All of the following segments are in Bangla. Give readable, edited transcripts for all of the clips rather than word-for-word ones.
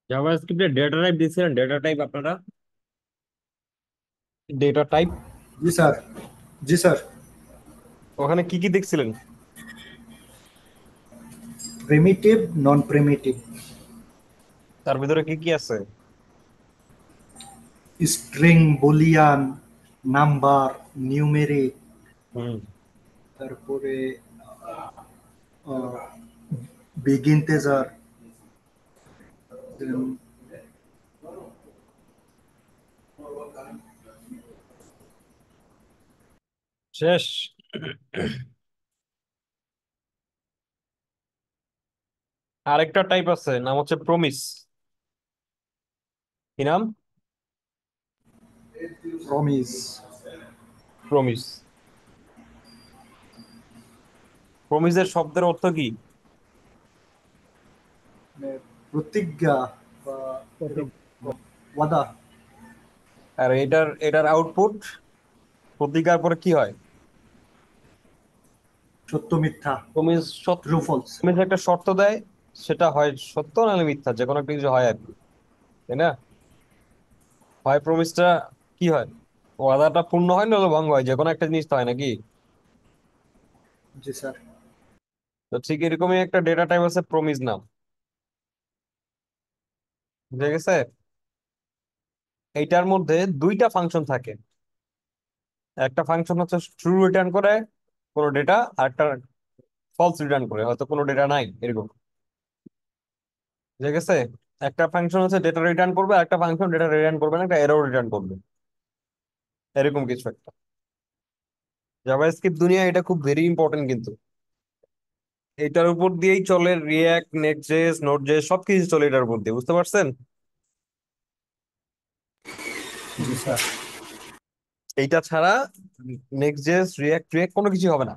জাভাস্ক্রিপ্টে ডেটা টাইপ দিয়েছিলেন, ডেটা টাইপ আপনারা ডেটা টাইপ जी सर। जी सर। ওখানে কি কি দেখছিলেন? Primitive non primitive. তার ভিতরে কি কি আছে? स्ट्रिंग बुलियन নাম্বার নিউমেরিক হুম। তারপরে বিগ ইন্টিজার শেষ? আরেকটা টাইপ আছে, নাম হচ্ছে প্রমিস। কি নাম? Promise promise. প্রমিসের শব্দের অর্থ কি? মানে প্রতিজ্ঞা বা এরকম ওয়াদা। আর এটার আউটপুট প্রতিকার পরে কি হয়? সত্য মিথ্যা। Promise true false. প্রমিস একটা শর্ত দেয়, সেটা হয় সত্য নাহলে মিথ্যা, যে কোনো একটা কিছু হয় আর কি, তাই না? হয় প্রমিসটা কি হয়, ওয়াদাটা পূর্ণ হয় নাহলে ভঙ্গ হয়, যে কোনো একটা জিনিস তো হয় নাকি? জি স্যার। তো ঠিক এরকমই একটা ডেটা টাইপ আছে প্রমিস নাম। বুঝে গেছে? এইটার মধ্যে দুইটা ফাংশন থাকে। একটা ফাংশন হচ্ছে ট্রু রিটার্ন করে কোনো ডেটা, আর একটা ফলস রিটার্ন করে হয়তো কোনো ডেটা নাই এরকম। বুঝে গেছে? একটা ফাংশন হচ্ছে ডেটা রিটার্ন করবে, আর একটা ফাংশন ডেটা রিটার্ন করবে না, একটা এরর রিটার্ন করবে, এরকম কিছু একটা। জাভাস্ক্রিপ্ট দুনিয়া এটা খুব ভেরি ইম্পর্টেন্ট কিন্তু। এটার উপর দিয়েই চলে রিয়াক্ট, নেক্সট.জেএস, নোড.জেএস, সবকিছু চলে এটার উপর দিয়ে, বুঝতে পারছেন? জি স্যার। এইটা ছাড়া নেক্সট.জেএস, রিয়াক্ট কোনো কিছু হবে না।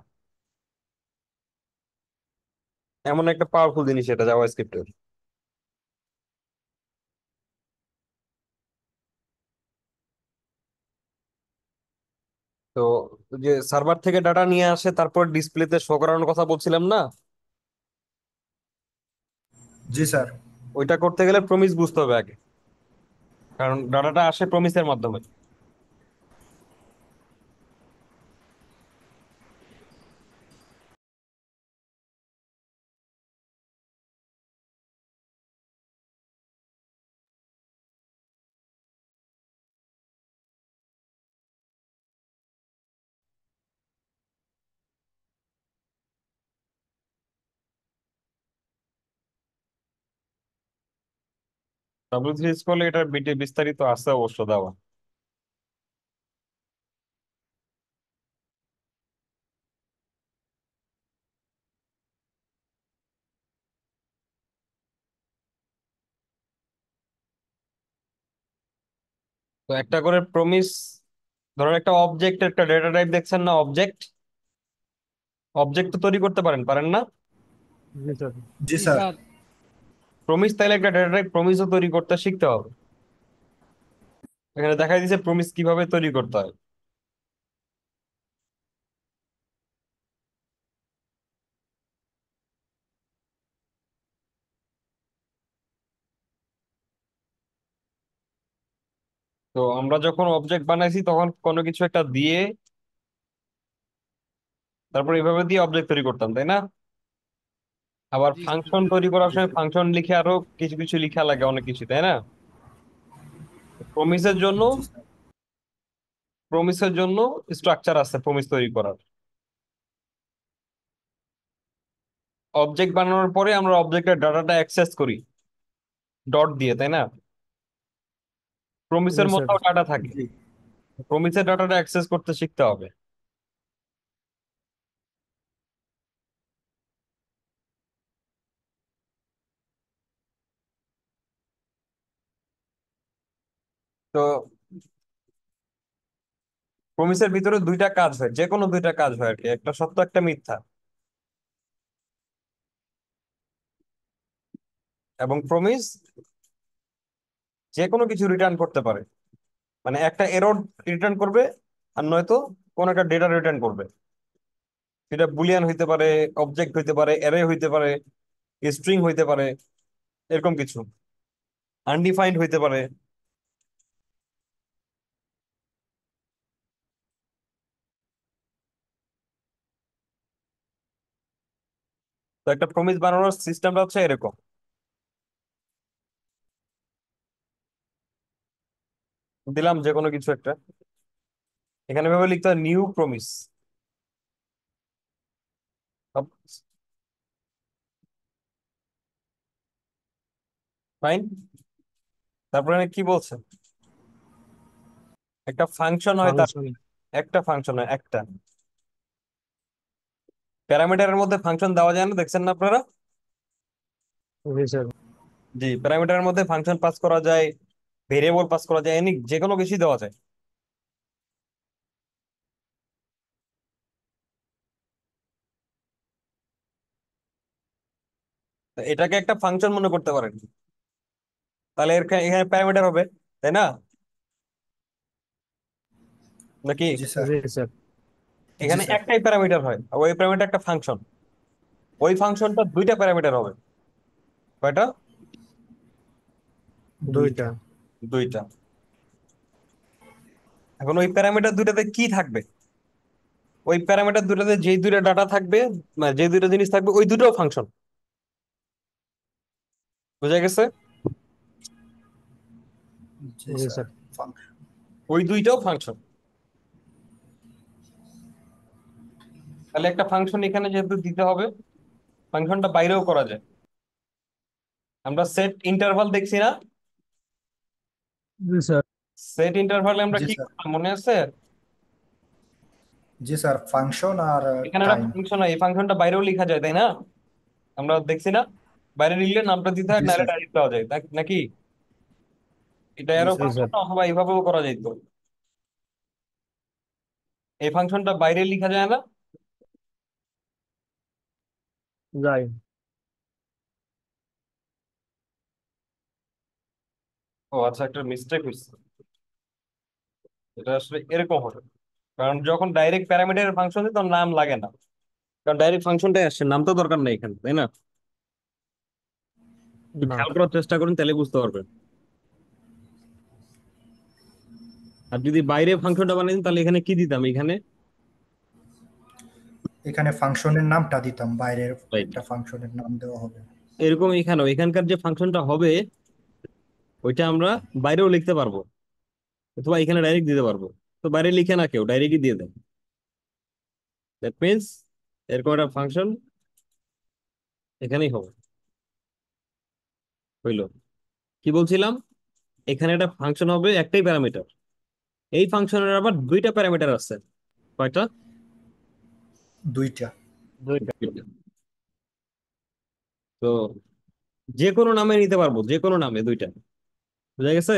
এমন একটা পাওয়ারফুল জিনিস এটা জাভাস্ক্রিপ্টের। তো যে সার্ভার থেকে ডাটা নিয়ে আসে তারপর ডিসপ্লেতে শো করানোর কথা বলছিলাম না, জি স্যার। ওইটা করতে গেলে প্রমিস বুঝতে হবে আগে, কারণ ডাটাটা আসে প্রমিসের মাধ্যমে। W3 স্কুলে এটার বিস্তারিত আছে অবশ্য দেওয়া। তো একটা করে প্রমিস, ধরেন একটা অবজেক্ট, একটা ডেটা টাইপ দেখছেন না, অবজেক্ট। অবজেক্ট তো তৈরি করতে পারেন, পারেন না? জি স্যার। জি স্যার। প্রমিস তাইলে একটা ডেটা টাইপ প্রমিসও তৈরি করতে শিখতে হবে। এখানে দেখা দিয়েছে প্রমিস কিভাবে তৈরি করতে হয়। তো আমরা যখন অবজেক্ট বানাইছি তখন কোনো কিছু একটা দিয়ে তারপর এইভাবে দিয়ে অবজেক্ট তৈরি করতাম, তাই না? আবার ফাংশন তৈরি করার জি সময় স্যার। ফাংশন লিখে আরো কিছু কিছু লিখা লাগে, অনেক কিছু, তাই না? প্রমিসের জন্য জি স্যার। প্রমিসের জন্য স্ট্রাকচার আছে প্রমিস তৈরি করার। অবজেক্ট বানানোর পরে আমরা অবজেক্টের ডাটাটা অ্যাক্সেস করি ডট দিয়ে, তাই না? প্রমিসের ইয়েস স্যার। মধ্যেও ডাটা থাকে, জি। প্রমিসের ডাটাটা অ্যাক্সেস করতে শিখতে হবে। তো প্রমিসের ভিতরে দুইটা কাজ হয়, যে কোনো দুইটা কাজ হয় আর কি, একটা সত্য একটা মিথ্যা। এবং প্রমিস যে কোনো কিছু রিটার্ন করতে পারে, মানে একটা এরর রিটার্ন করবে, আর নয়তো কোন একটা ডেটা রিটার্ন করবে। সেটা বুলিয়ান হইতে পারে, অবজেক্ট হইতে পারে, অ্যারে হইতে পারে, স্ট্রিং হইতে পারে, এরকম কিছু। আনডিফাইন্ড হইতে পারে। তো একটা প্রমিস বানানোর সিস্টেমটা হচ্ছে এরকম। দিলাম যে কোনো কিছু একটা, এখানে ভাবে লিখতে হয় নিউ প্রমিস। ফাইন। তারপরে কি বলছে, একটা ফাংশন হয় তার, ফাংশন। একটা ফাংশন হয় একটা প্যারামিটারের মধ্যে ফাংশন দেওয়া যায় না, দেখছেন না আপনারা? জি স্যার। জি, প্যারামিটারের মধ্যে ফাংশন পাস করা যায়, ভেরিয়েবল পাস করা যায়, এনি যে কোনো কিছুই দেওয়া যায়। তো এটাকে একটা ফাংশন মনে করতে পারেন, তাহলে এখানে প্যারামিটার হবে, তাই না? নাকি? जी सर। জি স্যার। जी এখানে सर। একটাই প্যারামিটার হয়, আর ওই প্যারামিটার একটা ফাংশন। ওই ফাংশনটা দুইটা প্যারামিটার হবে। কয়টা? দুইটা। दुईटा। দুইটা। এখন ওই প্যারামিটার দুইটাতে কি থাকবে? ওই প্যারামিটার দুটাতে যেই দুইটা ডাটা থাকবে, মানে যে দুইটা জিনিস থাকবে, ওই দুটোও ফাংশন। বুঝা গেছে? जी জি सर। স্যার। फंक्शन। ওই দুইটাও ফাংশন। তাহলে একটা ফাংশন এখানে যেহেতু দিতে হবে, ফাংশনটা বাইরেও করা যায়। আমরা সেট ইন্টারভাল দেখছি না? জি স্যার। সেট ইন্টারভালে আমরা जी কি सर। করতাম মনে আছে? जी सर फंक्शन और এখানে একটা टाइम। ফাংশন হয়, এই ফাংশনটা বাইরেও লেখা যায়, তাই না? আমরা দেখছি না? বাইরে লিখলে নামটা দিতে হয়, जी নাহলে सर। ডাইরেক্ট পাওয়া যায়, নাকি? এটা जी এরো জি सर। Function sir. অথবা এইভাবেও করা যেত। এই ফাংশনটা বাইরে লেখা যায় না? যাই। ও আচ্ছা, একটা মিস্টেক হয়েছে। এটা আসলে এরকম হবে, কারণ যখন ডাইরেক্ট প্যারামিটারের ফাংশন তখন নাম লাগে না, কারণ ডাইরেক্ট ফাংশনটাই আসছে, নাম তো দরকার নেই এখানে, তাই না? একটু না। খেয়াল করার চেষ্টা করুন, তাহলে বুঝতে পারবেন। আর যদি বাইরে ফাংশনটা বানাই তাহলে এখানে কি দিতাম, এখানে এখানে ফাংশনের নামটা দিতাম, বাইরের রাইট। একটা ফাংশনের নাম দেওয়া হবে। এরকম এখানেও এখানকার যে ফাংশনটা হবে ওইটা আমরা বাইরেও লিখতে পারবো, অথবা এখানে ডাইরেক্ট দিতে পারবো। তো বাইরে লিখে না কেউ, ডাইরেক্টই দিয়ে দেয়। দ্যাট মিনস এরকম একটা ফাংশন এখানেই হবে। হইলো। কি বলছিলাম, এখানে একটা ফাংশন হবে একটাই প্যারামিটার, এই ফাংশনের আবার দুইটা প্যারামিটার আছে। কয়টা? দুইটা। দুইটা। দুইটা। তো যে কোনো নামে নিতে পারবো, যে কোনো নামে দুইটা। বুঝা গেছে?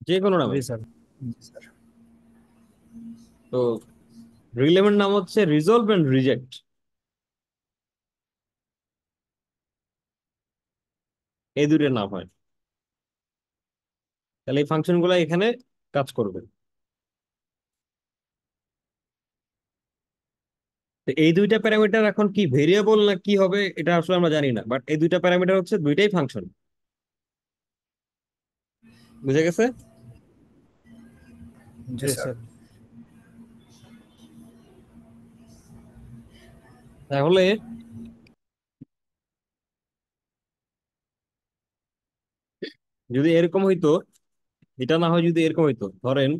যে কোনো নামে। জি স্যার। জি স্যার। তো রিলেভেন্ট নাম হচ্ছে রিজলভ এন্ড রিজেক্ট, এই দুইটার নাম হয়। তাহলে এই ফাংশন গুলা এখানে কাজ করবে। তো এই দুইটা প্যারামিটার এখন কি ভেরিয়েবল না কি হবে এটা আসলে আমরা জানি না, বাট এই দুইটা প্যারামিটার হচ্ছে দুইটাই ফাংশন। বুঝা গেছে? জি জি স্যার। স্যার। তাহলে যদি এরকম হইতো, এটা না হয় যদি এরকম হইতো, ধরেন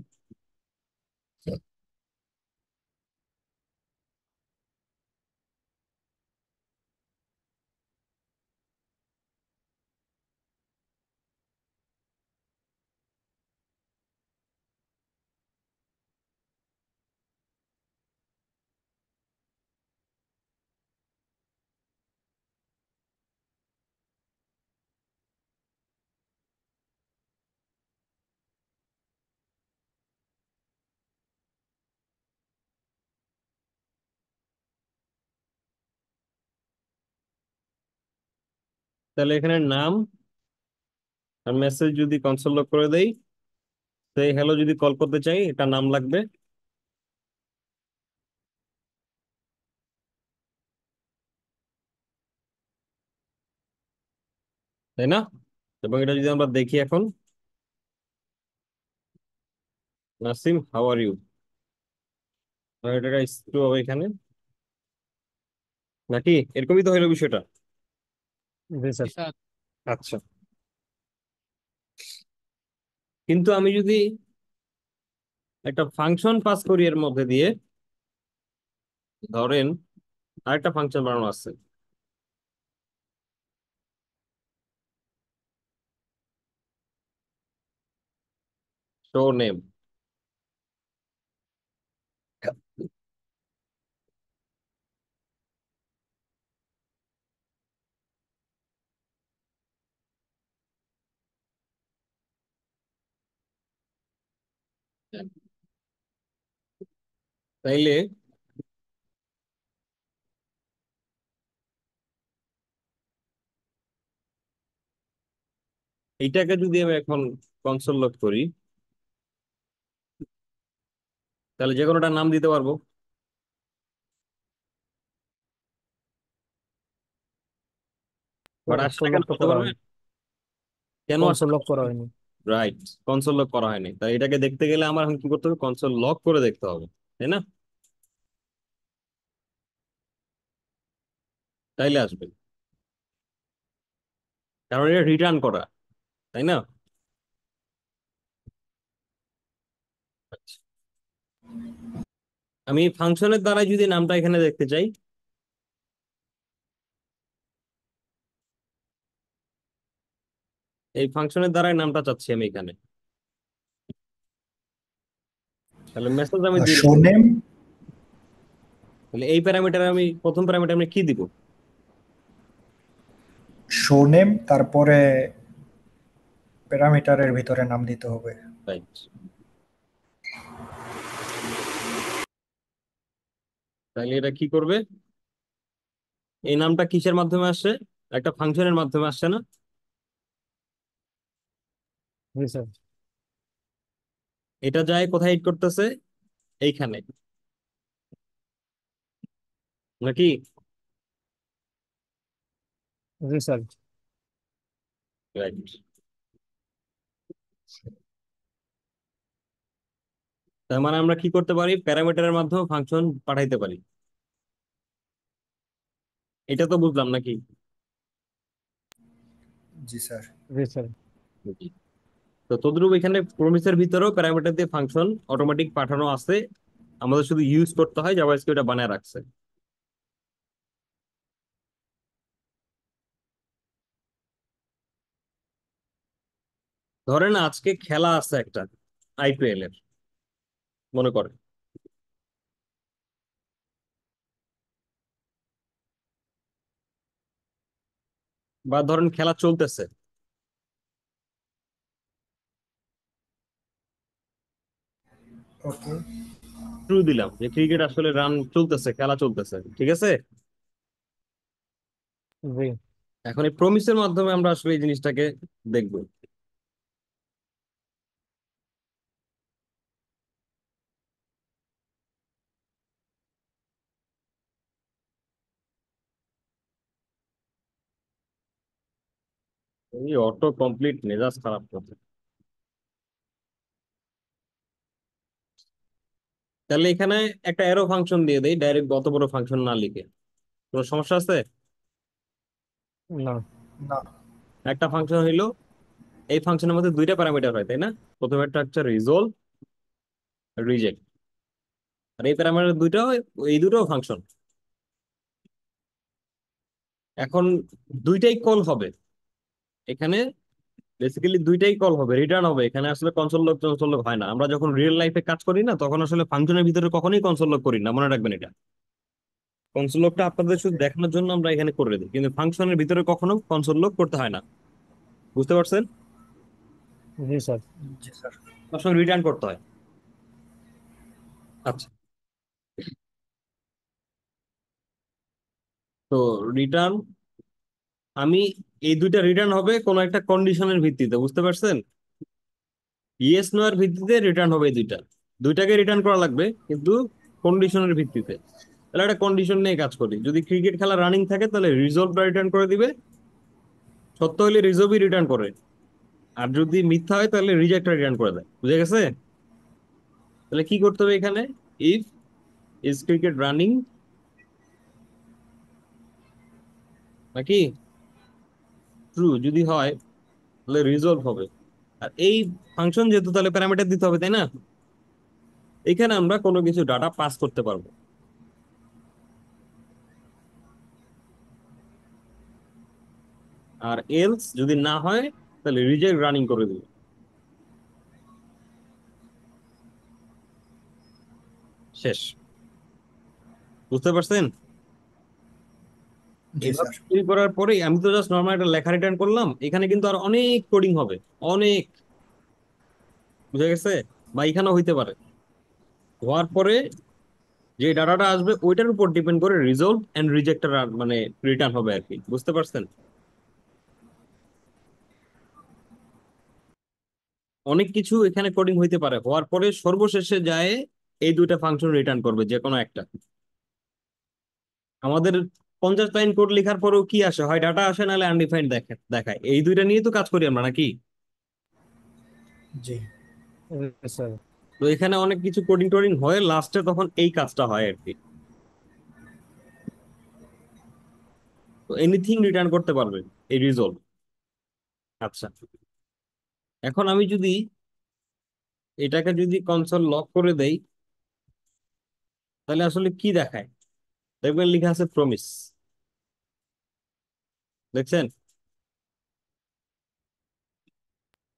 তাহলে এখানে নাম আর মেসেজ যদি কনসোল লক করে দেই, সেই হ্যালো যদি কল করতে চাই, এটা নাম লাগবে, তাই না? এবং এটা যদি আমরা দেখি এখন, নাসিম হাউ আর ইউ, এটা স্ক্রু হবে এখানে নাকি, এরকমই তো হইলো বিষয়টা। জি স্যার। আচ্ছা, কিন্তু আমি যদি একটা ফাংশন পাস করি এর মধ্যে দিয়ে, ধরেন আরেকটা ফাংশন বানানো আছে, শো নেম, তাইলে এইটাকে যদি আমি এখন কনসোল লগ করি, তাহলে যে কোনোটা নাম দিতে পারবো, বাট আসলে কনসোল কেন লক তো বলতে করা পারবেন? হয়নি। কেন কনসোল আসলে? লক করা হয়নি। রাইট, কনসোল লক করা হয়নি, তাই এটাকে দেখতে গেলে আমার এখন কি করতে হবে, কনসোল লক করে দেখতে হবে, তাই না? তাইলে আসবে, কারণ এটা রিটার্ন করা, তাই না? আচ্ছা, আমি ফাংশনের দ্বারা যদি নামটা এখানে দেখতে চাই, এই ফাংশনের দ্বারাই নামটা চাচ্ছি আমি এখানে, তাহলে মেসেজ আমি দিলাম। শো নেম, তাহলে এই প্যারামিটার, আমি প্রথম প্যারামিটার আমি কি দিব? শো নেম, তারপরে প্যারামিটারের ভিতরে নাম দিতে হবে। রাইট, তাহলে এটা কি করবে, এই নামটা কিসের মাধ্যমে আসছে, একটা ফাংশনের মাধ্যমে আসছে না? জি স্যার। এটা যায় কোথায় হিট করতেছে, এইখানে নাকি? জি স্যার। রাইট, তার মানে আমরা কি করতে পারি, প্যারামিটারের মাধ্যমে ফাংশন পাঠাইতে পারি, এটা তো বুঝলাম নাকি? জি স্যার। জি স্যার। জি। তো তদ্রুপ এখানে প্রমিসের ভিতরেও প্যারামিটার দিয়ে ফাংশন অটোমেটিক পাঠানো আছে, আমাদের শুধু ইউজ করতে হয়, জাভাস্ক্রিপ্ট এটা বানায় রাখছে। ধরেন আজকে খেলা আছে একটা, আইপিএল এর, মনে করেন, বা ধরেন খেলা চলতেছে, ওকে। ট্রু দিলাম যে ক্রিকেট আসলে রান চলতেছে, খেলা চলতেছে, ঠিক আছে। জি। এখন এই প্রমিসের মাধ্যমে আমরা আসলে এই জিনিসটাকে দেখবো। এই অটো কমপ্লিট মেজাজ খারাপ করছে। তাহলে এখানে একটা অ্যারো ফাংশন দিয়ে দেই, ডাইরেক্ট অত বড় ফাংশন না লিখে, কোনো সমস্যা আছে? না। না। একটা ফাংশন হইলো, এই ফাংশনের মধ্যে দুইটা প্যারামিটার হয়, তাই না? প্রথমে একটা হচ্ছে রিজলভ, রিজেক্ট, আর এই প্যারামিটার দুইটা এই দুটো ফাংশন। এখন দুইটাই কল হবে এখানে, বেসিক্যালি দুইটাই কল হবে, রিটার্ন হবে, এখানে আসলে কনসোল লগ টনসোল লগ হয় না। আমরা যখন রিয়েল লাইফে কাজ করি না, তখন আসলে ফাংশনের ভিতরে কখনোই কনসোল লগ করি না, মনে রাখবেন এটা। কনসোল লগটা আপনাদের শুধু দেখানোর জন্য আমরা এখানে করে দিই, কিন্তু ফাংশনের ভিতরে কখনো কনসোল লগ করতে হয় না, বুঝতে পারছেন? জি স্যার। জি স্যার। সবসময় রিটার্ন করতে হয়। আচ্ছা, তো রিটার্ন, আমি এই দুইটা রিটার্ন হবে কোন একটা কন্ডিশনের ভিত্তিতে, বুঝতে পারছেন? ইয়েস নো এর ভিত্তিতে রিটার্ন হবে এই দুইটা, দুইটাকে রিটার্ন করা লাগবে কিন্তু কন্ডিশনের ভিত্তিতে। তাহলে একটা কন্ডিশন নিয়ে কাজ করি, যদি ক্রিকেট খেলা রানিং থাকে তাহলে রিজলভটা রিটার্ন করে দিবে, সত্য হলে রিজলভই রিটার্ন করে। আর যদি মিথ্যা হয় তাহলে রিজেক্ট রিটার্ন করে দেয়। বুঝে গেছে? তাহলে কি করতে হবে এখানে? ইফ ইজ ক্রিকেট রানিং নাকি ট্রু যদি হয় তাহলে রিজলভ হবে। আর এই ফাংশন যেহেতু তাহলে প্যারামিটার দিতে হবে, তাই না? এখানে আমরা কোনো কিছু ডাটা পাস করতে পারবো। আর এলস যদি না হয় তাহলে রিজেক্ট রানিং করে দিবে। শেষ। বুঝতে পারছেন? জি এভাবে স্যার। তৈরি করার পরে আমি তো জাস্ট নর্মাল একটা লেখা রিটার্ন করলাম, এখানে কিন্তু আর অনেক কোডিং হবে, অনেক। বুঝে গেছে? বা এখানেও হইতে পারে। হওয়ার পরে যে ডাটাটা আসবে ওইটার উপর ডিপেন্ড করে রিজলভ এন্ড রিজেক্টের মানে রিটার্ন হবে আর কি। বুঝতে পারছেন? অনেক কিছু এখানে কোডিং হইতে পারে, হওয়ার পরে সর্বশেষে যায় এই দুইটা ফাংশন রিটার্ন করবে যে কোনো একটা। আমাদের 50 লাইন কোড লেখার পরেও কি আসে? হয় ডাটা আসে, নাহলে আনডিফাইন্ড দেখায়। এই দুইটা নিয়ে তো কাজ করি আমরা, নাকি? জি জি স্যার। তো এখানে অনেক কিছু কোডিং টোডিং হয়, লাস্টে তখন এই কাজটা হয় আর কি। তো এনিথিং রিটার্ন করতে পারবে এই রিজলভ। আচ্ছা, এখন আমি যদি এটাকে যদি কনসোল লক করে দেই তাহলে আসলে কি দেখায়? দেখবেন লেখা আছে প্রমিস। দেখছেন?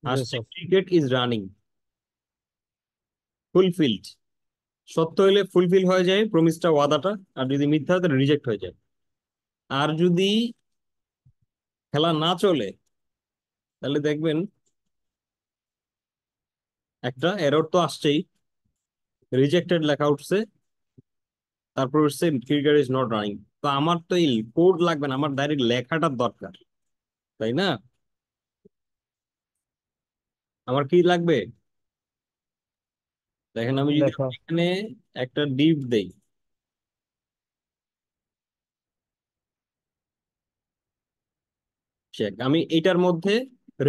জি আসছে sir. Cricket is running fulfilled. সত্য হইলে ফুলফিল হয়ে যায় প্রমিসটা, ওয়াদাটা। আর যদি মিথ্যা হয় তাহলে রিজেক্ট হয়ে যায়। আর যদি খেলা না চলে তাহলে দেখবেন একটা এরর তো আসছেই, রিজেক্টেড লেখা উঠছে, তারপর উঠছে ক্রিকেট ইজ নট রানিং। তো আমার তো এই কোড লাগবে না, আমার ডাইরেক্ট লেখাটার দরকার, তাই না? আমার কি লাগবে? দেখেন, আমি যদি লেখা। এখানে একটা ডিভ দেই, চেক, আমি এটার মধ্যে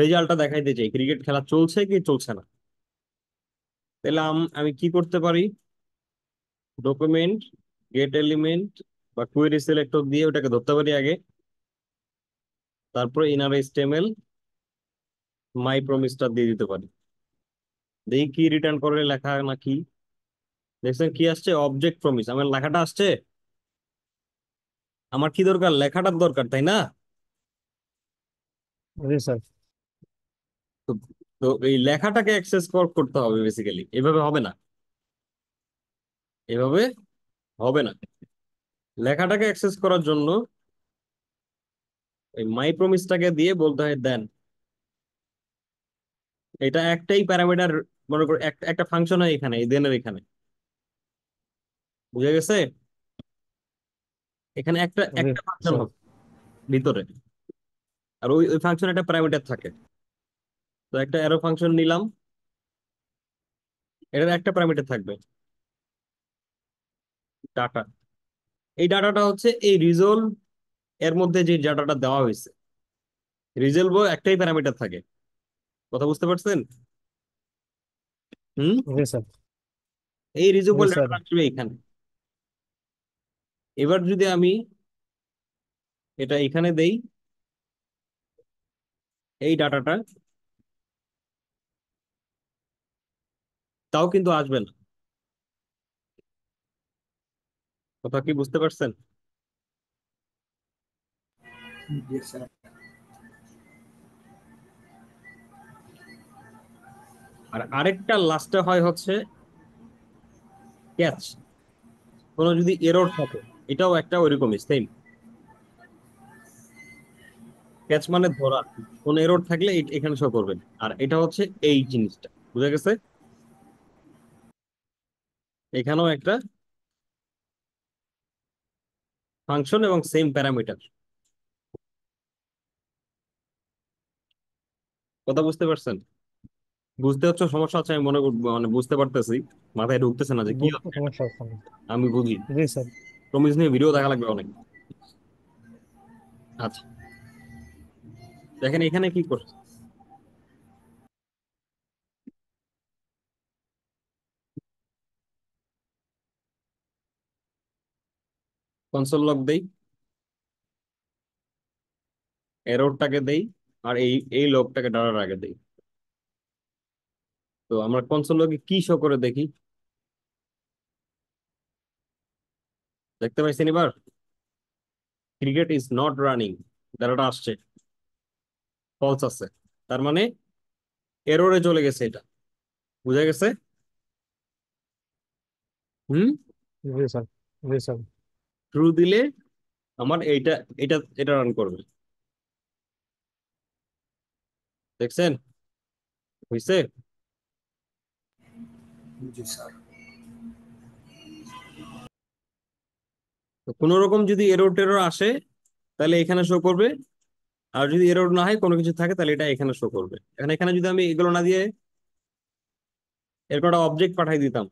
রেজাল্টটা দেখাইতে চাই ক্রিকেট খেলা চলছে কি চলছে না। তাহলে আমি কি করতে পারি? ডকুমেন্ট গেট এলিমেন্ট বা কোয়েরি সিলেক্টর দিয়ে ওটাকে ধরতে পারি আগে, তারপরে ইনার এইচটিএমএল মাই প্রমিসটা দিয়ে দিতে পারি। দেখি কি রিটার্ন করে লেখা নাকি। দেখছেন কি আসছে? Object promise. আমার লেখাটা আসছে। আমার কি দরকার? লেখাটার দরকার, তাই না? জি স্যার। তো তো এই লেখাটাকে অ্যাক্সেস করতে হবে বেসিক্যালি। এভাবে হবে না, এভাবে হবে না। লেখাটাকে অ্যাক্সেস করার জন্য এই মাই প্রমিসটাকে দিয়ে বলতে হয় দেন। এটা একটাই প্যারামিটার, মনে করো একটা একটা ফাংশন হয় এখানে, এই দেনের এখানে। বুঝে গেছে? এখানে একটা জি একটা ফাংশন স্যার। হবে ভিতরে, আর ওই ওই ফাংশন একটা প্যারামিটার থাকে। তো একটা অ্যারো ফাংশন নিলাম, এটার একটা প্যারামিটার থাকবে ডাটা। এই ডাটাটা হচ্ছে এই রিজলভ এর মধ্যে যে ডাটাটা দেওয়া হয়েছে। রিজলভ একটাই প্যারামিটার থাকে। কথা বুঝতে পারছেন? হুম। জি স্যার। এই জি রিজলভ স্যার। ডাটা আসবে এখানে। এবার যদি আমি এটা এখানে দেই, এই ডাটাটা, তাও কিন্তু আসবে না। কথা কি বুঝতে পারছেন? জি স্যার। আর আরেকটা লাস্টে হয় হচ্ছে ক্যাচ। কোনো যদি এরর থাকে, এটাও একটা ওইরকমই সেম। ক্যাচ মানে ধরা, কোন এরর থাকলে এখানে শো করবেন। আর এটা হচ্ছে এই জিনিসটা। বুঝা গেছে? এখানেও একটা ফাংশন এবং সেম প্যারামিটার। কথা বুঝতে পারছেন? বুঝতে হচ্ছে সমস্যা হচ্ছে, আমি মানে বুঝতে পারতেছি, মাথায় ঢুকতেছে না যে কি বুঝতে হচ্ছে। সমস্যা হচ্ছে না। আমি বুঝি। জি স্যার। প্রমিস নিয়ে ভিডিও দেখা লাগবে অনেক। আচ্ছা, দেখেন এখানে কি করছে। কনসোল লগ দেই, এররটাকে দেই, আর এই এই লগটাকে ডাটার আগে দেই। তো আমরা কনসোল লগে কি শো করে দেখি, দেখতে পাইছেন এবার? ক্রিকেট ইজ নট রানিং, ডাটাটা আসছে, ফলস আছে, তার মানে এররে চলে গেছে, এটা বুঝা গেছে? হুম। जी सर। जी सर। ট্রু দিলে আমার এইটা, এটা এটা রান করবে। দেখছেন হইছে? जी सर। তো কোনো রকম যদি এরর টেরর আসে তাহলে এখানে শো করবে, আর যদি এরর না হয় কোনো কিছু থাকে তাহলে এটা এখানে শো করবে। এখানে এখানে যদি আমি এগুলো না দিয়ে এরকম একটা অবজেক্ট পাঠাই দিতাম,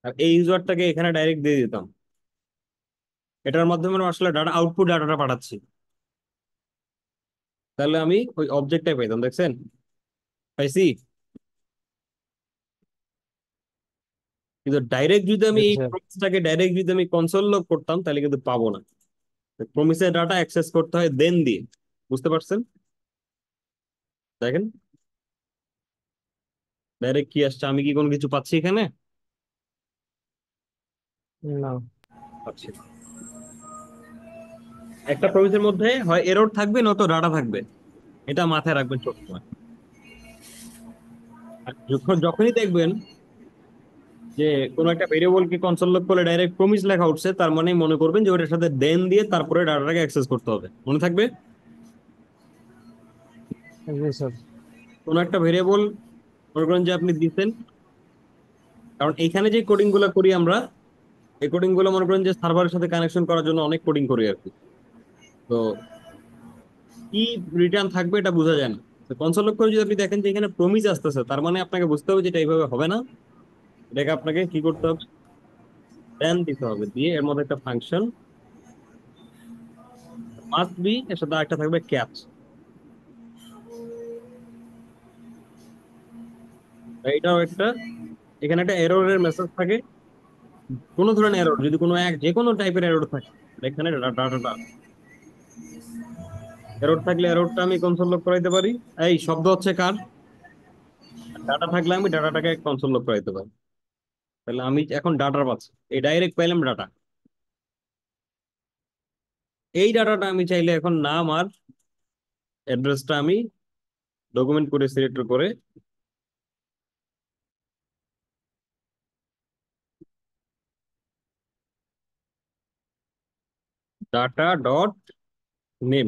আর এই ইউজারটাকে এখানে ডাইরেক্ট দিয়ে দিতাম, এটার মাধ্যমে আমি আসলে ডাটা আউটপুট ডাটাটা পাঠাচ্ছি, তাহলে আমি ওই অবজেক্টটাই পাইতাম। দেখছেন পাইছি? কিন্তু ডাইরেক্ট যদি আমি जी এই सर। প্রমিসটাকে ডাইরেক্ট যদি আমি কনসোল লগ করতাম তাহলে কিন্তু পাবো না। প্রমিসের ডাটা অ্যাক্সেস করতে হয় দেন দিয়ে, বুঝতে পারছেন? দেখেন ডাইরেক্ট কি আসছে, আমি কি কোনো কিছু পাচ্ছি এখানে? ना। পাচ্ছি না। একটা প্রমিসের মধ্যে হয় এরর থাকবে নয়তো ডাটা থাকবে, এটা মাথায় রাখবেন সবসময়। আর যখন যখনই দেখবেন যে কোনো একটা ভেরিয়েবলকে কনসোল লগ করলে ডাইরেক্ট প্রমিস লেখা উঠছে, তার মানে মনে করবেন যে ওটার সাথে দেন দিয়ে তারপরে ডাটাটাকে অ্যাক্সেস করতে হবে, মনে থাকবে? जी सर। কোনো একটা ভেরিয়েবল মনে করেন যে আপনি দিচ্ছেন, কারণ এখানে যে কোডিং গুলো করি আমরা, এই কোডিং গুলো মনে করেন যে সার্ভারের সাথে কানেকশন করার জন্য অনেক কোডিং করি আর কি। তো কি রিটার্ন থাকবে এটা বোঝা যায় না। কনসোল লগ করে যদি আপনি দেখেন যে এখানে প্রমিস আসতেছে, তার মানে আপনাকে বুঝতে হবে যে এটা এইভাবে হবে না, এটাকে আপনাকে কি করতে হবে, দেন দিতে হবে, দিয়ে এর মধ্যে একটা ফাংশন মাস্ট বি, এর সাথে একটা থাকবে ক্যাচ। এইটাও একটা, এখানে একটা এররের মেসেজ থাকে, কোনো ধরনের এরর যদি কোনো এক যে কোনো টাইপের এরর থাকে এখানে ডাটাটা, এরর থাকলে এররটা আমি কনসোল লগ করাইতে পারি। এই শব্দ হচ্ছে কার? ডাটা থাকলে আমি ডাটাটাকে কনসোল লগ করাইতে পারি। তাহলে আমি এখন ডাটা পাচ্ছি, এই ডাইরেক্ট পাইলাম ডাটা। এই ডাটাটা আমি চাইলে এখন নাম আর অ্যাড্রেসটা আমি ডকুমেন্ট করে সিলেক্ট করে ডাটা ডট নেম,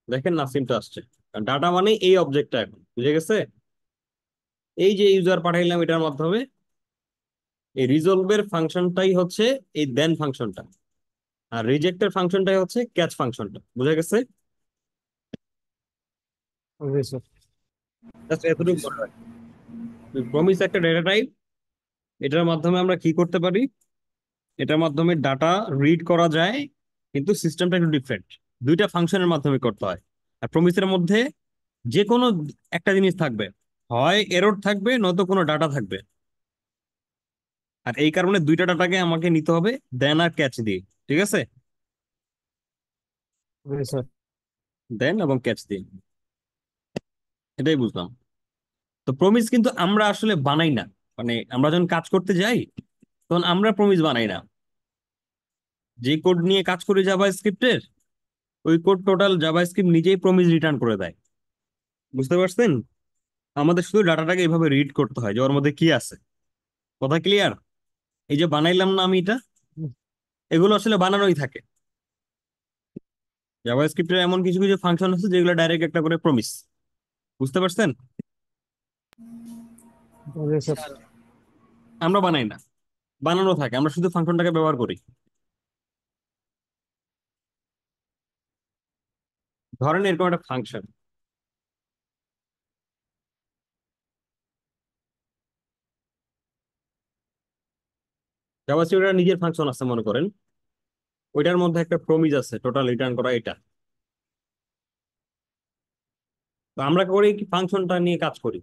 দেখেন নাসিমটা আসছে। ডাটা মানে এই অবজেক্টটা, এখন বুঝে গেছে? এই যে ইউজার পাঠাইলাম এটার মাধ্যমে, এই রিজলভের ফাংশনটাই হচ্ছে এই দেন ফাংশনটা, আর রিজেক্টের ফাংশনটাই হচ্ছে ক্যাচ ফাংশনটা, বুঝা গেছে? जी सर। জাস্ট जी এতটুকু মনে सर। রাখবেন। প্রমিস একটা ডেটা টাইপ, এটার মাধ্যমে আমরা কি করতে পারি, এটার মাধ্যমে ডাটা রিড করা যায়, কিন্তু সিস্টেমটা একটু ডিফারেন্ট, দুইটা ফাংশনের মাধ্যমে করতে হয়। আর প্রমিসের মধ্যে যে কোনো একটা জিনিস থাকবে, হয় এরর থাকবে নয়তো কোনো ডাটা থাকবে, আর এই কারণে দুইটা ডাটাকে আমাকে নিতে হবে দেন আর ক্যাচ দিয়ে, ঠিক আছে? जी सर। দেন এবং ক্যাচ দিয়ে, এটাই বুঝলাম। তো প্রমিস কিন্তু আমরা আসলে বানাই না, মানে আমরা যখন কাজ করতে যাই তখন আমরা প্রমিস বানাই না, যে কোড নিয়ে কাজ করি জাভা স্ক্রিপ্টের, ওই কোড টোটাল জাভা স্ক্রিপ্ট নিজেই প্রমিস রিটার্ন করে দেয়, বুঝতে পারছেন? আমাদের শুধু ডাটাটাকে এইভাবে রিড করতে হয় যে ওর মধ্যে কি আছে। কথা ক্লিয়ার? এই যে বানাইলাম না আমি এটা, এগুলো আসলে বানানোই থাকে। জাভা স্ক্রিপ্টের এমন কিছু কিছু ফাংশন আছে যেগুলো ডাইরেক্ট একটা করে প্রমিস, বুঝতে পারছেন? जी सर। আমরা বানাই না, বানানো থাকে, আমরা শুধু ফাংশনটাকে ব্যবহার করি। ধরেন এরকম একটা ফাংশন, জাভাস্ক্রিপ্টের নিজের ফাংশন আছে মনে করেন, ওইটার মধ্যে একটা প্রমিস আছে টোটাল রিটার্ন করা এটা। তো আমরা করি কি, ফাংশনটা নিয়ে কাজ করি।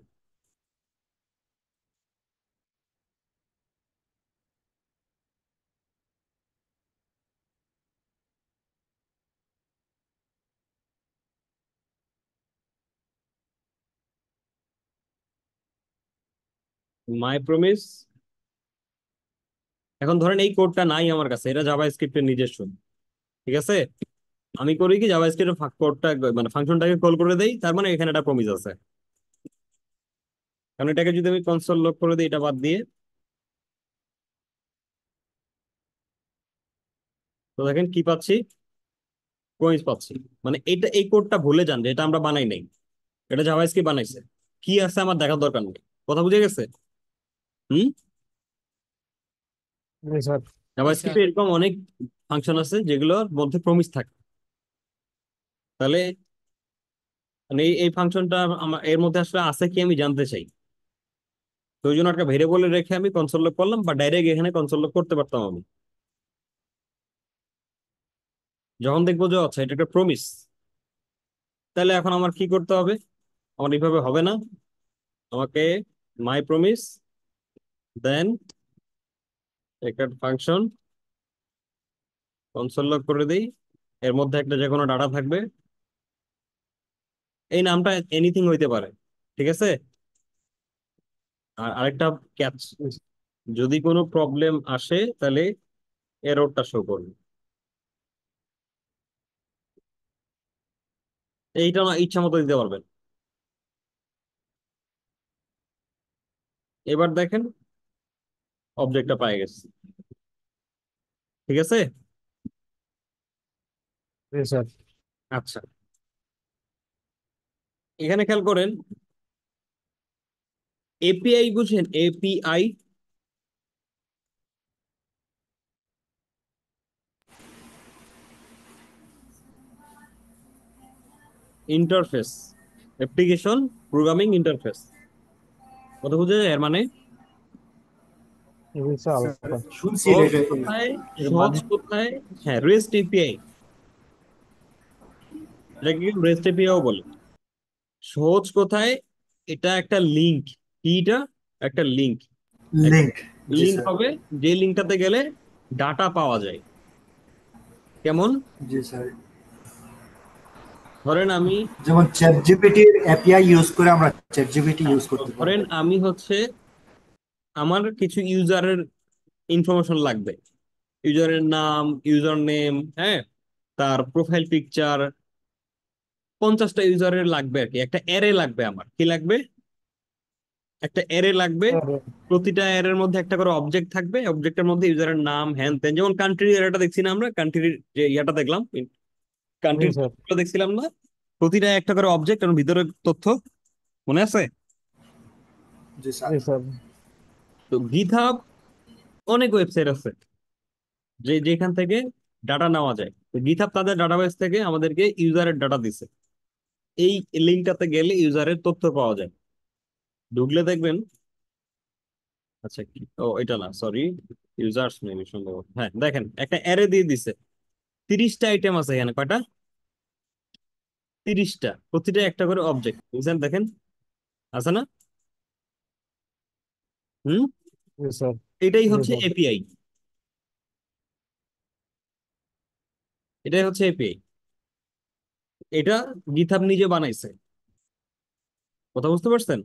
মাই প্রমিস, এখন ধরেন এই কোডটা নাই আমার কাছে, এটা জাভাস্ক্রিপ্টের নিজস্ব, ঠিক আছে। আমি করি কি, জাভাস্ক্রিপ্টের কোডটা মানে ফাংশনটাকে কল করে দেই, তার মানে এখানে একটা প্রমিস আছে। কারণ এটাকে যদি আমি কনসোল লক করে দিই এটা বাদ দিয়ে, তো দেখেন কি পাচ্ছি, প্রমিস পাচ্ছি। মানে এটা, এই কোডটা ভুলে যান যে এটা আমরা বানাই নাই, এটা জাভাস্ক্রিপ্ট বানাইছে। কি আছে আমার দেখার দরকার নেই, কথা বুঝে গেছে? হুম। জি স্যার। জাভাস্ক্রিপ্টে এরকম অনেক ফাংশন আছে যেগুলোর মধ্যে প্রমিস থাকে। তাহলে মানে এই ফাংশনটা আমার এর মধ্যে আসলে আছে কি আমি জানতে চাই, তো ওই জন্য একটা ভেরিয়েবলে রেখে আমি কনসোল লক করলাম, বা ডাইরেক্ট এখানে কনসোল লক করতে পারতাম আমি। যখন দেখবো যে আচ্ছা এটা একটা প্রমিস, তাহলে এখন আমার কি করতে হবে? আমার এইভাবে হবে না, আমাকে মাই প্রমিস দেন একটা ফাংশন কনসোল লক করে দিই, এর মধ্যে একটা যে কোনো ডাটা থাকবে, এই নামটা এনিথিং হইতে পারে, ঠিক আছে। আর আরেকটা ক্যাচ, যদি কোনো প্রবলেম আসে তাহলে এররটা শো করবে। এইটা না ইচ্ছা মতো দিতে পারবেন। এবার দেখেন অবজেক্টটা পাই গেছে, ঠিক আছে। জি স্যার। আচ্ছা, এখানে খেয়াল করেন, এপিআই বুঝেন? API, interface, application programming interface, কথা বুঝে যায় এর মানে? জি স্যার, স্যার আলফা। শুনছি সহজ এটা কোথায়, এর সহজ মানে। কোথায়? হ্যাঁ, রেস্ট এপিআই, এটাকে রেস্ট এপিআইও বলে। সহজ কোথায়, এটা একটা লিংক, কিটা একটা লিংক, লিংক। জি লিংক স্যার। হবে যে লিংকটাতে গেলে ডাটা পাওয়া যায়। কেমন? জি স্যার। ধরেন আমি, যেমন চ্যাট জিপিটির এপিআই ইউজ করে আমরা চ্যাট জিপিটি ইউজ করতে পারি। ধরেন আমি হচ্ছে আমার কিছু ইউজারের ইনফরমেশন লাগবে, ইউজারের নাম, ইউজার নেম, হ্যাঁ, তার প্রোফাইল পিকচার, 50টা ইউজারের লাগবে আর কি, একটা অ্যারে লাগবে। আমার কি লাগবে? একটা অ্যারে লাগবে। প্রতিটা অ্যারের মধ্যে একটা করে অবজেক্ট থাকবে, অবজেক্টের মধ্যে ইউজারের নাম হ্যান ত্যান, যেমন কান্ট্রি অ্যারেটা দেখছি না আমরা, কান্ট্রির যে ইয়াটা দেখলাম, জি কান্ট্রির স্যার। দেখছিলাম না, প্রতিটা একটা করে অবজেক্ট এবং ভিতরে তথ্য, মনে আছে? জি স্যার। জি স্যার। তো গিটহাব অনেক ওয়েবসাইট আছে যে যেখান থেকে ডাটা নেওয়া যায়। তো গিটহাব তাদের ডাটাবেস থেকে আমাদেরকে ইউজারের ডাটা দিছে, এই লিঙ্কটাতে গেলে ইউজারের তথ্য পাওয়া যায়। ঢুকলে দেখবেন, আচ্ছা ও এটা না, সরি, ইউজার্স মেবি সম্ভবত, হ্যাঁ দেখেন একটা অ্যারে দিয়ে দিছে, 30টা আইটেম আছে এখানে, কয়টা? 30টা, প্রতিটা একটা করে অবজেক্ট, বুঝছেন? দেখেন আছে না? হুম। জি স্যার। এটাই জি হচ্ছে স্যার। এপিআই, এটাই হচ্ছে এপিআই। এটা গিটহাব নিজে বানাইছে, কথা বুঝতে পারছেন?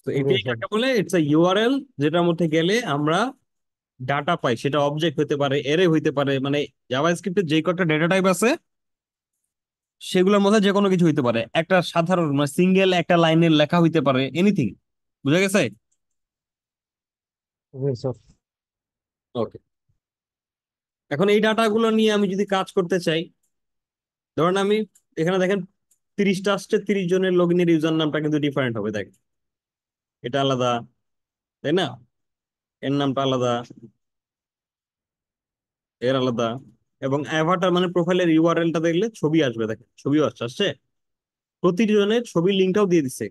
তো জি এপিআই স্যার। কাকে বলে? ইটস আ ইউআরএল, যেটার মধ্যে গেলে আমরা ডাটা পাই, সেটা অবজেক্ট হতে পারে, এরে হইতে পারে, মানে জাভাস্ক্রিপ্টের যে কটা ডেটা টাইপ আছে সেগুলোর মধ্যে যে কোনো কিছু হইতে পারে, একটা সাধারণ মানে সিঙ্গেল একটা লাইনের লেখা হইতে পারে, এনিথিং। বুঝা গেছে? জি স্যার। ওকে, এখন এই ডাটাগুলো নিয়ে আমি যদি কাজ করতে চাই, ধরেন আমি এখানে দেখেন 30টা আসছে, 30 জনের লগ ইনের ইউজার নামটা কিন্তু ডিফারেন্ট হবে, দেখ এটা আলাদা, তাই না? এর নামটা আলাদা, এর আলাদা, এবং অ্যাভাটার মানে প্রোফাইলের ইউআরএলটা দেখলে ছবি আসবে, দেখেন ছবিও আসছে আসছে, প্রতিজনের ছবির লিঙ্কটাও দিয়ে দিছে,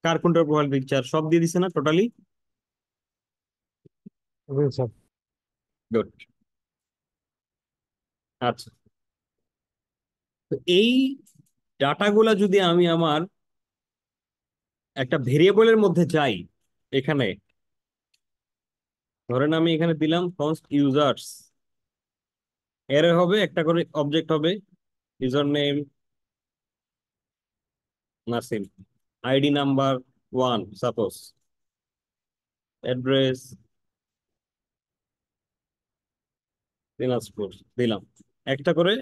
কার কোনটার প্রোফাইল পিকচার সব দিয়ে দিছে না টোটালি। জি স্যার। গুড। আচ্ছা, তো এই ডাটাগুলা যদি আমি আমার একটা ভেরিয়েবলের মধ্যে যাই, এখানে ধরেন আমি এখানে দিলাম ফার্স্ট ইউজার্স, এর হবে একটা করে অবজেক্ট হবে, user name Nasim, ID number 1 suppose, address Dinajpur দিলাম, একটা করে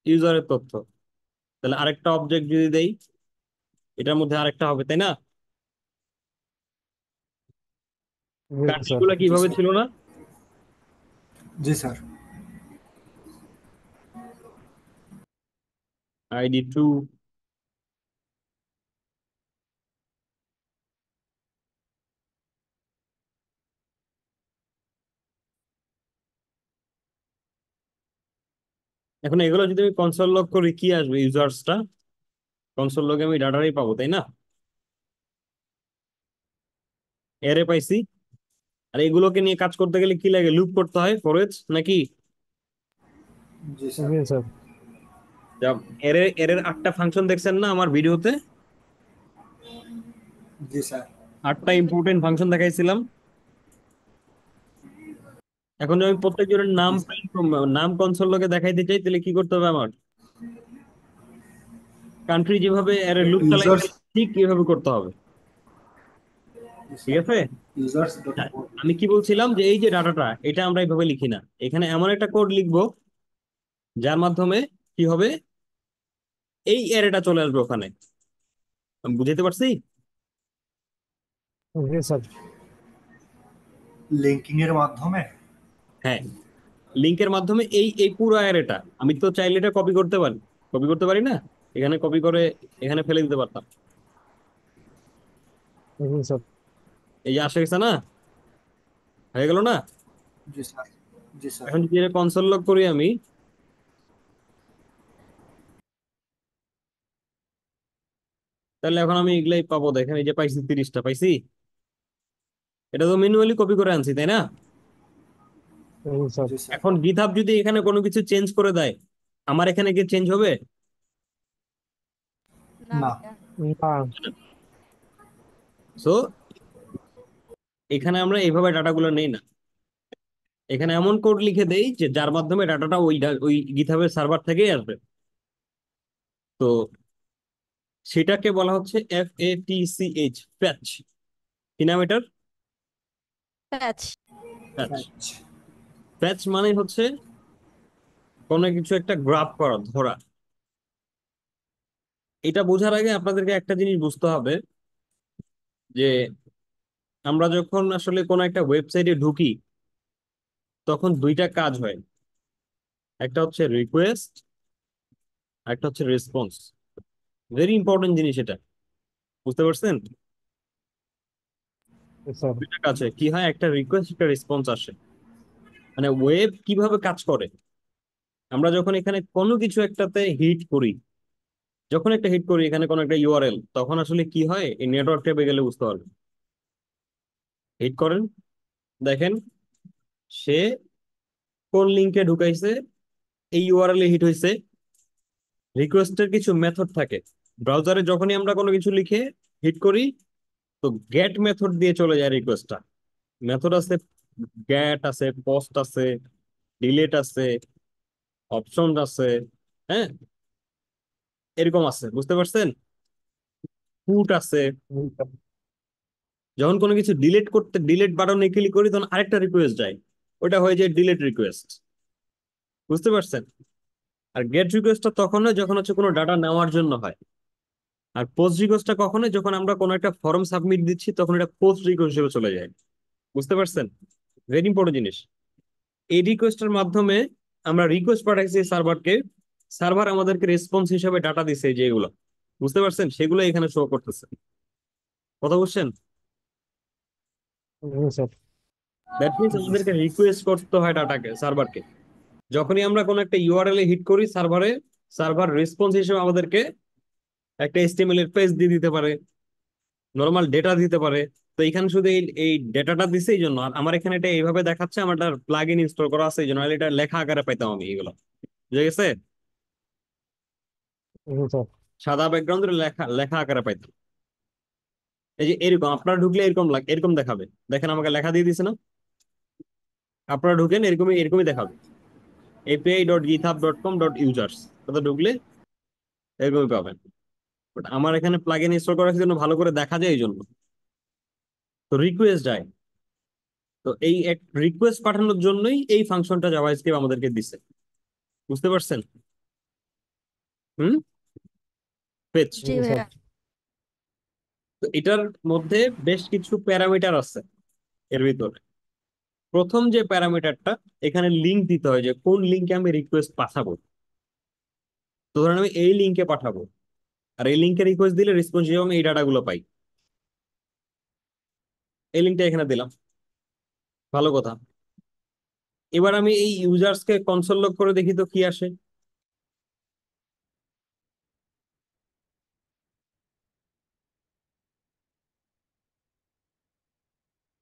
ইউজারের তথ্য। তাহলে আরেকটা অবজেক্ট যদি দেই, এটার মধ্যে আরেকটা হবে, তাই না? জি স্যার। কার্ডগুলো জি কিভাবে স্যার। ছিল না? জি স্যার। আইডি 2, এখন এগুলো যদি আমি কনসোল লগ করি কি আসবে? ইউজার্সটা কনসোল লগে আমি ডাটাটাই পাবো, তাই না? এরে পাইছি। আর এগুলোকে নিয়ে কাজ করতে গেলে কি লাগে? লুপ করতে হয়, ফর নাকি? জি স্যার। জি স্যার। যা, এর 8টা ফাংশন দেখছেন না আমার ভিডিওতে? জি স্যার। 8টা ইম্পর্টেন্ট ফাংশন দেখাইছিলাম। এখন যদি আমি প্রত্যেকজনের নাম জি স্যার। নাম কনসোল লগে দেখাইতে চাই, তাহলে কি করতে হবে আমার? কান্ট্রি যেভাবে এর লুপ ইউজার্স। চালাইতে ঠিক এভাবে করতে হবে। জি ঠিক স্যার। আছে। ইউজার্স ডট হ্যাঁ, কোড। আমি কি বলছিলাম যে এই যে ডাটাটা, এটা আমরা এইভাবে লিখি না, এখানে এমন একটা কোড লিখবো যার মাধ্যমে কি হবে, এই অ্যারেটা চলে আসবে ওখানে। আমি বুঝাইতে পারছি? জি স্যার। লিঙ্কিং এর মাধ্যমে। হ্যাঁ, লিংকের মাধ্যমে এই এই পুরো অ্যারেটা আমি তো চাইলে এটা কপি করতে পারি, কপি করতে পারি না? এখানে কপি করে এখানে ফেলে দিতে পারতাম। জি স্যার। এই যে আসে গেছে না, হয়ে গেল না? জি স্যার। জি স্যার। এখন যদি এটা কনসোল লগ করি আমি, তাহলে এখন আমি এগুলাই পাবো। দেখেন এই যে পাইছি, 30টা পাইছি। এটা তো ম্যানুয়ালি কপি করে আনছি, তাই না? জি স্যার। জি স্যার। এখন গিটহাব যদি এখানে কোনো কিছু চেঞ্জ করে দেয়, আমার এখানে কি চেঞ্জ হবে? না না। ভাইয়া। না। সো এখানে আমরা এইভাবে ডাটাগুলো নেই না, এখানে এমন কোড লিখে দেই যে যার মাধ্যমে ডাটাটা ওই গিটহাবের সার্ভার থেকেই আসবে। তো সেটাকে বলা হচ্ছে FATCH, ফ্যাচ। কি নাম এটার? প্যাচ। ফ্যাচ। আচ্ছা। ফ্যাচ মানে হচ্ছে কোনো কিছু একটা গ্রাফ করা, ধরা। এটা বোঝার আগে আপনাদেরকে একটা জিনিস বুঝতে হবে যে আমরা যখন আসলে কোনো একটা ওয়েবসাইটে ঢুকি, তখন দুইটা কাজ হয়। একটা হচ্ছে রিকোয়েস্ট, একটা হচ্ছে রেসপন্স। ভেরি ইম্পর্টেন্ট জিনিস এটা, বুঝতে পারছেন? জি স্যার। দুইটা কাজ হয়, কি হয়, একটা রিকোয়েস্ট একটা রেসপন্স আসে। মানে ওয়েব কিভাবে কাজ করে, আমরা যখন এখানে কোনো কিছু একটাতে হিট করি, যখন একটা হিট করি এখানে কোনো একটা ইউআরএল, তখন আসলে কি হয় এই নেটওয়ার্ক ট্যাবে গেলে বুঝতে পারবেন। হিট করেন, দেখেন সে কোন লিঙ্কে ঢুকাইছে, এই ইউআরএল এ হিট হয়েছে। রিকোয়েস্টের কিছু মেথড থাকে ব্রাউজারে, যখনই আমরা কোনো কিছু লিখে হিট করি, তো গেট মেথড দিয়ে চলে যায় রিকোয়েস্টটা। মেথড আছে, গেট আছে, পোস্ট আছে, ডিলিট আছে, অপশন আছে, হ্যাঁ, এরকম আছে, বুঝতে পারছেন? পুট আছে। জি স্যার। যখন কোনো কিছু ডিলিট করতে ডিলিট বাটনে ক্লিক করি, তখন আরেকটা রিকোয়েস্ট যায়, ওটা হয়ে যায় ডিলিট রিকোয়েস্ট। বুঝতে পারছেন? আর গেট রিকোয়েস্টটা তখন হয় যখন হচ্ছে কোনো ডাটা নেওয়ার জন্য হয়। আর পোস্ট রিকোয়েস্টটা কখন হয়? যখন আমরা কোনো একটা ফর্ম সাবমিট দিচ্ছি, তখন এটা পোস্ট রিকোয়েস্ট হিসেবে চলে যায়। বুঝতে পারছেন? ভেরি ইম্পর্টেন্ট জিনিস। এই রিকোয়েস্টের মাধ্যমে আমরা রিকোয়েস্ট পাঠাইছি সার্ভারকে, সার্ভার আমাদেরকে রেসপন্স হিসেবে ডাটা দিছে যেগুলো, বুঝতে পারছেন, সেগুলো এখানে শো করতেছে। কথা বুঝছেন? জি স্যার। দ্যাট মিনস জি আমাদেরকে স্যার। রিকোয়েস্ট করতে হয় ডাটাকে, সার্ভারকে। যখনই আমরা কোনো একটা ইউআরএল এ হিট করি সার্ভারে, সার্ভার রেসপন্স হিসেবে আমাদেরকে একটা HTML এর পেজ দিয়ে দিতে পারে, নর্মাল ডেটা দিতে পারে, তো এখানে শুধু এই ডেটাটা দিছে এই জন্য, আর আমার এখানে এটা এইভাবে দেখাচ্ছে, আমার একটা প্লাগ ইন ইনস্টল করা আছে এই জন্য, নাহলে এটা লেখা আকারে পাইতাম আমি এগুলো। বুঝে গেছে? জি স্যার। সাদা ব্যাকগ্রাউন্ডে লেখা লেখা আকারে পাইতাম। এই যে এরকম আপনারা ঢুকলে এরকম এরকম দেখাবে। দেখেন আমাকে লেখা দিয়ে দিছে না? আপনারা ঢুকেন এরকমই এরকমই দেখাবে, api.github.com.users, ওটা ঢুকলে এরকমই পাবেন। বাট আমার এখানে প্লাগ ইন ইনস্টল করার জন্য ভালো করে দেখা যায় এই জন্য। তো রিকোয়েস্ট যায়, তো এই এক রিকোয়েস্ট পাঠানোর জন্যই এই ফাংশনটা জাভাস্ক্রিপ্ট আমাদেরকে দিছে। বুঝতে পারছেন? হুম। ফেচ। জি জি স্যার। ভাইয়া। তো এটার মধ্যে বেশ কিছু প্যারামিটার আছে এর ভিতরে। প্রথম যে প্যারামিটারটা, এখানে লিঙ্ক দিতে হয় যে কোন লিঙ্কে আমি রিকোয়েস্ট পাঠাবো। তো ধরেন আমি এই লিঙ্কে পাঠাবো, আর এই লিঙ্কে রিকোয়েস্ট দিলে রেসপন্স হিসেবে আমি এই ডাটাগুলো পাই। এই লিঙ্কটা এখানে দিলাম, ভালো কথা। এবার আমি এই ইউজার্সকে কনসোল লগ করে দেখি তো কি আসে।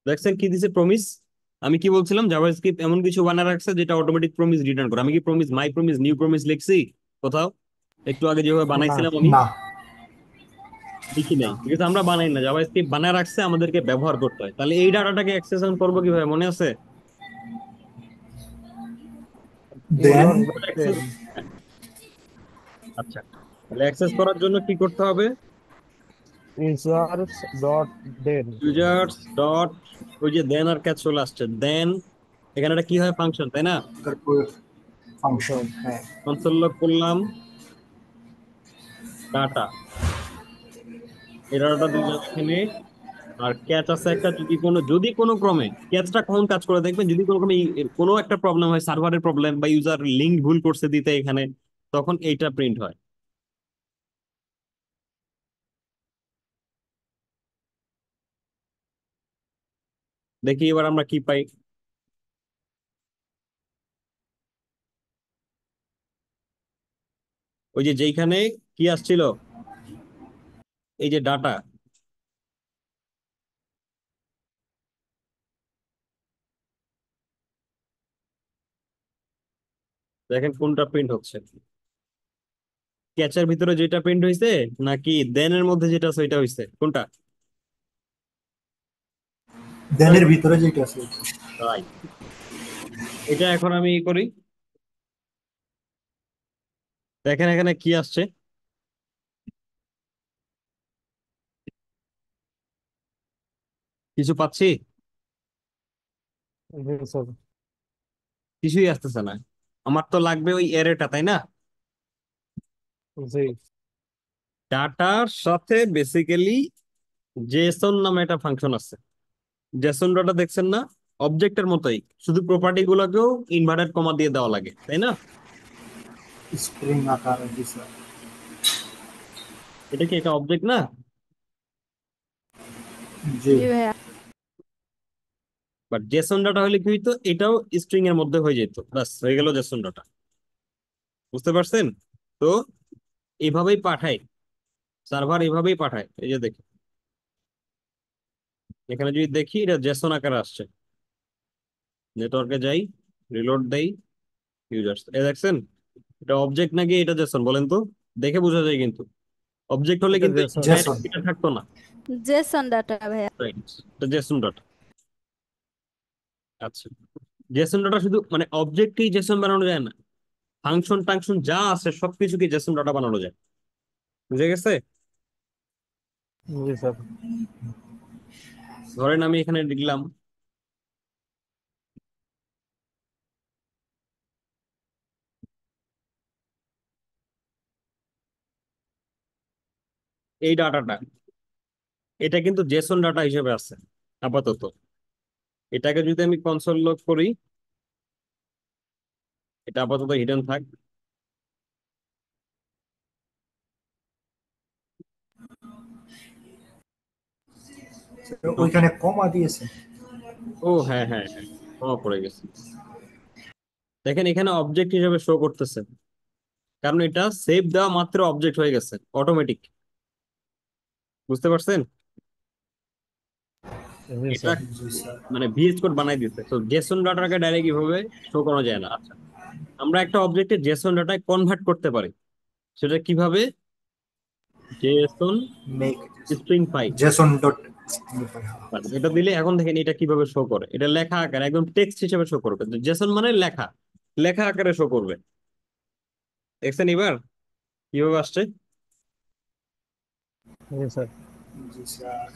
দেখছেন কি দিছে? প্রমিস। আমি কি বলছিলাম, জাভাস্ক্রিপ্ট এমন কিছু বানায় রাখছে যেটা অটোমেটিক প্রমিস রিটার্ন করে। আমি কি প্রমিস, মাই প্রমিস, নিউ প্রমিস লিখছি কোথাও? একটু আগে যেভাবে না। বানাইছিলাম আমি না। লিখি নাই, ঠিক আছে? আমরা বানাই না, জাভাস্ক্রিপ্ট বানায় রাখছে, আমাদেরকে ব্যবহার করতে হয়। তাহলে এই ডাটাটাকে অ্যাক্সেস করবো কিভাবে, মনে আছে? দেন ইউজার অ্যাক্সেস, আচ্ছা, তাহলে অ্যাক্সেস করার জন্য কি করতে হবে? ইউজার্স ডট ডেন। ইউজার্স ডট, ওই যে দেন আর ক্যাচ চলে আসছে, দেন এখানে একটা কি হয়, ফাংশন, তাই না? তারপর জি স্যার। ফাংশন, হ্যাঁ। কনসোল লগ করলাম, ডাটা, এই ডাটাটা দিলাম এখানে। আর ক্যাচ আছে একটা, যদি কোনো ক্রমে ক্যাচটা কখন কাজ করে দেখবেন, যদি কোনো ক্রমে কোনো একটা প্রবলেম হয়, সার্ভারের প্রবলেম বা ইউজার লিঙ্ক ভুল করছে দিতে এখানে, তখন এইটা প্রিন্ট হয়। দেখি এবার আমরা কি পাই। ওই যে যেইখানে কি আসছিল, এই যে ডাটা, দেখেন কোনটা প্রিন্ট হচ্ছে, ক্যাচের ভিতরে যেটা প্রিন্ট হয়েছে নাকি দেনের মধ্যে যেটা আছে ওইটা হয়েছে, কোনটা? দেনের ভিতরে যেটা আছে ওইটা। তাই এটা এখন আমি ই করি, দেখেন এখানে কি আসছে, কিছু পাচ্ছি? জি স্যার। কিছুই আসতেছে না। আমার তো লাগবে ওই এরেটা, তাই না? জি। ডাটার সাথে বেসিক্যালি জেসন নামে একটা ফাংশন আছে। জেসন ডাটা দেখছেন না? অবজেক্টের মতোই, শুধু প্রপার্টি গুলোকেও ইনভার্টেড কমা দিয়ে দেওয়া লাগে, তাই না? স্প্রিং আকার দিছে। এটা কি একটা অবজেক্ট না? জি। জি ভাইয়া। বাট জেসন ডাটা হলে কি হইতো, এটাও স্ট্রিং এর মধ্যে হয়ে যেত, ব্যাস হয়ে গেল জেসন ডাটা। বুঝতে পারছেন? তো এইভাবেই পাঠায় সার্ভার, এইভাবেই পাঠায়। এই যে দেখি, এখানে যদি দেখি এটা জেসন আকারে আসছে। নেটওয়ার্কে যাই, রিলোড দেই, ইউজার্স, এ দেখছেন? এটা অবজেক্ট নাকি এটা জেসন বলেন তো? দেখে বোঝা যায় কিন্তু। অবজেক্ট হলে এটা কিন্তু জেসন। জেসন। এটা থাকতো না। জেসন ডাটা ভাইয়া। রাইট, এটা জেসন ডাটা। আচ্ছা, জেসন ডাটা শুধু মানে অবজেক্টকেই জেসন বানানো যায় না, ফাংশন টাংশন যা আছে সবকিছুকে জেসন ডাটা বানানো যায়। বুঝে গেছে? জি স্যার। ধরেন আমি এখানে লিখলাম এই ডাটাটা, এটা কিন্তু জেসন ডাটা হিসেবে আছে আপাতত। এটাকে যদি আমি কনসোল লগ করি, এটা আপাতত হিডেন থাক। ওইখানে কমা দিয়েছে। ও হ্যাঁ হ্যাঁ হ্যাঁ, ক্ষমা পড়ে গেছে। দেখেন এখানে অবজেক্ট হিসেবে শো করতেছে, কারণ এটা সেভ দেওয়া মাত্র অবজেক্ট হয়ে গেছে অটোমেটিক। বুঝতে পারছেন? জি এটা স্যার। জি স্যার। মানে ভিএস কোড বানাই দিচ্ছে, তো জেসন ডাটাকে ডাইরেক্ট এভাবে শো করা যায় না। আচ্ছা, আমরা একটা অবজেক্টে জেসন ডাটায় কনভার্ট করতে পারি, সেটা কিভাবে? Jason make string file, Jason dot. এটা দিলে এখন দেখেন এটা কিভাবে শো করে, এটা লেখা আকারে একদম টেক্সট হিসেবে শো করবে। জেসন মানে লেখা, লেখা আকারে শো করবে। দেখছেন এবার কিভাবে আসছে? জি স্যার। জি স্যার।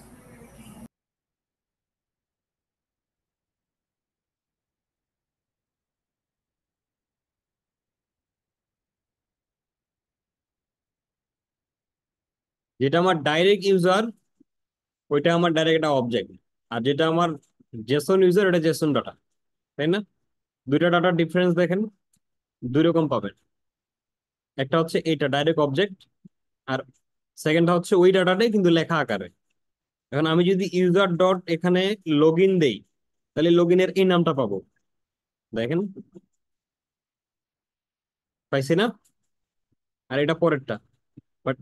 যেটা আমার ডাইরেক্ট ইউজার, ওইটা আমার ডাইরেক্ট একটা অবজেক্ট, আর যেটা আমার জেসন ইউজার, এটা জেসন ডাটা, তাই না? দুইটা ডাটার ডিফারেন্স দেখেন, দুই রকম পাবেন। একটা হচ্ছে এইটা ডাইরেক্ট অবজেক্ট, আর সেকেন্ডটা হচ্ছে ওই ডাটাটাই কিন্তু লেখা আকারে। এখন আমি যদি ইউজার ডট এখানে লগ ইন দেই, তাহলে লগ ইনের এই নামটা পাবো, দেখেন পাইছি না? আর এটা পরেরটা। বাট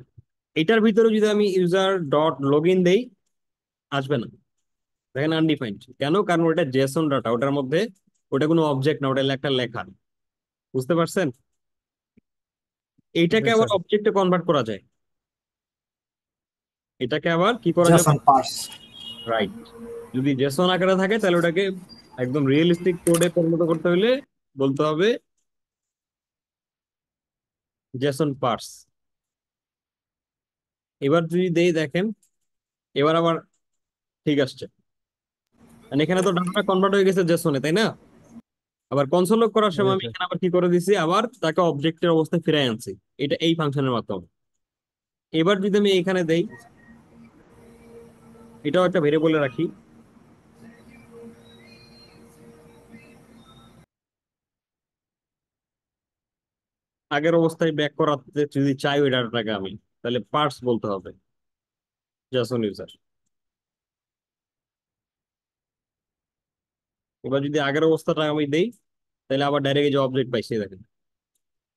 এটার ভিতরে যদি আমি ইউজার ডট লগ ইন দেই, আসবে না, দেখেন আনডিফাইন্ড। কেন? কারণ ওটা জেসন ডাটা, ওটার মধ্যে ওটা কোনো অবজেক্ট না, ওটা একটা লেখা। বুঝতে পারছেন? এইটাকে জি আবার স্যার। অবজেক্টে কনভার্ট করা যায়, এটাকে আবার কি করা যাবে? JSON parse. রাইট। যদি জেসন আকারে থাকে তাহলে ওটাকে একদম রিয়েলিস্টিক কোডে পরিণত করতে হলে বলতে হবে জেসন পার্স। এবার যদি দেই দেখেন, এবার আবার ঠিক আসছে। আর এখানে তো ডাটা কনভার্ট হয়ে গেছে জেসনে, তাই না? আবার কনসোল লগ করার জি সময় আমি স্যার। এখানে আবার কি করে দিছি, আবার তাকে অবজেক্টের অবস্থায় ফিরে আনছি, এটা এই ফাংশনের মাধ্যমে। এবার যদি আমি এখানে দেই, এটাও একটা ভেরিয়েবলে রাখি, আগের অবস্থায় ব্যাক করাতে যদি চাই ওই ডাটাটাকে আমি, তাহলে পার্টস বলতে হবে জেসন ইউজার। এবার যদি আগের অবস্থাটা আমি দেই, তাহলে আবার ডাইরেক্ট যে অবজেক্ট পাইছি দেখেন।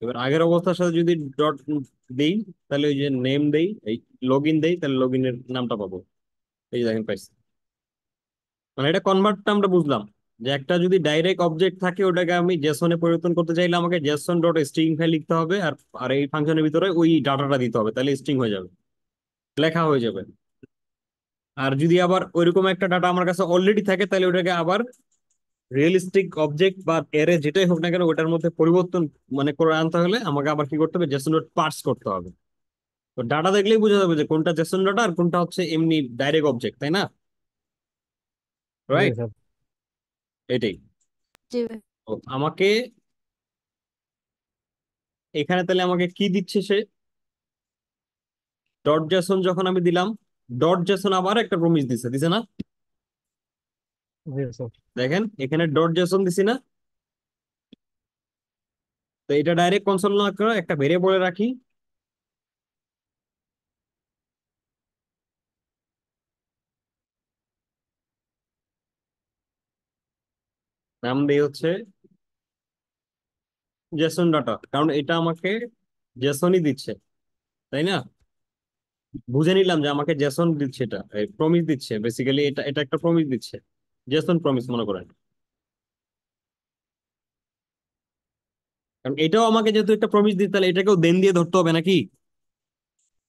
এবার আগের অবস্থার সাথে যদি ডট দেই, তাহলে ওই যে নেম দেই, এই লগ ইন দেই, তাহলে লগ ইনের নামটা পাবো। এই যে দেখেন পাইছি। মানে এটা কনভার্টটা আমরা বুঝলাম, যে একটা যদি ডাইরেক্ট অবজেক্ট থাকে, ওটাকে আমি জেসনে পরিবর্তন করতে চাইলে আমাকে জেসন ডট স্ট্রিং ফাইল লিখতে হবে, আর আর এই ফাংশনের ভিতরে ওই ডাটাটা দিতে হবে, তাহলে স্ট্রিং হয়ে যাবে, লেখা হয়ে যাবে। আর যদি আবার ওইরকম একটা ডাটা আমার কাছে অলরেডি থাকে, তাহলে ওটাকে আবার রিয়েলিস্টিক অবজেক্ট বা এরে যেটাই হোক না কেন, ওটার মধ্যে পরিবর্তন মানে করে আনতে হলে আমাকে আবার কি করতে হবে, জেসন ডট পার্স করতে হবে। তো ডাটা দেখলেই বোঝা যাবে যে কোনটা জেসন ডাটা আর কোনটা হচ্ছে এমনি ডাইরেক্ট অবজেক্ট, তাই না? জি রাইট। স্যার। এটাই। জি ভাইয়া। তো আমাকে এখানে তাহলে আমাকে কি দিচ্ছে সে? ডট জেসন যখন আমি দিলাম, ডট জেসন আবার একটা প্রমিস দিছে, দিছে না? জি স্যার। দেখেন এখানে ডট জেসন দিছি না? তো এটা ডাইরেক্ট কনসোল না করে একটা ভেরিয়েবলে রাখি, নাম দেই হচ্ছে জেসন ডাটা, কারণ এটা আমাকে জেসনই দিচ্ছে, তাই না? বুঝে নিলাম যে আমাকে জেসন দিচ্ছে, এটা প্রমিস দিচ্ছে, বেসিক্যালি এটা এটা একটা প্রমিস দিচ্ছে, জেসন প্রমিস মনে করেন। কারণ এটাও আমাকে যেহেতু একটা প্রমিস দিতে, তাহলে এটাকেও দেন দিয়ে ধরতে হবে নাকি?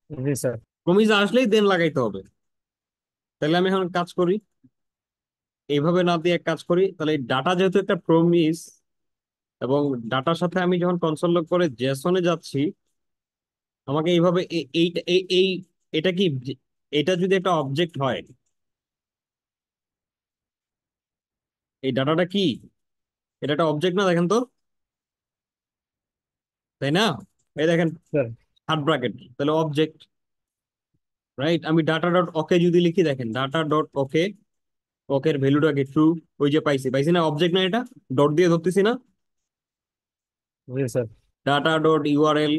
জি স্যার। প্রমিস আসলেই দেন লাগাইতে হবে। তাহলে আমি এখন কাজ করি, এইভাবে না দিয়ে এক কাজ করি, তাহলে ডাটা যেহেতু একটা প্রমিস, এবং ডাটার সাথে আমি যখন কনসোল লগ করে জেসনে যাচ্ছি, আমাকে এইভাবে এই এটা কি, এটা যদি একটা অবজেক্ট হয়, এই ডাটাটা কি? এটা একটা অবজেক্ট না? দেখেন তো, তাই না? এই দেখেন স্যার। হার্ট ব্র্যাকেট, তাহলে অবজেক্ট। রাইট। আমি ডাটা ডট ওকে যদি লিখি, দেখেন ডাটা ডট ওকে, ওকের ভ্যালুটা কি ট্রু, ওই যে পাইছি, পাইছি না? অবজেক্ট না এটা? ডট দিয়ে ধরতেছি না? জি স্যার। ডাটা ডট ইউআরএল,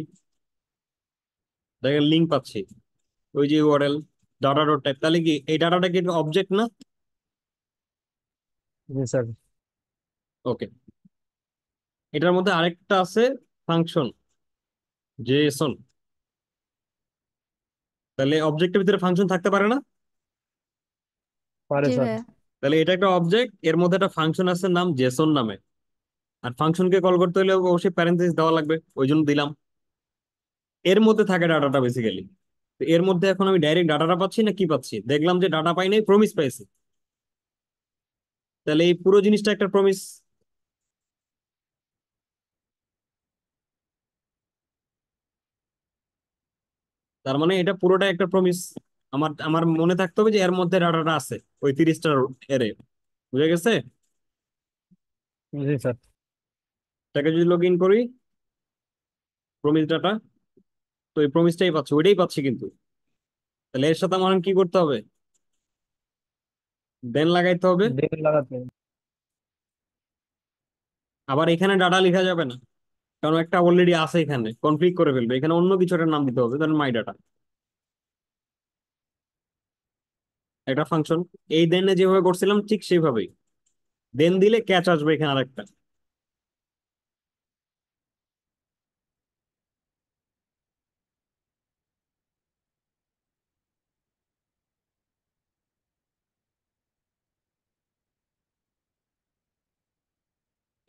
দেখেন লিঙ্ক পাচ্ছি, ওই যে ইউআরএল, ডাটা ডট টাইপ, তাহলে কি এই ডাটাটা কি অবজেক্ট না? জি স্যার। ওকে। এটার মধ্যে আরেকটা আছে ফাংশন জেসন, তাহলে অবজেক্টের ভিতরে ফাংশন থাকতে পারে না? পারে জি স্যার। ভাইয়া। তাহলে এটা একটা অবজেক্ট, এর মধ্যে একটা ফাংশন আছে নাম জেসন নামে। আর ফাংশনকে কল করতে হলে অবশ্যই প্যারেন্থেসিস দেওয়া লাগবে, ওই জন্য দিলাম। এর মধ্যে থাকে ডাটাটা বেসিক্যালি। এর মধ্যে এখন আমি ডাইরেক্ট ডাটাটা পাচ্ছি না কি পাচ্ছি, দেখলাম যে ডাটা পাই নাই, প্রমিস পাইছি। তাহলে এই পুরো জিনিসটা একটা প্রমিস। তার মানে এটা পুরোটা একটা প্রমিস। আমার আমার মনে থাকতে হবে যে এর মধ্যে ডাটাটা আছে, ওই 30টা এরে। বুঝে গেছে? জি স্যার। এটাকে যদি লগ ইন করি, প্রমিস ডাটা, তো এই প্রমিসটাই পাচ্ছি, ওইটাই পাচ্ছি কিন্তু। তাহলে এর সাথে আমার কি করতে হবে? দেন লাগাইতে হবে। ডেট লাগাতে। আবার এখানে ডাটা লেখা যাবে না, কারণ একটা অলরেডি আছে, এখানে কনফিগ করে ফেলবে, এখানে অন্য কিছু একটা নাম দিতে হবে, ধরেন মাই ডাটা, একটা ফাংশন। এই দেনে যেভাবে করছিলাম ঠিক সেইভাবেই। দেন দিলে ক্যাচ আসবে এখানে আরেকটা।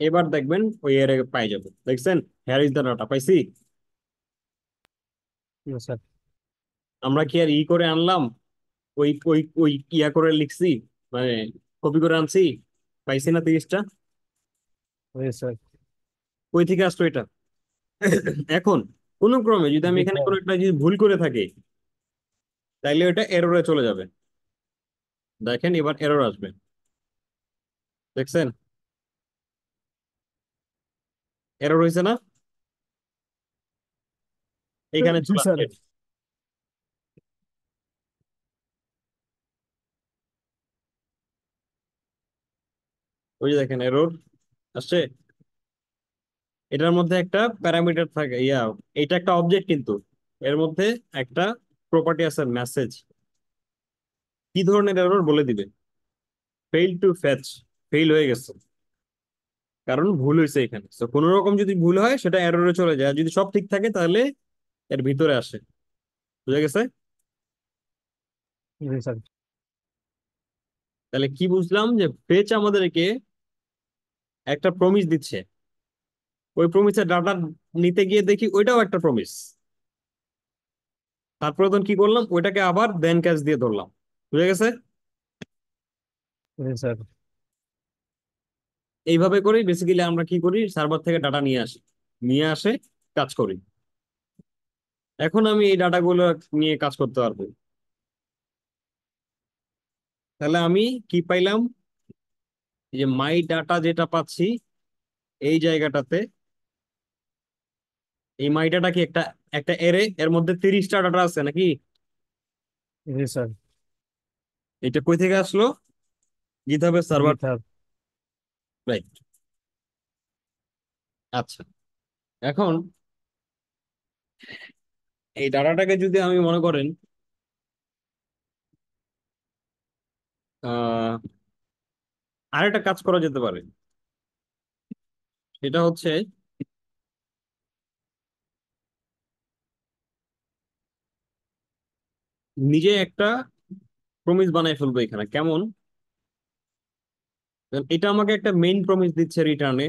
এবার দেখবেন ওই এর পাই যাবে, দেখছেন? হেয়ার ইজ দ্য ডাটা, পাইছি। জি স্যার। আমরা কি আর ই করে আনলাম, ওই ওই ওই ইয়া করে লিখছি, মানে কপি করে আনছি, পাইছি না 30টা? জি স্যার। কই থেকে আসলো এটা? এখন কোন ক্রমে যদি আমি জি এখানে স্যার। কোনো একটা যদি ভুল করে থাকি, তাইলে ওটা এররে চলে যাবে। দেখেন এবার এরর আসবে, দেখছেন? এরর হয়েছে না? এইখানে জি চলে স্যার। আসছে। ওই যে দেখেন এরর আসছে। এটার মধ্যে একটা প্যারামিটার থাকে, এটা একটা অবজেক্ট কিন্তু। এর মধ্যে একটা প্রপার্টি আছে মেসেজ। কি ধরনের এরর বলে দিবে? ফেইল টু ফেচ, ফেইল হয়ে গেছে, কারণ ভুল হয়েছে এখানে। তো কোনো রকম যদি ভুল হয় সেটা এররে চলে যায়, আর যদি সব ঠিক থাকে তাহলে এর ভিতরে আসে। বুঝা গেছে? জি স্যার। তাহলে কি বুঝলাম, যে ফেচ আমাদেরকে একটা প্রমিস দিচ্ছে, ওই প্রমিসের ডাটা নিতে গিয়ে দেখি ওইটাও একটা প্রমিস। তারপরে তখন কি করলাম, ওইটাকে আবার দেন ক্যাচ দিয়ে ধরলাম। বুঝা গেছে? জি স্যার। এইভাবে করেই বেসিক্যালি আমরা কি করি, সার্ভার থেকে ডাটা নিয়ে আসি, নিয়ে আসে কাজ করি। এখন আমি এই ডাটাগুলো নিয়ে কাজ করতে পারবো। তাহলে আমি কি পাইলাম, এই যে মাই ডাটা যেটা পাচ্ছি এই জায়গাটাতে, এই মাই ডাটা কি একটা একটা এরে, এর মধ্যে 30টা ডাটা আছে নাকি? জি স্যার। এটা কই থেকে আসলো? গিটহাবের সার্ভার। গিটহাব। রাইট। আচ্ছা, এখন এই ডাটাটাকে যদি আমি মনে করেন আহ আরেকটা কাজ করা যেতে পারে, সেটা হচ্ছে নিজে একটা প্রমিস বানাই ফেলবো এখানে। কেমন? এটা আমাকে একটা মেইন প্রমিস দিচ্ছে রিটার্নে,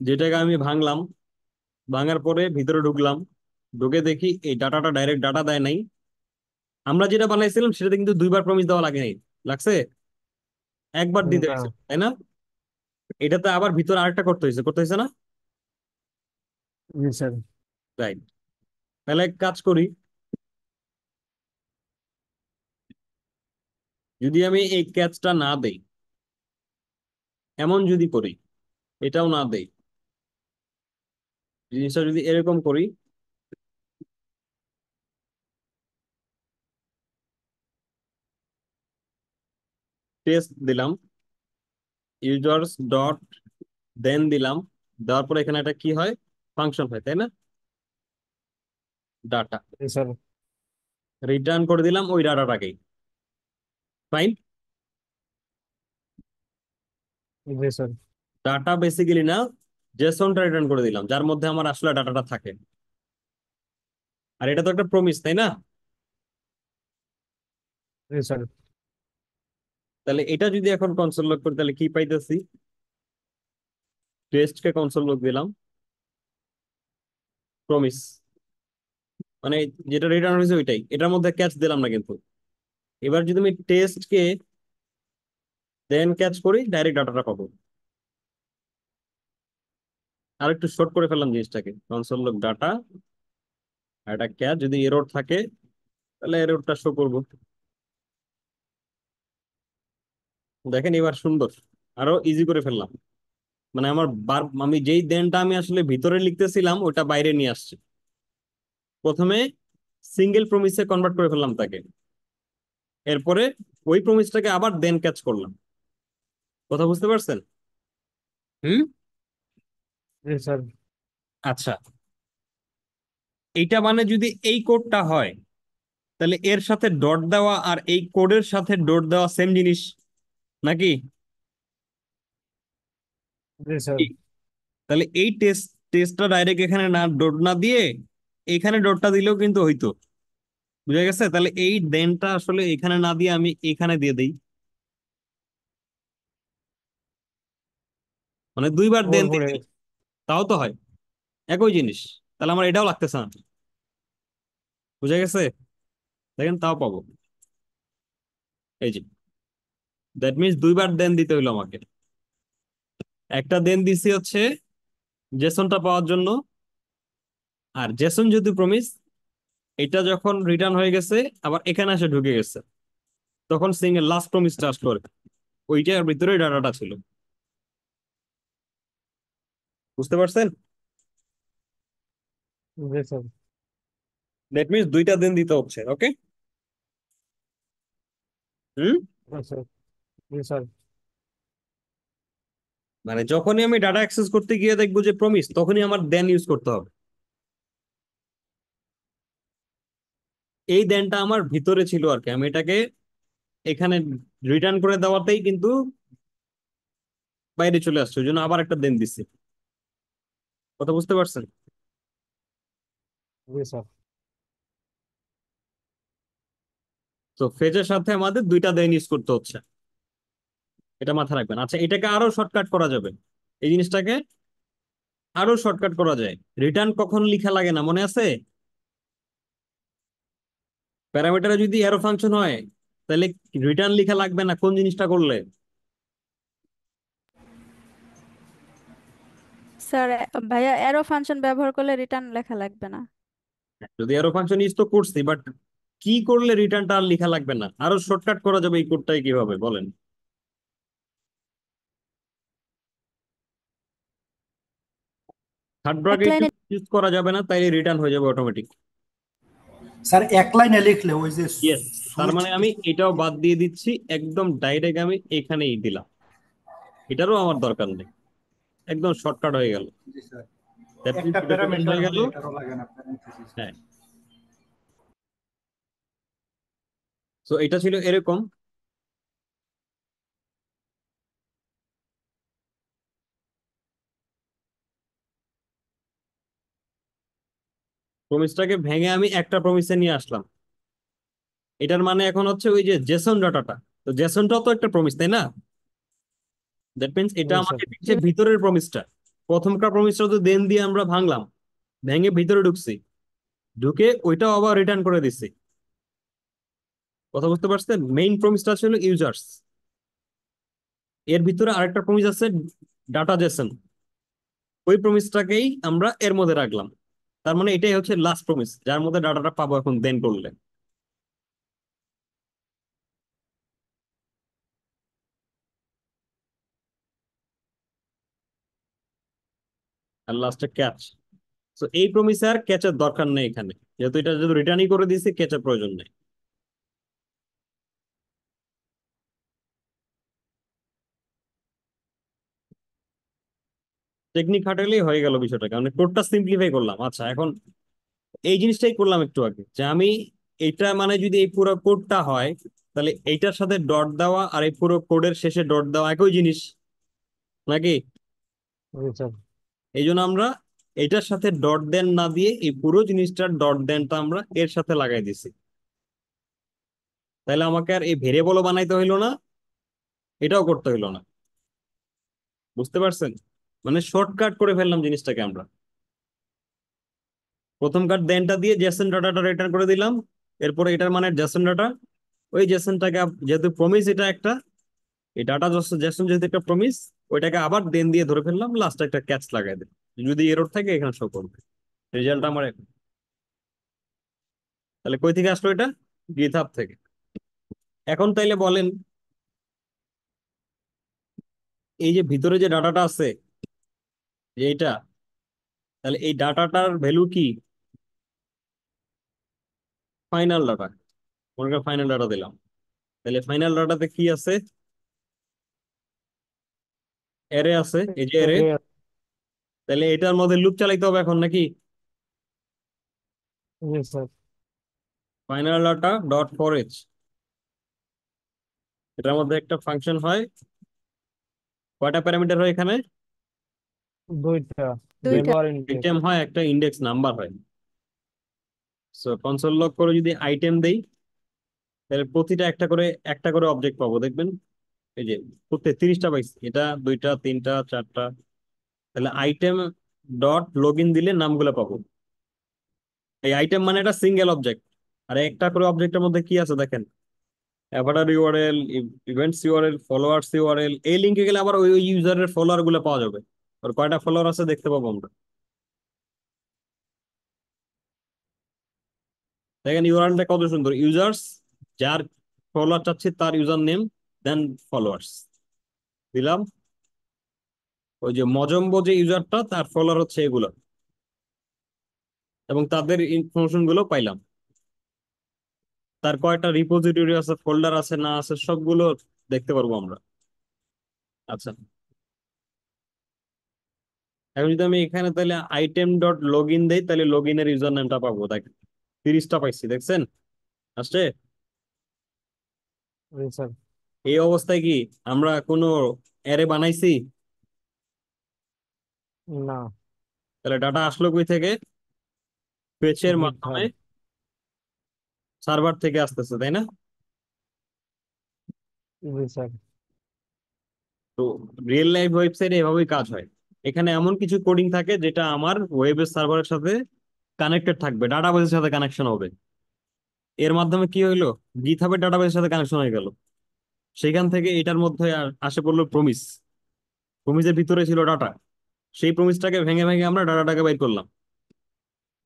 যেটাকে আমি ভাঙলাম, ভাঙার পরে ভিতরে ঢুকলাম, ঢুকে দেখি এই ডাটাটা ডাইরেক্ট ডাটা দেয় নাই। আমরা যেটা বানাইছিলাম সেটাতে কিন্তু দুইবার প্রমিস দেওয়া লাগে নাই, লাগছে একবার দিতে না। হয়েছে, তাই না? এটাতে আবার ভিতরে আরেকটা করতে হয়েছে না? জি স্যার। রাইট। তাহলে এক কাজ করি, যদি আমি এই ক্যাচটা না দেই, এমন যদি করি, এটাও না দেই, জিনিসটা যদি এরকম করি, টেস্ট দিলাম, ইউজার্স ডট দেন দিলাম, দেওয়ার পরে এখানে একটা কি হয়, ফাংশন হয়, তাই না? ডাটা জি স্যার। রিটার্ন করে দিলাম ওই ডাটাটাকেই। ফাইন। জি স্যার। ডাটা বেসিক্যালি না, জেসনটা রিটার্ন করে দিলাম, যার মধ্যে আমার আসলে ডাটাটা থাকে। আর এটা তো একটা প্রমিস, তাই না? জি স্যার। তাহলে এটা যদি এখন কনসোল লগ করি তাহলে কি পাইতেছি? টেস্ট কে কনসোল লগ দিলাম, প্রমিস মানে যেটা রিটার্ন হয়েছে ওইটাই, এটার মধ্যে ক্যাচ দিলাম না কিন্তু। এবার যদি আমি টেস্ট কে দেন ক্যাচ করি, ডাইরেক্ট ডাটাটা পাবো। আর একটু শর্ট করে ফেললাম জিনিসটাকে, কনসোল লগ ডাটা, আর এটা ক্যাচ। যদি এরর থাকে তাহলে এররটা শো করবো। দেখেন এবার সুন্দর, আরো ইজি করে ফেললাম। মানে আমার আমি যেই দেনটা আমি আসলে ভিতরে লিখতেছিলাম ওটা বাইরে নিয়ে আসছি। প্রথমে সিঙ্গেল প্রমিসে কনভার্ট করে ফেললাম তাকে, এরপরে ওই প্রমিসটাকে আবার দেন ক্যাচ করলাম। কথা বুঝতে পারছেন? হুম। জি স্যার। আচ্ছা, এইটা মানে যদি এই কোডটা হয় তাহলে এর সাথে ডট দেওয়া আর এই কোডের সাথে ডট দেওয়া সেম জিনিস নাকি? জি স্যার। কি? তাহলে এই টেস্টটা ডাইরেক্ট এখানে না ডট না দিয়ে এখানে ডটটা দিলেও কিন্তু হইতো। বুঝা গেছে? তাহলে এই দেনটা আসলে এখানে না দিয়ে আমি এখানে দিয়ে দিই, মানে দুইবার দেন ওর পরে। দিই, তাও তো হয় একই জিনিস। তাহলে আমার এটাও লাগতেছে না। বুঝা গেছে? দেখেন তাও পাবো। এই যে দ্যাট মিনস দুইবার দেন দিতে হইলো আমাকে। একটা দেন দিছি হচ্ছে জেসনটা পাওয়ার জন্য, আর জেসন যদি প্রমিস, এটা যখন রিটার্ন হয়ে গেছে আবার এখানে এসে ঢুকে গেছে, তখন সিঙ্গেল লাস্ট প্রমিসটা আসলো আর কি। ওইটার ভিতরে ডাটাটা ছিল। বুঝতে পারছেন? জি স্যার। দ্যাট মিনস দুইটা দিন দিতে হচ্ছে। ওকে। হুম। স্যার। জি স্যার। মানে যখনই আমি ডাটা অ্যাক্সেস করতে গিয়ে দেখবো যে প্রমিস, তখনই আমার দেন ইউজ করতে হবে। এই দেনটা আমার ভিতরে ছিল আর কি, আমি এটাকে এখানে রিটার্ন করে দেওয়াতেই কিন্তু বাইরে চলে আসছে, ওই জন্য আবার একটা দেন দিচ্ছি। কথা বুঝতে পারছেন? জি স্যার। তো ফেজের সাথে আমাদের দুইটা দেন ইউজ করতে হচ্ছে, এটা মাথায় রাখবেন। আচ্ছা, এটাকে আরো শর্টকাট করা যাবে। এই জিনিসটাকে আরো শর্টকাট করা যায়। রিটার্ন কখন লিখা লাগে না মনে আছে? প্যারামিটারে যদি অ্যারো ফাংশন হয় তাহলে রিটার্ন লিখা লাগবে না কোন জিনিসটা করলে? স্যার ভাইয়া অ্যারো ফাংশন ব্যবহার করলে রিটার্ন লেখা লাগবে না। যদি অ্যারো ফাংশন ইউজ তো করছি, বাট কি করলে রিটার্নটা আর লেখা লাগবে না? আরো শর্টকাট করা যাবে এই কোডটাই কিভাবে বলেন? থার্ড এক ব্র্যাকেট লাইনে। ইউজ করা যাবে না, তাইলে রিটার্ন হয়ে যাবে অটোমেটিক। স্যার এক লাইনে লিখলে ওই যে ইয়েস। তার সুইচ। মানে আমি এটাও বাদ দিয়ে দিচ্ছি, একদম ডাইরেক্ট আমি এখানেই দিলাম। এটারও আমার দরকার নেই, একদম শর্টকাট হয়ে গেল। জি স্যার, দ্যাট মিনস একটা এটা রিটার্ন প্যারামিটার হয়ে গেল। হলে এটারও লাগে না প্যারেনথেসিস। হ্যাঁ। তো এটা ছিল এরকম। প্রমিসটাকে ভেঙে আমি একটা প্রমিসে নিয়ে আসলাম। এটার মানে এখন হচ্ছে ওই যে জেসন ডাটাটা, তো জেসনটাও তো একটা প্রমিস তাই না? দ্যাট মিনস এটা জি স্যার। আমাকে দিচ্ছে ভিতরের প্রমিসটা। প্রথমকার প্রমিসটা তো দেন দিয়ে আমরা ভাঙলাম, ভেঙে ভিতরে ঢুকছি, ঢুকে ওইটাও আবার রিটার্ন করে দিচ্ছি। কথা বুঝতে পারছেন? মেইন প্রমিসটা ছিল ইউজার্স, এর ভিতরে আরেকটা প্রমিস আছে ডাটা জেসন, ওই প্রমিসটাকেই আমরা এর মধ্যে রাখলাম। তার মানে এটাই হচ্ছে লাস্ট প্রমিস যার মধ্যে ডাটাটা পাবো এখন দেন করলে। আর লাস্টে ক্যাচ। তো এই প্রমিসে আর ক্যাচের দরকার নেই এখানে, যেহেতু এটা যদি রিটার্নই করে দিয়েছি, ক্যাচের প্রয়োজন নেই। টেকনিক খাটালেই হয়ে গেল বিষয়টা, কারণ কোডটা সিম্পলিফাই করলাম। আচ্ছা, এখন এই জিনিসটাই করলাম একটু আগে, যে আমি এইটা মানে যদি এই পুরো কোডটা হয় তাহলে এইটার সাথে ডট দেওয়া আর এই পুরো কোডের শেষে ডট দেওয়া একই জিনিস নাকি? জি স্যার। এই জন্য আমরা এটার সাথে ডট দেন না দিয়ে এই পুরো জিনিসটার ডট দেনটা আমরা এর সাথে লাগাই দিছি। তাহলে আমাকে আর এই ভেরিয়েবলও বানাইতে হইলো না, এটাও করতে হইলো না। বুঝতে পারছেন? মানে শর্টকাট করে ফেললাম জিনিসটাকে আমরা। প্রথম কাট দেনটা দিয়ে জেসন ডাটাটা রিটার্ন করে দিলাম। এরপরে এটার মানে জেসন ডাটা, ওই জেসনটাকে যেহেতু প্রমিস এটা একটা, এই ডাটা জেসন যেহেতু একটা প্রমিস, ওইটাকে আবার দেন দিয়ে ধরে ফেললাম, লাস্টে একটা ক্যাচ লাগাই দিই। যদি এরর থাকে এখানে শো করবে রেজাল্ট আমার তাহলে কই থেকে আসলো এটা? গিটহাব থেকে। এখন তাইলে বলেন, এই যে ভিতরে যে ডাটাটা আছে, যে এইটা, তাহলে এই ডাটাটার ভ্যালু কি? Final data. মনে করেন ফাইনাল ডাটা দিলাম, তাহলে ফাইনাল ডাটাতে কি আছে? অ্যারে আছে, এই যে অ্যারে। এরে তাহলে এটার মধ্যে লুপ চালাইতে হবে এখন নাকি? জি sir. Final data dot for each, এটার মধ্যে একটা ফাংশন হয়। কয়টা প্যারামিটার হয় এখানে? দুইটা, ভ্যালু দুইটা। আর ইনডেক্স। আইটেম হয়, একটা ইন্ডেক্স নাম্বার হয়। সো কনসোল লগ করে যদি আইটেম দেই, তাহলে প্রতিটা একটা করে অবজেক্ট পাবো দেখবেন। এই যে প্রত্যেক 30টা পাইছি, এটা 2টা 3টা 4টা। তাহলে আইটেম ডট লগ ইন দিলে নামগুলো পাবো। এই আইটেম মানে একটা সিঙ্গেল অবজেক্ট। আর একটা করে অবজেক্টের মধ্যে কি আছে দেখেন, Avatar URL, events URL, followers URL. এই লিঙ্কে গেলে আবার ওই ইউজারের ফলোয়ার গুলো পাওয়া যাবে, আর কয়টা ফলোয়ার আছে দেখতে পাবো আমরা। দেখেন ইউআরএলটা কত সুন্দর, ইউজার্স, যার ফলোয়ার চাচ্ছি তার ইউজার নেম, দেন ফলোয়ার্স দিলাম। ওই যে মজম্বো যে ইউজারটা, তার ফলোয়ার হচ্ছে এগুলো, এবং তাদের ইনফরমেশন গুলো পাইলাম। তার কয়টা রিপোজিটরি আছে, ফোল্ডার আছে না আছে সবগুলো দেখতে পারবো আমরা। আচ্ছা, এখন যদি আমি এখানে তাহলে আইটেম ডট লগ ইন দেই, তাহলে লগ ইনের ইউজার নেমটা পাবো। দেখ 30টা পাইছি, দেখছেন আসছে। জি স্যার। এই অবস্থায় কি আমরা কোনো অ্যারে বানাইছি? না। তাহলে ডাটা আসলো কই থেকে? ফেচের মাধ্যমে, গিটহাব। সার্ভার থেকে আসতেছে, তাই না? জি স্যার। তো রিয়েল লাইফ ওয়েবসাইটে এভাবেই কাজ হয়। এখানে এমন কিছু কোডিং থাকে যেটা আমার ওয়েবের সার্ভারের সাথে কানেক্টেড থাকবে, ডাটাবেসের সাথে কানেকশন হবে। এর মাধ্যমে কি হইলো, গিটহাবের ডাটাবেসের সাথে কানেকশন হয়ে গেল। সেখান থেকে এটার মধ্যে আসে পড়লো প্রমিস। প্রমিসের ভিতরে ছিল ডাটা, সেই প্রমিসটাকে ভেঙে ভেঙে আমরা ডাটাটাকে বাইর করলাম।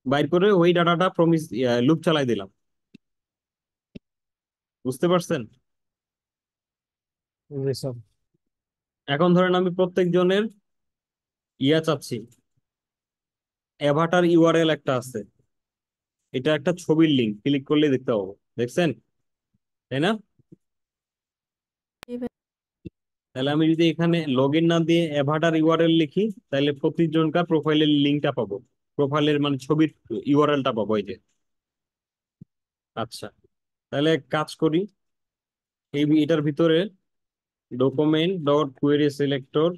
বাইর করে ওই ডাটাটা প্রমিস লুপ চালাই দিলাম। বুঝতে পারছেন? জি স্যার। এখন ধরেন আমি প্রত্যেক জনের চাচ্ছি, অ্যাভাটার ইউআরএল একটা আছে, এটা একটা ছবির লিঙ্ক, ক্লিক করলে দেখতে পাবো, দেখছেন তাই না? জি ভাই। তাহলে আমি যদি এখানে লগ ইন না দিয়ে অ্যাভাটার ইউআরএল লিখি, তাহলে প্রতিজনকার প্রোফাইলের লিঙ্কটা পাবো, প্রোফাইলের মানে ছবির ইউআরএলটা পাবো, এই যে। আচ্ছা, তাহলে কাজ করি। এটার ভিতরে document dot query selector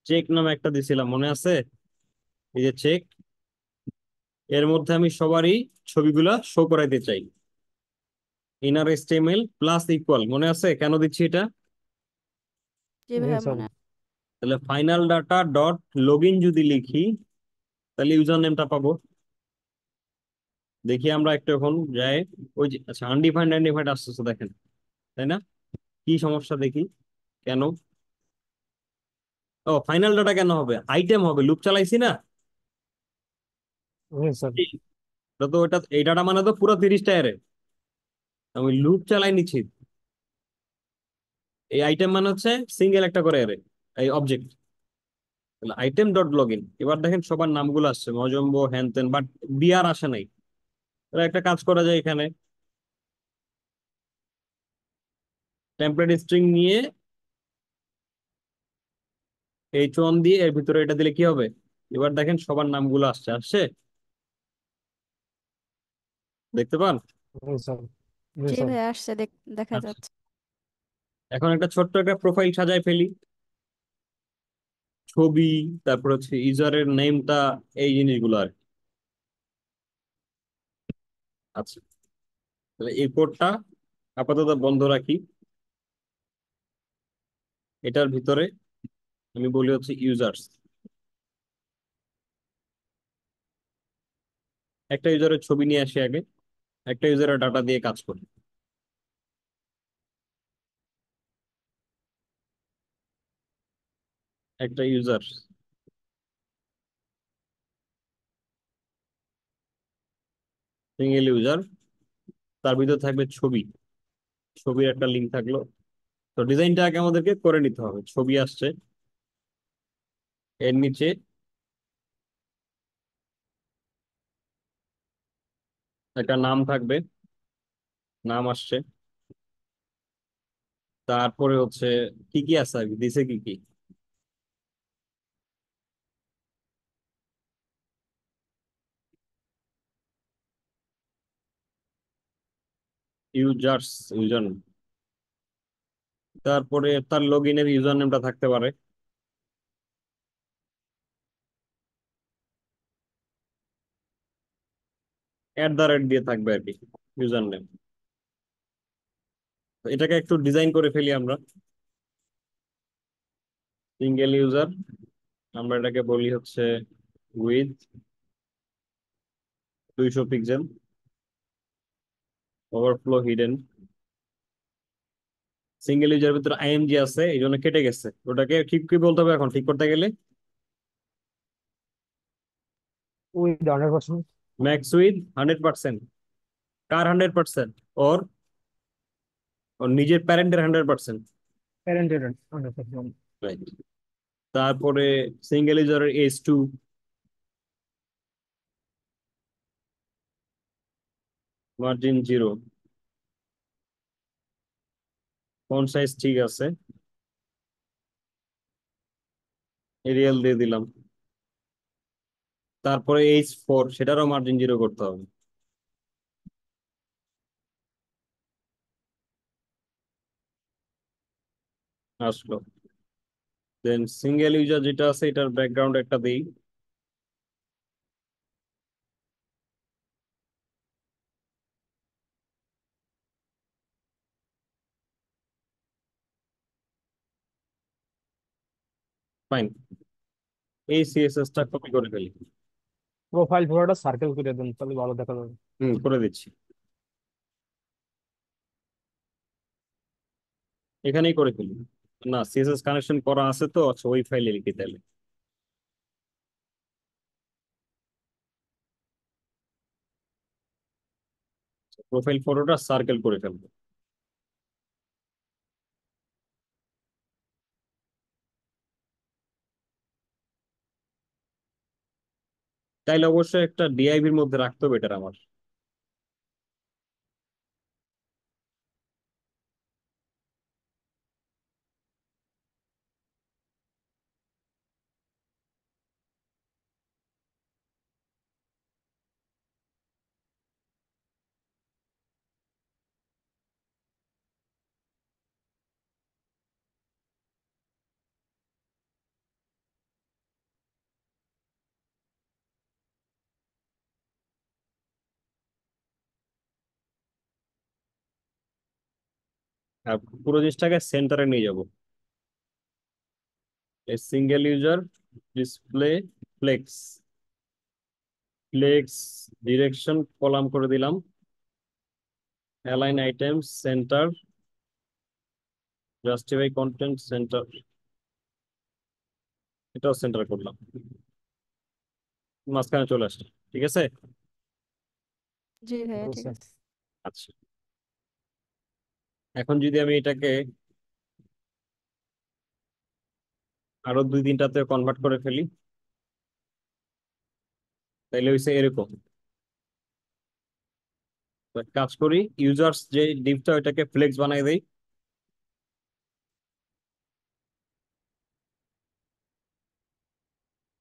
check নামে একটা দিছিলাম, মনে আছে? এই যে চেক, এর মধ্যে আমি সবারই ছবিগুলা শো করাইতে চাই। ইনার এসটিএমএল প্লাস ইকুয়াল, মনে আছে কেন দিচ্ছি এটা? জি জি ভাইয়া স্যার। মনে তাহলে final data dot log in যদি লিখি, তাহলে ইউজার নেমটা পাবো। দেখি আমরা একটু এখন যাই। ওই যে আচ্ছা, আনডিফাইন্ড আনডিফাইন্ড আসতেছে দেখেন, তাই না? কি সমস্যা দেখি, কেন? ও, ফাইনাল ডাটা কেন হবে, আইটেম হবে, লুপ চালাইছি না। জি স্যার। এটা তো এটা, এই ডাটা মানে তো পুরো 30টা অ্যারে, আমি লুপ চালাই নিচ্ছি। এই আইটেম মানে হচ্ছে সিঙ্গেল একটা করে অ্যারে, এই অবজেক্ট। তাহলে আইটেম ডট লগ ইন, এবার দেখেন সবার নামগুলো আসছে, মজম্বো হ্যান ত্যান, বাট বিআর আসে নাই। তাহলে একটা কাজ করা যায়, এখানে টেমপ্লেট স্ট্রিং নিয়ে H1 দিয়ে এর ভিতরে এটা দিলে কি হবে? এবার দেখেন সবার নামগুলো আসছে, আসছে, দেখতে পান? জি স্যার। জি জি স্যার। ভাই আসছে, দেখা আচ্ছা, যাচ্ছে। এখন একটা ছোট্ট একটা প্রোফাইল সাজায় ফেলি। ছবি, তারপর হচ্ছে ইউজারের নেমটা, এই জিনিসগুলো আর কি। আচ্ছা, তাহলে এই কোডটা আপাতত বন্ধ রাখি। এটার ভিতরে আমি বলি হচ্ছে ইউজার্স। একটা ইউজারের ছবি নিয়ে আসি আগে, একটা ইউজারের ডাটা দিয়ে কাজ করি। একটা ইউজার, সিঙ্গেল ইউজার, তার ভিতরে থাকবে ছবি, ছবির একটা লিঙ্ক থাকলো। তো ডিজাইনটা আগে আমাদেরকে করে নিতে হবে। ছবি আসছে, এর নিচে একটা নাম থাকবে, নাম আসছে। তারপরে হচ্ছে কি কি আছে আগে দিছে কি কি, ইউজার্স, ইউজার। তারপরে তার লগ ইনের ইউজার নেমটা থাকতে পারে, @ দিয়ে থাকবে আর কি ইউজার নেম। এটাকে একটু ডিজাইন করে ফেলি আমরা। সিঙ্গেল ইউজার, আমরা এটাকে বলি হচ্ছে with 200 pixel, overflow hidden. Single user ভিতরে আইএমজি আছে, এই জন্য কেটে গেছে। ওটাকে ঠিক কি বলতে হবে এখন ঠিক করতে গেলে? উইথ 100%। Max with 100%। কার 100%? ওর, ওর নিজের প্যারেন্টের 100%। প্যারেন্টেড 100%। রাইট। তারপরে সিঙ্গেল ইউজারের S2, মার্জিন 0, ফন্ট সাইজ ঠিক আছে, এরিয়াল দিয়ে দিলাম। তারপরে H4, সেটারও মার্জিন 0 করতে হবে। আসলো। দেন সিঙ্গেল ইউজার যেটা আছে এটার ব্যাকগ্রাউন্ড একটা দিই। ফাইন, এই সিএসএস টা কপি করে ফেলি। প্রোফাইল পুরোটা সার্কেল করে দেন, তাহলে ভালো দেখা যাবে। করে দিচ্ছি, এখানেই করে ফেলি। না, সিএসএস কানেকশন করা আছে তো, আচ্ছা ওই ফাইলে লিখি তাহলে। প্রোফাইল ফটোটা সার্কেল করে ফেলবো। তাইলে অবশ্যই একটা ডিআইভির মধ্যে রাখতে বেটার আমার। আর পুরো জিনিসটাকে সেন্টারে নিয়ে যাব। Single user, display, flex, flex direction column করে দিলাম। Align items center, justify content center, এটাও সেন্টার করলাম। মাঝখানে চলে আসছে, ঠিক আছে। জি ভাইয়া ঠিক বুঝছেন? আছে। আচ্ছা, এখন যদি আমি এটাকে আরো 2-3টাতে কনভার্ট করে ফেলি, তাইলে হইছে এরকম। তো এক কাজ করি, ইউজার্স যে ডিভটা ওইটাকে ফ্লেক্স বানাই দেই।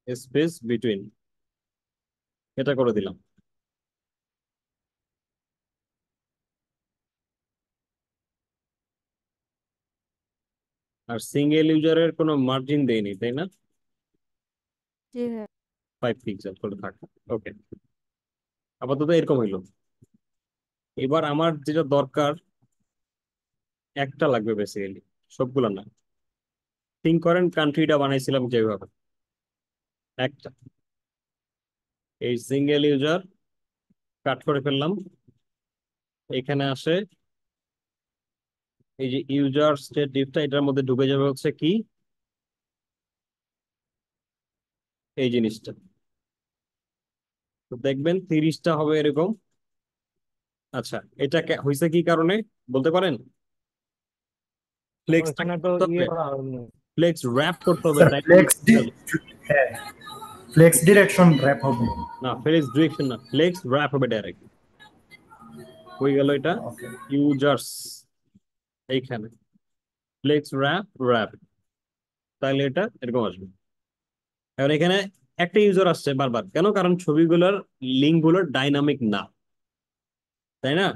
স্পেস বিটুইন, এটা করে দিলাম। আর সিঙ্গেল ইউজারের কোনো মার্জিন দেয়নি, তাই না? জি ভাইয়া। 5 পিক্সেল করে থাক। ওকে, আপাতত এরকম হইলো। এবার আমার যেটা দরকার, একটা লাগবে বেসিক্যালি, সবগুলা না। থিঙ্ক করেন কান্ট্রিটা বানাইছিলাম যেভাবে, একটা এই সিঙ্গেল ইউজার কাট করে ফেললাম, এখানে আসে এই যে ইউজার স্টেট ডিফটা, এটার মধ্যে ঢুকে যাবে হচ্ছে কি এই জিনিসটা। তো দেখবেন 30টা হবে এরকম। আচ্ছা, এটা হয়েছে কি কারণে বলতে পারেন? ফ্লেক্সটা ওইখানে কি তো করতে ইয়ে হবে? করা হয়নি। ফ্লেক্স র্যাপ করতে হবে, স্যার ডাইনামিক। হ্যাঁ, ফ্লেক্স ডিরেকশন র্যাপ হবে। না, ফ্লেক্স ডিরেকশন না, ফ্লেক্স র্যাপ হবে ডাইরেক্ট। হয়ে গেল এটা ওকে, ইউজার্স, এইখানে ফ্লেক্স র্যাপ র্যাপ, তাহলে এটা এরকম আসবে। এবার এখানে একটা ইউজার আসছে বারবার কেন? কারণ ছবিগুলোর লিঙ্ক গুলো ডাইনামিক না, তাই না?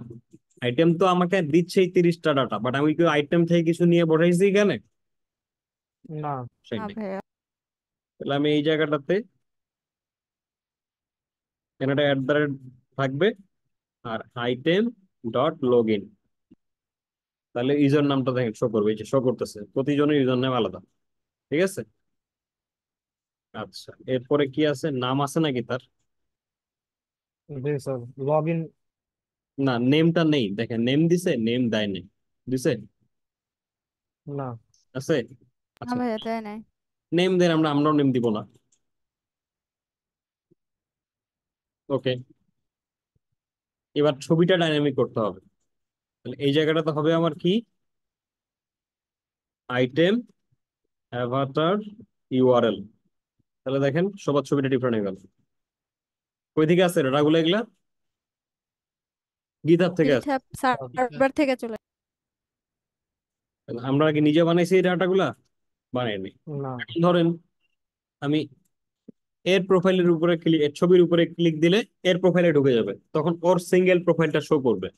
আইটেম তো আমাকে দিচ্ছেই 30টা ডাটা, বাট আমি কি আইটেম থেকে কিছু নিয়ে বসাইছি এখানে? না। সেই না নেই। ভাইয়া। তাহলে আমি এই জায়গাটাতে এখানে অ্যাট দ্য রেট থাকবে, আর আইটেম ডট লগ ইন, তাহলে ইউজার নামটা দেখেন শো করবে, এই যে শো করতেছে, প্রতিজনের ইউজার নাম আলাদা। ঠিক আছে। আচ্ছা, এরপরে কি আছে? নাম আছে নাকি তার? জি স্যার, লগ ইন। না, নেমটা নেই, দেখেন নেম দিছে, নেম দেয় নেই, দিছে? না। আছে? না আচ্ছা, ভাইয়া, তাই নাই। নেম দেন, আমরাও নেম দিব না। ওকে, এবার ছবিটা ডাইনামিক করতে হবে। তাহলে এই জায়গাটাতে হবে আমার কি, আইটেম অ্যাভাটার ইউআরএল। তাহলে দেখেন সবার ছবিটা ডিফারেন্ট হয়ে গেল। কই থেকে আছে ডাটাগুলো এগুলা? গিটহাব থেকে আছে। গিটহাব সার্ভার থেকে চলে। তাহলে আমরা কি নিজে বানাইছি এই ডাটাগুলা? বানাইনি। না। এখন ধরেন আমি এর প্রোফাইলের উপরে ক্লিক, এর ছবির উপরে ক্লিক দিলে এর প্রোফাইলে ঢুকে যাবে, তখন ওর সিঙ্গেল প্রোফাইলটা শো করবে,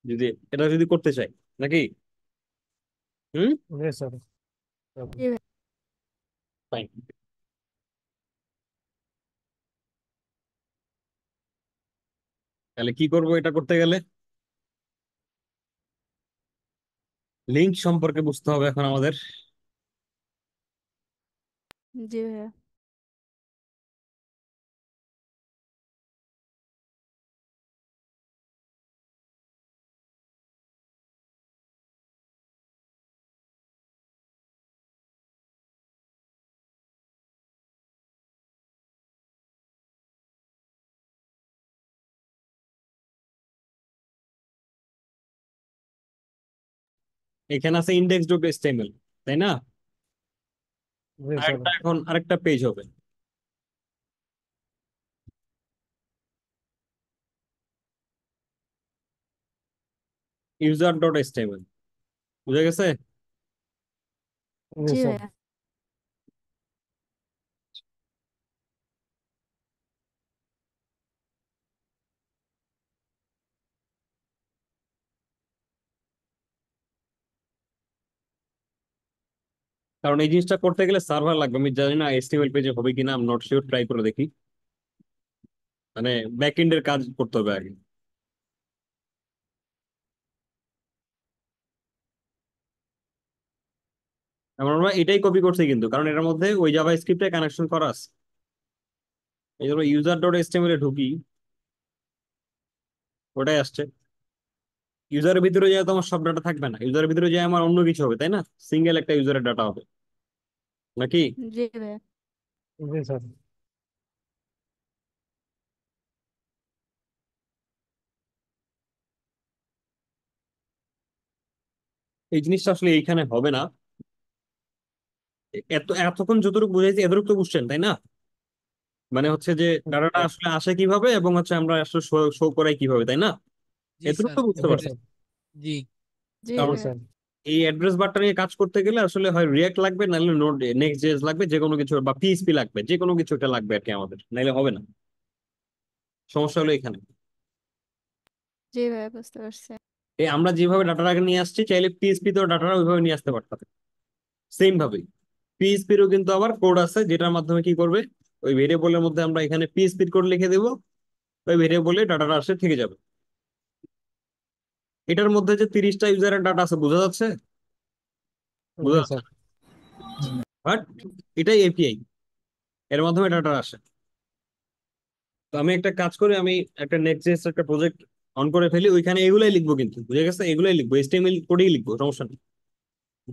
যদি এটা যদি করতে চাই নাকি। হুম, জি স্যার। জি ভাইয়া। ফাইন। তাহলে কি করব এটা করতে গেলে? লিঙ্ক সম্পর্কে বুঝতে হবে এখন আমাদের। জি ভাইয়া। এখানে আছে ইন্ডেক্স ডট এচটিএমএল, তাই না? জি স্যার। আরেকটা, এখন আরেকটা পেজ হবে, ইউজার ডট এচটিএমএল। বুঝা গেছে? জি জি স্যার। ভাইয়া। কারণ এই জিনিসটা করতে গেলে সার্ভার লাগবে, আমি জানি না এচটিএমএল পেজে হবে কিনা, আমি নট শিওর, ট্রাই করে দেখি। মানে ব্যাক এন্ডের কাজ করতে হবে আগে। আমরা এটাই কপি করছি কিন্তু, কারণ এটার মধ্যে ওই জাভা স্ক্রিপ্টে কানেকশন করা আছে। এই জন্য ইউজার ডট এচটিএমএল এ ঢুকি, ওটাই আসছে। ইউজারের ভিতরে যায় তো আমার সব ডাটা থাকবে না, ইউজারের ভিতরে যায় আমার অন্য কিছু হবে, তাই না? সিঙ্গেল একটা ইউজারের ডাটা হবে নাকি? জি ভাইয়া। জি স্যার। এই জিনিসটা আসলে এইখানে হবে না। এতক্ষণ যতটুকু বুঝাইছি এতটুকু তো বুঝছেন, তাই না? মানে হচ্ছে যে ডাটাটা আসলে আসে কিভাবে, এবং হচ্ছে আমরা আসলে শো করাই কিভাবে, তাই না? জি এতটুকু স্যার, তো বুঝতে জি পারছি। স্যার। জি জি কারণ জি ভাইয়া। স্যার। এই অ্যাড্রেস বারটা নিয়ে কাজ করতে গেলে আসলে হয় রিয়াক্ট লাগবে, নাহলে নোড নেক্সট জেএস লাগবে, যে কোনো কিছু, বা পিএইচপি লাগবে, যে কোনো কিছু একটা লাগবে আর কি আমাদের, নাহলে হবে না। সমস্যা হলো এখানে। জি ভাইয়া, বুঝতে পারছি। এই আমরা যেভাবে ডাটাটাকে নিয়ে আসছি, চাইলে পিএইচপি তেও ডাটাটা ওইভাবে নিয়ে আসতে পারতাম সেম ভাবে। পিএইচপিরও কিন্তু আবার কোড আছে, যেটার মাধ্যমে কি করবে, ওই ভেরিয়েবলের মধ্যে আমরা এখানে পিএইচপির কোড লিখে দেবো, ওই ভেরিয়েবলে ডাটাটা আসে থেকে যাবে। এটার মধ্যে যে 30টা ইউজারের ডাটা আছে বোঝা যাচ্ছে? বুঝা জি যাচ্ছে? স্যার। বাট এটাই এপিআই, এর মাধ্যমে ডাটা আসে। তো আমি একটা কাজ করি, আমি একটা নেক্সট একটা প্রজেক্ট অন করে ফেলি, ওইখানে এগুলাই লিখবো, কিন্তু বুঝে গেছে, এগুলাই লিখবো, এইচটিএমএল কোডেই লিখবো, সমস্যা নেই।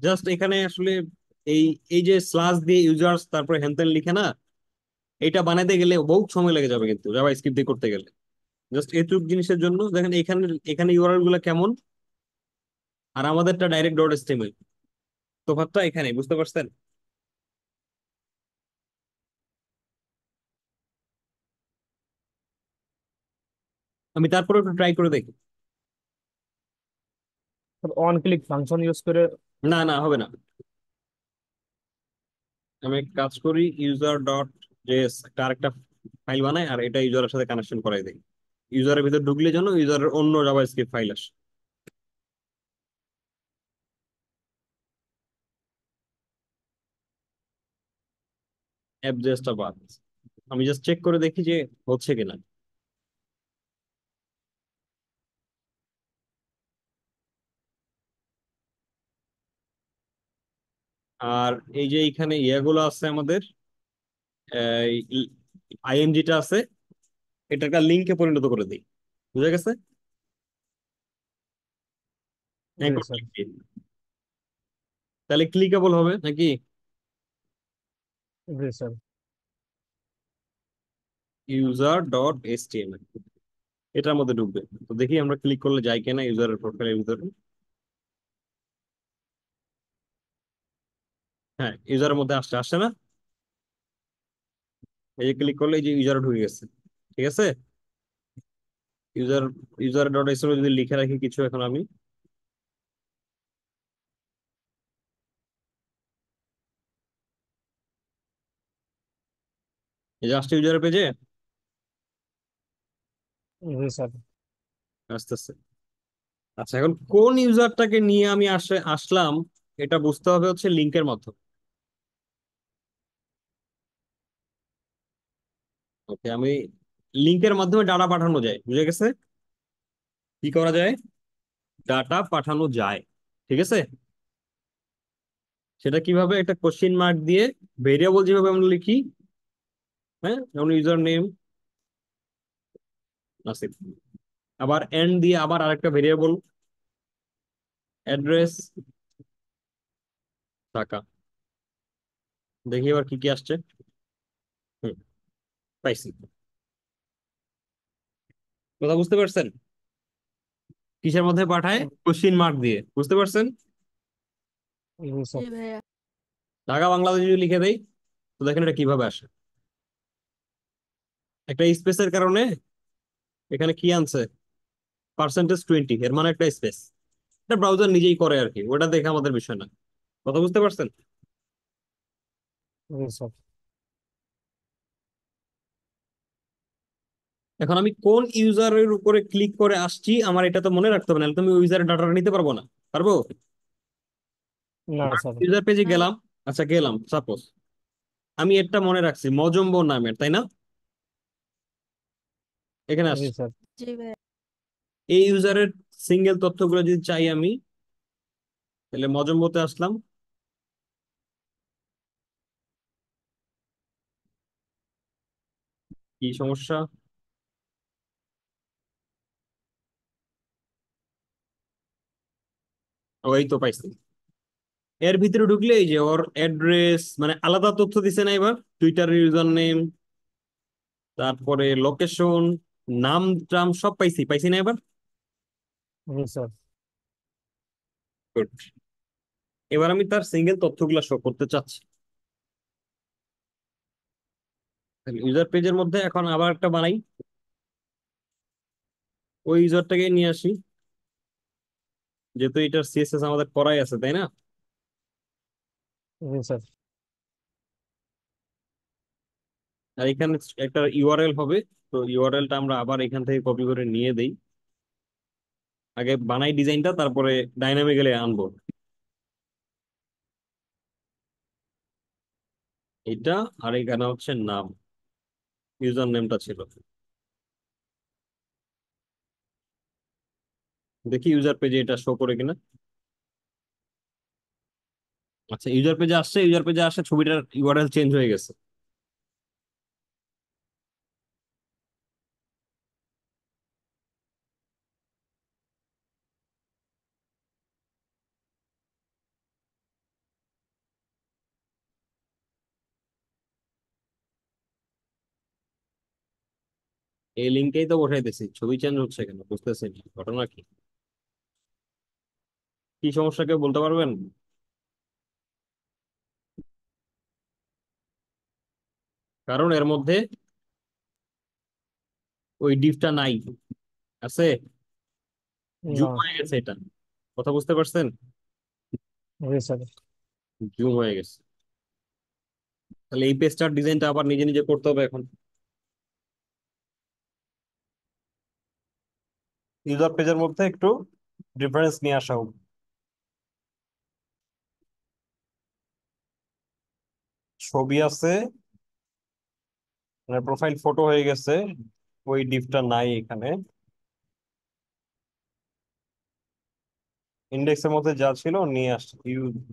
জাস্ট এখানে আসলে এই এই যে স্ল্যাশ দিয়ে ইউজার্স তারপরে হ্যান লিখে না, এটা বানাতে গেলে বহুত সময় লেগে যাবে কিন্তু জাভা স্ক্রিপ্ট দিয়ে করতে গেলে। জাস্ট এইটুক জিনিসের জন্য দেখেন এখানে, এখানে ইউআরএল গুলো কেমন, আর আমাদেরটা ডাইরেক্ট ডট এচটিএমএল, তফাৎটা এখানে, বুঝতে পারছেন? আমি তারপরে একটু ট্রাই করে দেখি। অন ক্লিক ফাংশন ইউজ করে। না না, হবে না। আমি এক কাজ করি, ইউজার ডট জেএস একটা আরেকটা ফাইল বানাই, আর এটা ইউজারের সাথে কানেকশন করাই দেই। ইউজারের ভিতর ঢুকলে যেন ইউজারের অন্য জাভাস্ক্রিপ্ট ফাইল আসে। অ্যাপ জেএসটা বাদ, আমি জাস্ট চেক করে দেখি যে হচ্ছে কিনা। আর এই যে এইখানে ইয়াগুলো আছে আমাদের, আইএনজিটা আছে, এটাকে লিঙ্কে পরিণত করে দিই, বুঝা গেছে? জি অ্যাঙ্কর স্যার। লিঙ্ক দিয়ে। তাহলে ক্লিকেবল হবে নাকি? জি স্যার। ইউজার ডট এইচটিএমএল এটার মধ্যে ঢুকবে। তো দেখি আমরা ক্লিক করলে যাই কিনা ইউজারের প্রোফাইলের ভিতরে। হ্যাঁ, ইউজারের মধ্যে আসছে, আসছে না? এই যে ক্লিক করলে এই যে ইউজার ঢুকে গেছে, ঠিক আছে। ইউজার ইউজার ডট এইচটিএমএল যদি লিখে রাখি কিছু এখন আমি, এই যে আসছে ইউজারের পেজে, জি স্যার। আসতেছে। আচ্ছা, এখন কোন ইউজারটাকে নিয়ে আমি আসলাম, এটা বুঝতে হবে হচ্ছে লিঙ্কের মাধ্যমে। ওকে, আমি লিঙ্কের মাধ্যমে ডাটা পাঠানো যায়, বুঝে গেছে? কি করা যায়? ডাটা পাঠানো যায়, ঠিক আছে। সেটা কিভাবে? একটা কোশ্চিন মার্ক দিয়ে, ভেরিয়েবল যেভাবে আমরা লিখি, হ্যাঁ, যেমন ইউজার নেম নাসিব, আবার এন্ড দিয়ে আবার আরেকটা ভেরিয়েবল, অ্যাড্রেস টাকা। দেখি এবার কি কি আসছে। হুম, পাইছি। কথা বুঝতে পারছেন? কিসের মধ্যে পাঠায়? কোশ্চিন মার্ক দিয়ে, বুঝতে পারছেন? জি জি স্যার। ভাইয়া। ঢাকা বাংলাদেশ যদি লিখে দেই, তো দেখেন এটা কিভাবে আসে। একটা স্পেসের কারণে এখানে কি আনছে, %20, এর মানে একটা স্পেস। এটা ব্রাউজার নিজেই করে আর কি, ওটা দেখে আমাদের বিষয় না। কথা বুঝতে পারছেন? জি স্যার। এখন আমি কোন ইউজারের উপরে ক্লিক করে আসছি আমার এটা তো মনে রাখতে হবে, না তুমি ইউজারের ডাটা নিতে পারবো না। পারবো? না স্যার। ইউজার পেজে না। গেলাম, আচ্ছা গেলাম, সাপোজ আমি এটা মনে রাখছি মজম্বর নামের, তাই না? এখানে জি আসছি, স্যার। জি ভাইয়া। এই ইউজারের সিঙ্গেল তথ্যগুলো যদি চাই আমি, তাহলে মজম্বতে আসলাম। কি সমস্যা? ও, এই তো পাইছি। এর ভিতরে ঢুকলে এই যে ওর অ্যাড্রেস, মানে আলাদা তথ্য দিছে না এবার, টুইটার ইউজার নেম, তারপরে লোকেশন, নাম টাম সব পাইছি, পাইছি না এবার? জি স্যার। Good. এবার আমি তার সিঙ্গেল তথ্যগুলো শো করতে চাচ্ছি। ইউজার পেজের মধ্যে এখন আবার একটা বানাই, ওই ইউজারটাকে নিয়ে আসি, যেহেতু এটার সিএসএস আমাদের করাই আছে, তাই না? জি স্যার। আর এখানে একটা ইউআরএল হবে, তো ইউআরএলটা আমরা আবার এখান থেকে কপি করে নিয়ে দেই। আগে বানাই ডিজাইনটা, তারপরে ডাইনামিক্যালি আনবো। এটা, আর এখানে হচ্ছে নাম, ইউজার নেমটা ছিল। দেখি ইউজার পেজে এটা শো করে কিনা। আচ্ছা, ইউজার পেজে আসছে, ইউজার পেজে আসে ছবিটার ইউআরএল চেঞ্জ হয়ে গেছে। এই লিঙ্কেই তো বসাইতেছি, ছবি চেঞ্জ হচ্ছে কেন বুঝতেছি না, ঘটনা কি? কি সমস্যা কেউ বলতে পারবেন? কারণ এর মধ্যে ওই ডিপটা নাই, আছে, না। জুম হয়ে গেছে এটা। কথা বুঝতে পারছেন? জি স্যার। জুম হয়ে গেছে। তাহলে এই পেজটার ডিজাইনটা আবার নিজে নিজে করতে হবে এখন। ইউজার পেজের মধ্যে একটু ডিফারেন্স নিয়ে আসা হোক। ছবি আছে, মানে প্রোফাইল ফটো হয়ে গেছে, ওই ডিপটা নাই এখানে। ইন্ডেক্সের মধ্যে যা ছিল নিয়ে আস,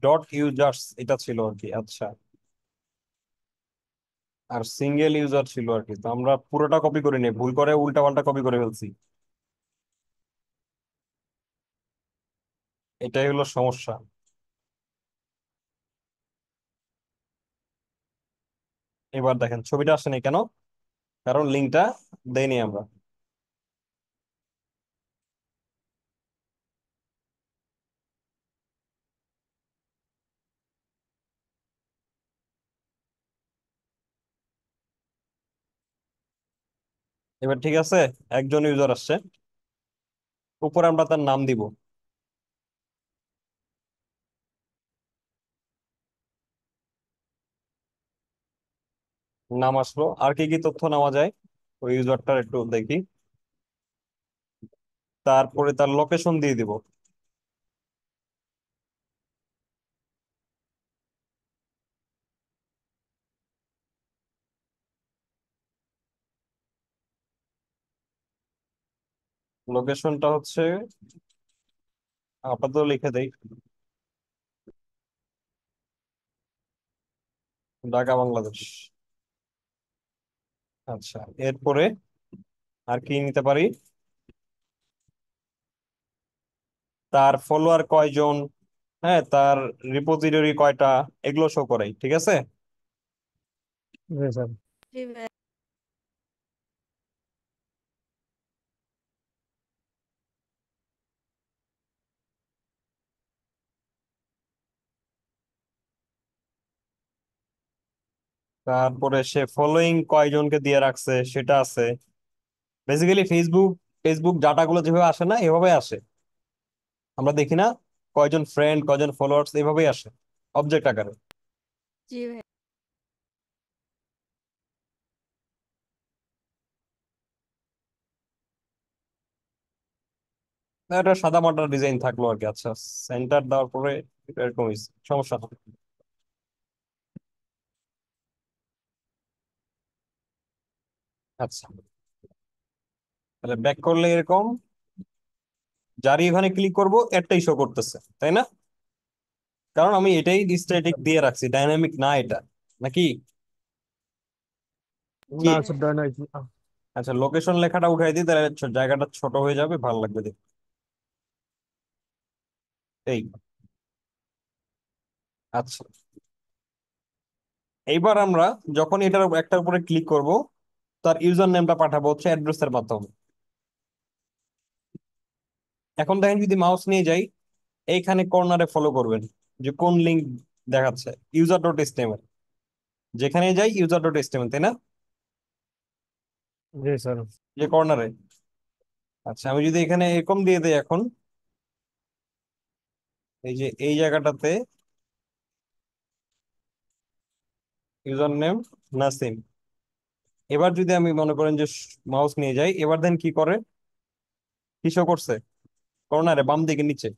ডট ইউজার্স এটা ছিল আর কি। আচ্ছা, আর সিঙ্গেল ইউজার ছিল আর কি, তো আমরা পুরোটা কপি করে নিই, ভুল করে উল্টা পাল্টা কপি করে ফেলছি, এটাই হলো সমস্যা। এবার দেখেন ছবিটা আসেনি কেন, কারণ লিঙ্কটা দেইনি আমরা। এবার ঠিক আছে, একজন ইউজার আসছে, উপরে আমরা তার নাম দিব। নাম আসলো, আর কি কি তথ্য নেওয়া যায় ওই ইউজারটার একটু দেখি। তারপরে তার লোকেশন দিয়ে দিব। লোকেশনটা হচ্ছে, আপাতত লিখে দেই, ঢাকা বাংলাদেশ। আচ্ছা, এরপরে আর কি নিতে পারি, তার ফলোয়ার কয়জন, হ্যাঁ, তার রিপোজিটরি কয়টা, এগুলো শো করাই, ঠিক আছে। জি স্যার। জি ভাইয়া। তারপরে সে ফলোইং কয়জনকে দিয়ে রাখছে সেটা আছে। বেসিক্যালি ফেসবুক ফেসবুক ডাটাগুলো যেভাবে আসে না, এভাবে আসে, আমরা দেখি না কয়জন ফ্রেন্ড কয়জন ফলোয়ার্স, এভাবেই আসে অবজেক্ট আকারে। জি ভাইয়া। এটা সাদা মাটা ডিজাইন থাকলো আর কি। আচ্ছা, সেন্টার দেওয়ার পরে এরকম হইছে, সমস্যা না। আচ্ছা, তাহলে ব্যাক করলে এরকম, যারই এখানে ক্লিক করব একটাই শো করতেছে, তাই না? কারণ আমি এটাই স্ট্যাটিক দিয়ে রাখছি, ডাইনামিক না এটা, নাকি কি? না স্যার, দেয় নাই। আচ্ছা, লোকেশন লেখাটা উঠাই দিই, তাহলে জায়গাটা ছোট হয়ে যাবে, ভালো লাগবে দেখতে। এই, আচ্ছা, এইবার আমরা যখন এটার একটার উপরে ক্লিক করব, তার ইউজার নেমটা পাঠাবো হচ্ছে অ্যাড্রেসের মাধ্যমে। এখন দেখেন যদি মাউস নিয়ে যাই, এইখানে কর্নারে ফলো করবেন যে কোন লিঙ্ক দেখাচ্ছে, ইউজার ডট এসটিএমএল, যেখানে যাই ইউজার ডট এসটিএমএল, তাই না? জি স্যার। যে কর্নারে। আচ্ছা, আমি যদি এখানে এরকম দিয়ে দেই এখন, এই যে এই জায়গাটাতে ইউজার নেম নাসিম। এবার যদি আমি মনে করেন যে মাউস নিয়ে যাই, এবার দেন কি করে, কি শো করছে কর্নারে বাম দিকে নিচে,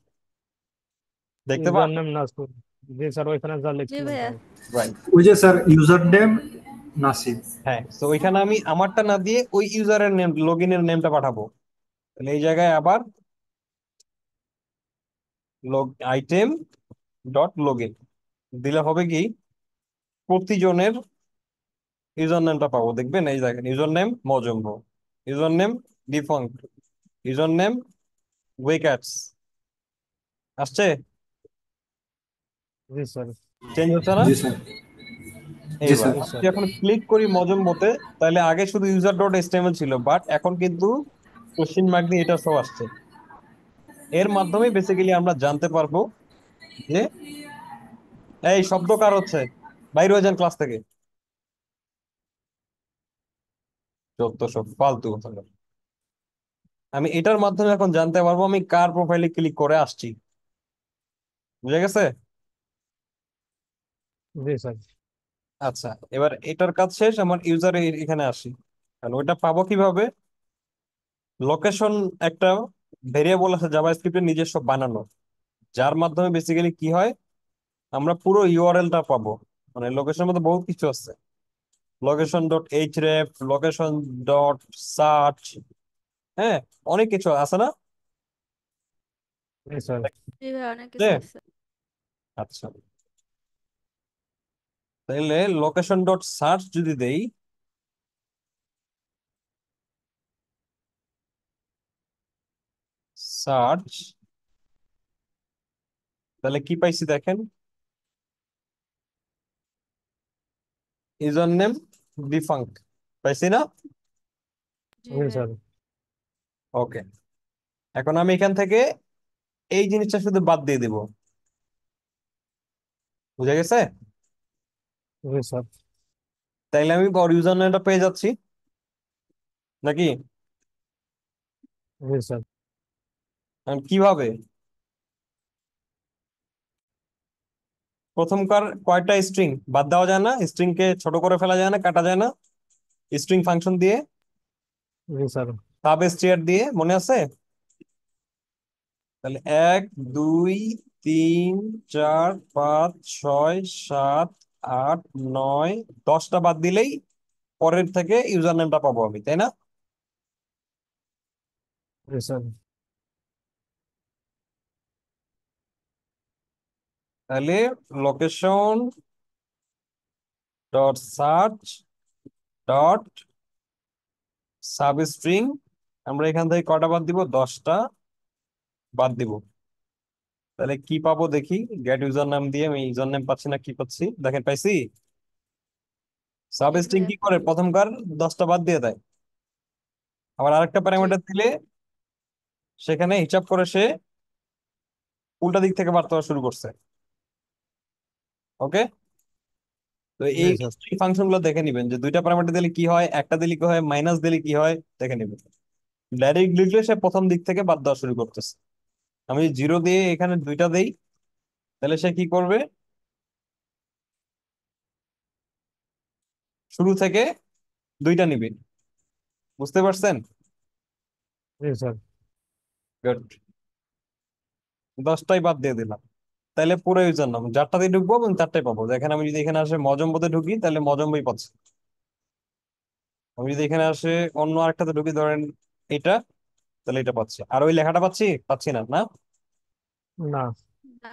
দেখতে ইউজার পান? নেম নাসপুর। জি স্যার, ওইখানে যা জি লিখছিলেন ভাইয়া। তাই। রাইট। ওই যে স্যার ইউজার নেম নাসিব। হ্যাঁ, তো ওইখানে আমি আমারটা না দিয়ে ওই ইউজারের নেম, লগ ইনের নেমটা পাঠাবো। তাহলে এই জায়গায় আবার log item dot log in দিলে হবে কি, প্রতিজনের ইউজার নেমটা পাবো। দেখবেন এই দেখেন, ইউজার নেম মজম্ব, user name defunct, user name ওয়েক্যাটস। আসছে? জি স্যার। চেঞ্জ হচ্ছে না? জি স্যার। জি এইবার স্যার। জি আমি স্যার। যদি এখন ক্লিক করি মজম্বোতে, তাহলে আগে শুধু ইউজার ডট এচটিএমএল ছিল, বাট এখন কিন্তু কোশ্চিন মার্ক দিয়ে এটা সব আসছে। এর মাধ্যমে বেসিক্যালি আমরা জানতে পারবো যে এই শব্দ কার হচ্ছে, বাইরে হয়ে যান ক্লাস থেকে, যত সব ফালতু কথা। আমি এটার মাধ্যমে এখন জানতে পারবো আমি কার প্রোফাইলে ক্লিক করে আসছি। বুঝে গেছে? জি স্যার। আচ্ছা, এবার এটার কাজ শেষ, আমার ইউজার এখানে আসি। কারণ ওইটা পাবো কিভাবে? লোকেশন একটা ভেরিয়েবল আছে জাভাস্ক্রিপ্টের নিজস্ব বানানো, যার মাধ্যমে বেসিক্যালি কি হয়, আমরা পুরো ইউআরএলটা পাবো। মানে লোকেশনের মধ্যে বহুত কিছু আছে, location dot href, location dot search, হ্যাঁ, অনেক কিছু আছে না? জি স্যার। জি ভাইয়া, অনেক যে কিছু আছে। আচ্ছা, তাহলে লোকেশন ডট সার্চ যদি দেই, সার্চ, তাহলে কি পাইছি দেখেন, ইউজার নেম ডিফাঙ্ক্ট পাইছি না? জি জি ভাইয়া। স্যার। ওকে, এখন আমি এখান থেকে এই জিনিসটা শুধু বাদ দিয়ে দিব। বুঝে গেছে? জি স্যার। তাইলে আমি ওর ইউজার নেমটা পেয়ে যাচ্ছি নাকি? জি স্যার। এখন কিভাবে? প্রথমকার কয়টা স্ট্রিং বাদ দেওয়া যায় না? স্ট্রিং কে ছোট করে ফেলা যায় না, কাটা যায় না স্ট্রিং ফাংশন দিয়ে, জি স্যার। সাব স্ট্রিয়ার দিয়ে, মনে আছে? তাহলে 1 2 3 4 5 6 7 8 9 10টা বাদ দিলেই পরের থেকে ইউজার নেমটা পাবো আমি, তাই না? জি স্যার। তাহলে location dot search dot sub string, আমরা এখান থেকে কটা বাদ দিব? 10টা বাদ দিব। তাহলে কি পাবো দেখি, গেট ইউজার নাম দিয়ে আমি ইউজার নেম পাচ্ছি না, কি পাচ্ছি দেখেন, পাইছি। সাব জি স্ট্রিং ভাইয়া, কি করে, প্রথমকার 10টা বাদ দিয়ে দেয়। আবার আরেকটা জি। প্যারামিটার দিলে সেখানে হিসাব করে সে উল্টা দিক থেকে বাড়তে শুরু করছে। ওকে, তো জি এই স্যার। ফাংশন গুলো দেখে নিবেন যে দুইটা প্যারামিটার দিলে কি হয়, একটা দিলে কি হয়, মাইনাস দিলে কি হয়, দেখে নিবেন। ডাইরেক্ট লিখলে সে প্রথম দিক থেকে বাদ দেওয়া শুরু করতেছে। আমি জিরো দিয়ে এখানে দুইটা দেই, তাহলে সে কি করবে, শুরু থেকে দুইটা নিবে। বুঝতে পারছেন? জি স্যার। গুড, 10টাই বাদ দিয়ে দিলাম। তাহলে পুরো ইউজার নাম যারটাতে ঢুকবো এবং চারটাই পাবো। দেখেন আমি যদি এখানে আসে মজম্বতে ঢুকি, তাহলে মজম্বই পাচ্ছি। আমি যদি এখানে আসে অন্য আরেকটাতে ঢুকি, ধরেন এটা, তাহলে এটা পাচ্ছি। আর ওই লেখাটা পাচ্ছি পাচ্ছি না, না? না। না।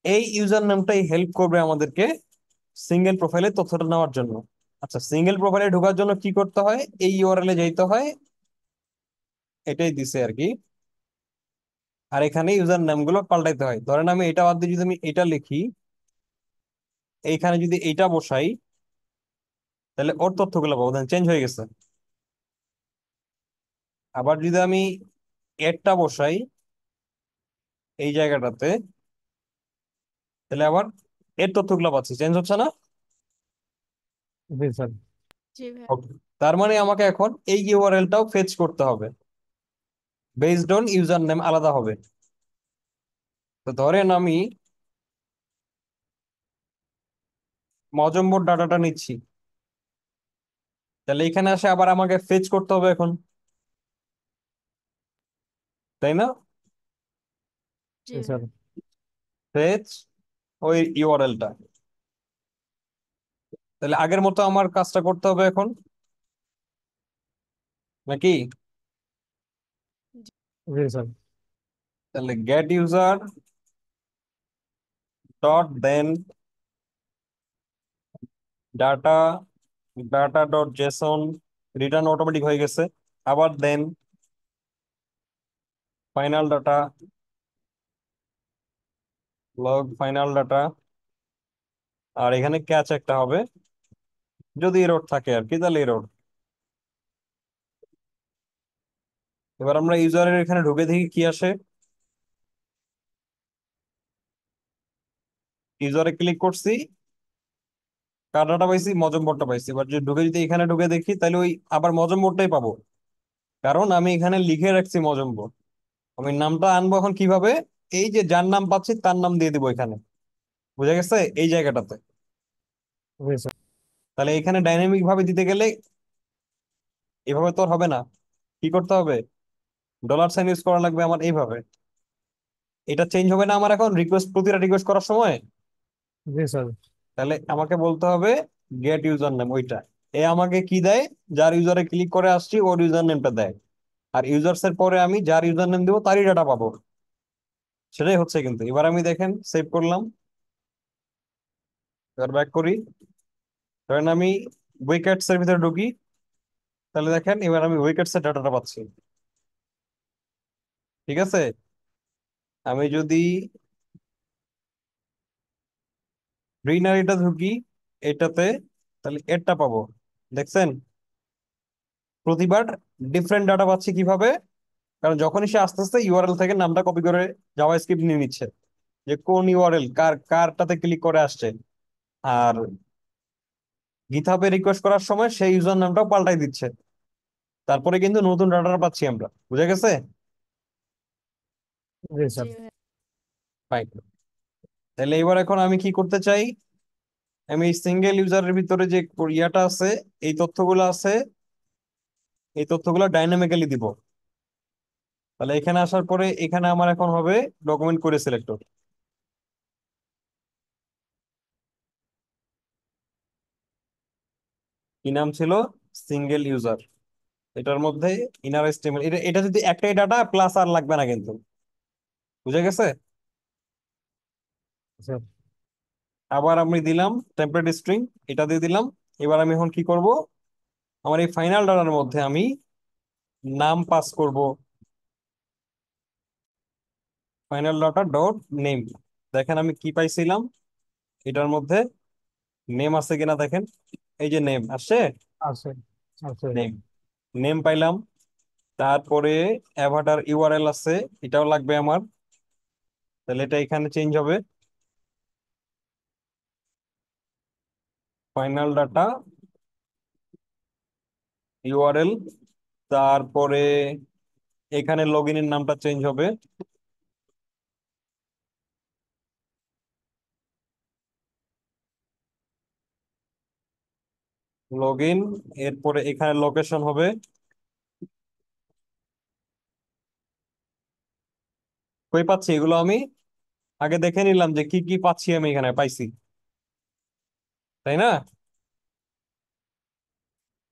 এই ইউজার নামটাই হেল্প করবে আমাদেরকে সিঙ্গেল প্রোফাইলে তথ্যটা নেওয়ার জন্য। আচ্ছা, সিঙ্গেল প্রোফাইলে ঢোকার জন্য কি করতে হয়? এই ইউআরএল এ যাইতে হয়, এটাই দিছে আর কি। আর এখানে ইউজার নামগুলো পাল্টাইতে হয়। ধরেন আমি এটা বাদ দিয়ে যদি আমি এটা লিখি, এইখানে যদি এইটা বসাই, তাহলে ওর তথ্যগুলো পাবো, চেঞ্জ হয়ে গেছে। আবার যদি আমি এরটা বসাই এই জায়গাটাতে, তাহলে আবার এর তথ্যগুলো পাচ্ছি, চেঞ্জ হচ্ছে না? জি স্যার। জি ভাইয়া। Okay. তার মানে আমাকে এখন এই ইউআরএলটাও ফেচ করতে হবে, বেসড অন ইউজার নেম আলাদা হবে। তো ধরেন আমি মজম্বর ডাটাটা নিচ্ছি, তাহলে এখানে আসে আবার আমাকে ফেচ করতে হবে এখন, তাই না? জি জি স্যার। ভাইয়া। ফেচ ওই ইউআরএলটা। তাহলে আগের মতো আমার কাজটা করতে হবে এখন, নাকি? জি। জি স্যার। তাহলে get user dot then data data dot JSON return automatic হয়ে গেছে। আবার then final data log final data, আর এখানে ক্যাচ একটা হবে, যদি এরর থাকে আর কি, তাহলে এরর। এবার আমরা ইউজারের এখানে ঢুকে দেখি কি আসে। ইউজারে ক্লিক করছি, কার ডাটা পাইছি, মজমবোর্ডটা পাইছি। এবার যদি এখানে ঢুকে দেখি, তাহলে ওই আবার মজমবোর্ডটাই পাবো, কারণ আমি এখানে লিখে রাখছি মজমবোর্ড। আমি নামটা আনবো এখন কিভাবে, এই যে যার নাম পাচ্ছি তার নাম দিয়ে দিব এখানে, বুঝা গেছে এই জায়গাটাতে। জি স্যার। তাহলে এখানে ডাইনামিক ভাবে দিতে গেলে এভাবে তো আর হবে না, কি করতে হবে, $সাইন ইউজ করা লাগবে আমার এইভাবে। এটা চেঞ্জ হবে না আমার এখন প্রতিটা রিকোয়েস্ট করার সময়। জি স্যার। তাহলে আমাকে বলতে হবে গেট ইউজার নেম, ওইটা এ আমাকে কি দেয়, যার ইউজারে ক্লিক করে আসছি ওর ইউজার নেমটা দেয়, আর ইউজার্স এর পরে আমি যার ইউজার নেম দিব তারই ডাটা পাবো। সেটাই হচ্ছে কিন্তু। এবার আমি দেখেন সেভ করলাম, এবার ব্যাক করি, ধরেন আমি উইকেটস এর ভিতরে ঢুকি, তাহলে দেখেন এবার আমি উইকেটস এর ডাটাটা পাচ্ছি। ঠিক আছে, আমি যদি গ্রিনারিটা ঢুকি এটাতে, তাহলে এরটা পাবো। দেখছেন প্রতিবার ডিফারেন্ট ডাটা পাচ্ছি কিভাবে, কারণ যখনই সে আস্তে আস্তে ইউআরএল থেকে নামটা কপি করে জাভাস্ক্রিপ্ট নিয়ে নিচ্ছে, যে কোন ইউআরএল কারটাতে ক্লিক করে আসছে। আর গিটহাবে রিকোয়েস্ট করার সময় সেই ইউজার নামটাও পাল্টাই দিচ্ছে, তারপরে কিন্তু নতুন ডাটা পাচ্ছি আমরা, বুঝা গেছে। জি জি স্যার। ভাইয়া। ফাইন। তাহলে এবার এখন আমি কি করতে চাই, আমি সিঙ্গেল ইউজারের ভিতরে যে ইয়াটা আছে, এই তথ্যগুলো আছে, এই তথ্যগুলো ডাইনামিক্যালি দিব। তাহলে এখানে আসার পরে এখানে আমার এখন হবে ডকুমেন্ট করে সিলেক্টর, কি নাম ছিল, সিঙ্গেল ইউজার। এটার মধ্যে ইনার এস্টিমেল, এটা এটা যদি একটাই ডাটা প্লাস আর লাগবে না কিন্তু, বুঝা গেছে। স্যার। আবার আমি দিলাম টেমপ্লেট স্ট্রিং, এটা দিয়ে দিলাম। এবার আমি এখন কি করব, আমার এই ফাইনাল ডাটার মধ্যে আমি নাম পাস করব, ফাইনাল ডাটা ডট নেম। দেখেন আমি কি পাইছিলাম এটার মধ্যে, নেম আছে কিনা দেখেন, এই যে নেম আসছে, আছে আছে। নেম নেম পাইলাম। তারপরে অ্যাভাটার ইউআরএল আছে, এটাও লাগবে আমার, তাহলে এটা এখানে চেঞ্জ হবে, ফাইনাল ডাটা ইউআরএল। তারপরে এখানে লগ ইনের নামটা চেঞ্জ হবে, লগ ইন। এরপরে এখানে লোকেশন হবে, কই পাচ্ছি এগুলো আমি আগে দেখে নিলাম যে কি কি পাচ্ছি, আমি এখানে পাইছি, তাই না।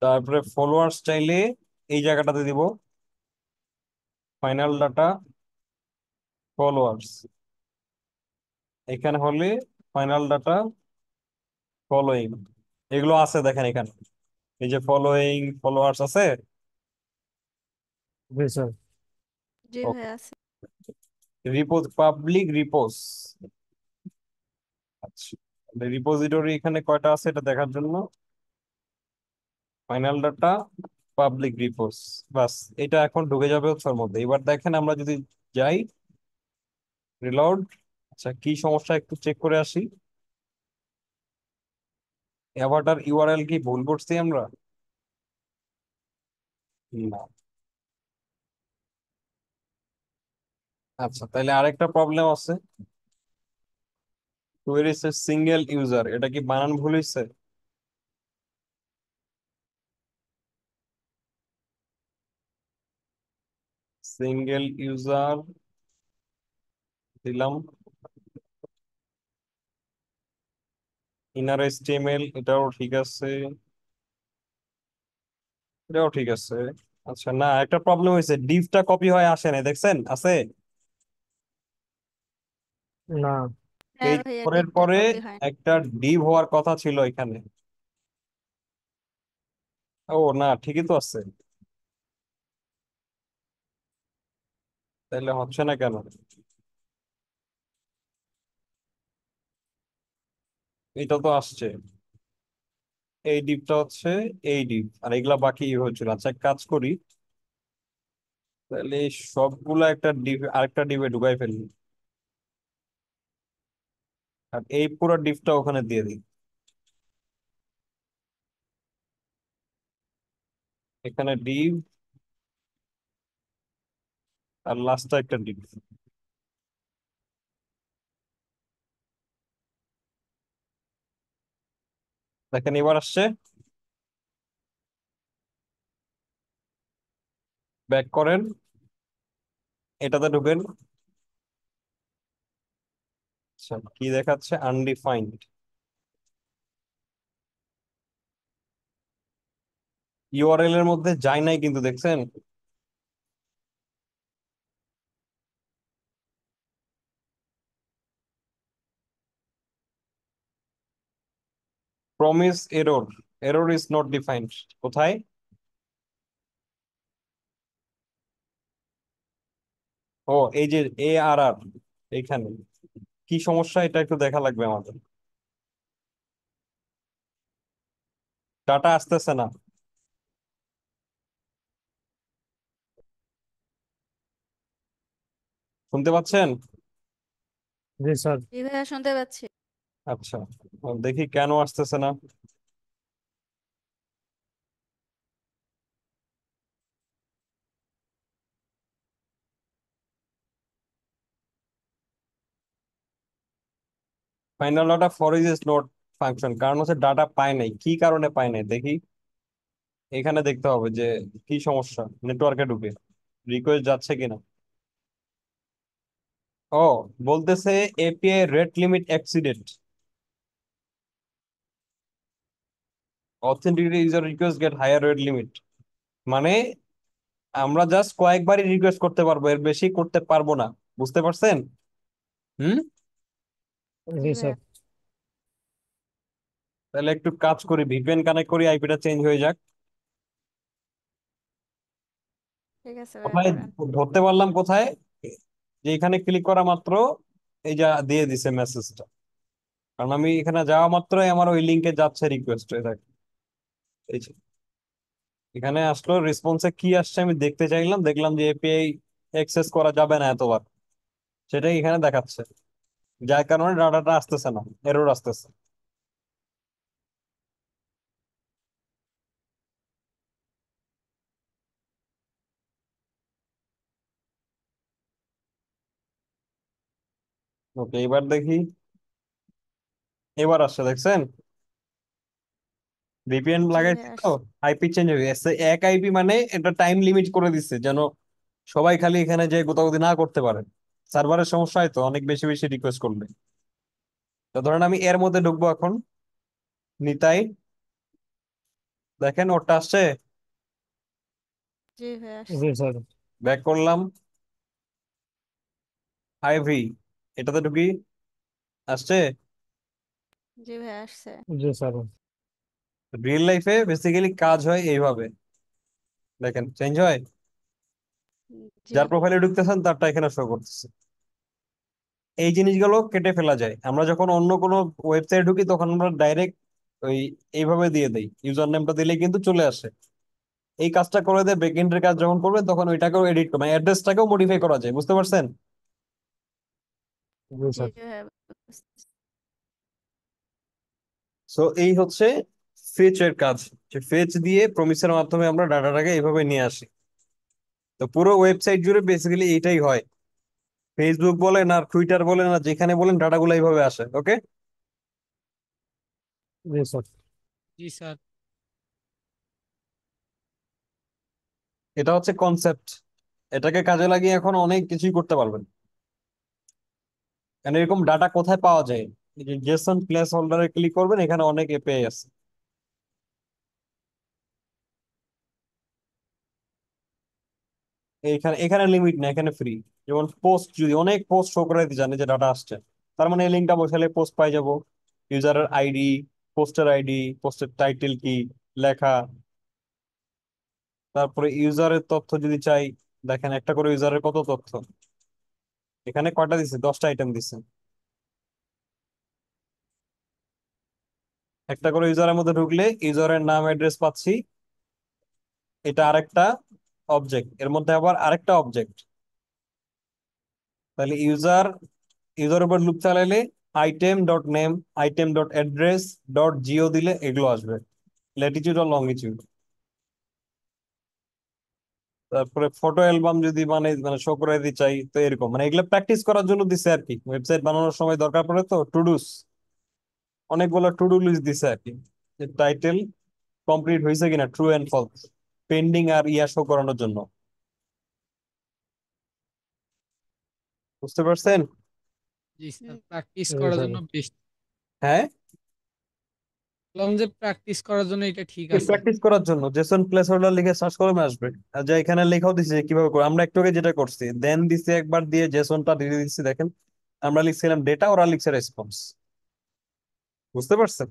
তারপরে ফলোয়ার্স চাইলে এই জায়গাটাতে দিব, ফাইনাল ডাটা ফলোয়ার্স, এখানে হলে ফাইনাল ডাটা ফলোইং, এগুলো আছে দেখেন এখানে, এই যে ফলোইং ফলোয়ার্স আছে। জি স্যার। জি ভাইয়া আছে। রিপোজ পাবলিক রিপোজ, আচ্ছা রিপোজিটরি এখানে কয়টা আছে এটা দেখার জন্য, ফাইনাল ডাটা পাবলিক রিপোজ, বাস। এটা এখন ঢুকে যাবে হচ্ছে ওর মধ্যে। এবার দেখেন আমরা যদি যাই রিলোড, আচ্ছা কি সমস্যা একটু চেক করে আসি, অ্যাভাটার ইউআরএল কি ভুল করছি আমরা, না। আচ্ছা তাহলে আরেকটা প্রবলেম আছে, কোয়েরি সিঙ্গেল ইউজার, এটা কি বানান ভুল হয়েছে, সিঙ্গেল ইউজার দিলাম, ইনার এসটিএমএল এটাও ঠিক আছে, এটাও ঠিক আছে। আচ্ছা না, একটা প্রবলেম হয়েছে, ডিভটা কপি হয় আসে না, দেখছেন আছে, না। হ্যাঁ পেজ ভাইয়া, পরের ডিপটা পরে কপি হয় না। একটা ডিভ হওয়ার কথা ছিল এখানে, ও না, ঠিকই তো আছে। তাহলে হচ্ছে না কেন? এটা তো আসছে, এই ডিপটা হচ্ছে এই ডিপ, আর এগুলা বাকি হয়েছিল। আচ্ছা, এক কাজ করি, তাহলে এই সবগুলা একটা ডিপ আরেকটা ডিপে ঢুকাই ফেলি, আর এই পুরো ডিপটা ওখানে দিয়ে দিই। এখানে ডিপ, আর লাস্টটা একটা ডিপ। দেখেন এবার আসছে। ব্যাক করেন, এটাতে ঢুকেন। আচ্ছা, কি দেখাচ্ছে? আনডিফাইন্ড। ইউআরএল এর মধ্যে যায় নাই কিন্তু, দেখছেন? Promise error, error is not defined. কোথায়? ও, এই যে ARR, এইখানে। কি সমস্যা এটা একটু দেখা লাগবে আমাদের। ডাটা আসতেছে না, শুনতে পাচ্ছেন? জি স্যার। জি ভাইয়া শুনতে পাচ্ছি। আচ্ছা, দেখি কেন আসতেছে না। Final data for is not function, কারণ হচ্ছে ডাটা পায় নাই। কি কারণে পায় নাই দেখি। এখানে দেখতে হবে যে কি সমস্যা, নেটওয়ার্কে ঢুকে রিকোয়েস্ট যাচ্ছে কিনা। ও, বলতেছে API rate limit exceeded, authenticated user request get higher rate limit. মানে আমরা জাস্ট কয়েকবারই রিকোয়েস্ট করতে পারবো, এর বেশি করতে পারবো না। বুঝতে পারছেন? হুম। জি জি স্যার। ভাইয়া। তাহলে একটু কাজ করি, ভিপিএন কানেক্ট করি, আইপিটা চেঞ্জ হয়ে যাক। ঠিক আছে ভাইয়া, কোথায় করেন। ধরতে পারলাম কোথায়? যে এখানে ক্লিক করা মাত্র এই যা দিয়ে দিছে মেসেজটা, কারণ আমি এখানে যাওয়া মাত্রই আমার ওই লিঙ্কে যাচ্ছে রিকোয়েস্ট। এই যে এখানে আসলো, রেসপন্সে কি আসছে আমি দেখতে চাইলাম, দেখলাম যে এপিআই অ্যাক্সেস করা যাবে না এতবার, সেটাই এখানে দেখাচ্ছে। যার কারণে ডাটাটা আসতেছে না, এরর আসতেছে। ওকে, এবার দেখি। এবার আসছে, দেখছেন? ভিপিএন জি লাগাইছি ভাইয়া তো, আসছে। আইপি চেঞ্জ হয়ে গেছে। এক আইপি মানে এটা টাইম লিমিট করে দিচ্ছে, যেন সবাই খালি এখানে যে গোতাগুতি না করতে পারে। সার্ভারের সমস্যা হয় তো, অনেক বেশি বেশি রিকোয়েস্ট করলে। তো ধরেন আমি এর মধ্যে ঢুকবো এখন, নিতাই। দেখেন ওরটা আসছে। জি ভাইয়া আসছে। জি স্যার। ব্যাক করলাম, আইভি, এটাতে ঢুকি, আসছে। জি ভাইয়া আসছে। জি স্যার। রিয়েল লাইফে বেসিক্যালি কাজ হয় এইভাবে, দেখেন চেঞ্জ হয়। জি। যার প্রোফাইলে ঢুকতেছেন তারটা এখানে শো করতেছে। এই জিনিসগুলো কেটে ফেলা যায়। আমরা যখন অন্য কোনো ওয়েবসাইট ঢুকি তখন আমরা ডাইরেক্ট ওই এইভাবে দিয়ে দেই, ইউজার নেমটা দিলেই কিন্তু চলে আসে। এই কাজটা করে দেয় ব্যাকএন্ডের কাজ যখন করবেন, তখন ওইটাকেও এডিট মানে অ্যাড্রেসটাকেও মডিফাই করা যায়। বুঝতে পারছেন? জি জি স্যার। ভাইয়া বুঝতেছি। সো এই হচ্ছে ফেচ এর কাজ, যে ফেচ দিয়ে প্রমিসের মাধ্যমে আমরা ডাটাটাকে এইভাবে নিয়ে আসি। তো পুরো ওয়েবসাইট জুড়ে বেসিক্যালি এইটাই হয়। ফেসবুক বলেন আর টুইটার বলেন আর যেখানে বলেন, ডাটাগুলো এইভাবে আসে। ওকে, জি স্যার। জি স্যার। এটা হচ্ছে কনসেপ্ট। এটাকে কাজে লাগিয়ে এখন অনেক কিছুই করতে পারবেন। কারণ এরকম ডাটা কোথায় পাওয়া যায়? এই যে জেসন প্লেস হোল্ডারে ক্লিক করবেন, এখানে অনেক এপিআই আছে। এখানে এখানে লিমিট না, এখানে ফ্রি। যেমন পোস্ট, যদি অনেক পোস্ট শো করে দিতে জানে যে ডাটা আসছে, তার মানে এই লিঙ্কটা বসালে পোস্ট পাই যাব। ইউজারের আইডি, পোস্টের আইডি, পোস্টের টাইটেল কি লেখা, তারপরে ইউজারের তথ্য যদি চাই, দেখেন একটা করে ইউজারের কত তথ্য, এখানে কয়টা দিছে, 10টা আইটেম দিছে। একটা করে ইউজারের মধ্যে ঢুকলে ইউজারের নাম অ্যাড্রেস পাচ্ছি, এটা আরেকটা অবজেক্ট, এর মধ্যে আবার আরেকটা অবজেক্ট। তাহলে ইউজার উপর লুপ চালাইলে item dot name, item dot address dot geo দিলে এগুলো আসবে, ল্যাটিটিউড আর লঙ্গিটিউড। তারপরে ফটো অ্যালবাম যদি মানে মানে শো করে দিতে চাই, তো এরকম মানে এগুলো প্র্যাকটিস করার জন্য দিছে আর কি, ওয়েবসাইট বানানোর সময় দরকার পড়ে তো টুডুস, অনেকগুলো টুডু লিস্ট দিছে আর কি। টাইটেল কমপ্লিট হয়েছে কিনা, ট্রু এন্ড ফলস, পেন্ডিং আর ইয়া শো করানোর জন্য। বুঝতে পারছেন? জি স্যার, প্র্যাকটিস জি করার স্যার। জন্য বেস্ট। হ্যাঁ, বললাম যে প্র্যাকটিস করার জন্য এটা ঠিক আছে। প্র্যাকটিস করার জন্য জেসন প্লেস হোল্ডার লিখে সার্চ করলে আসবে। আর যা এখানে লেখাও দিছে যে কিভাবে করে, আমরা একটু আগে যেটা করছি দেন দিছে একবার দিয়ে জেসনটা দিয়ে দিচ্ছি, দেখেন আমরা লিখছিলাম ডেটা, ওরা লিখছে রেসপন্স। বুঝতে পারছেন?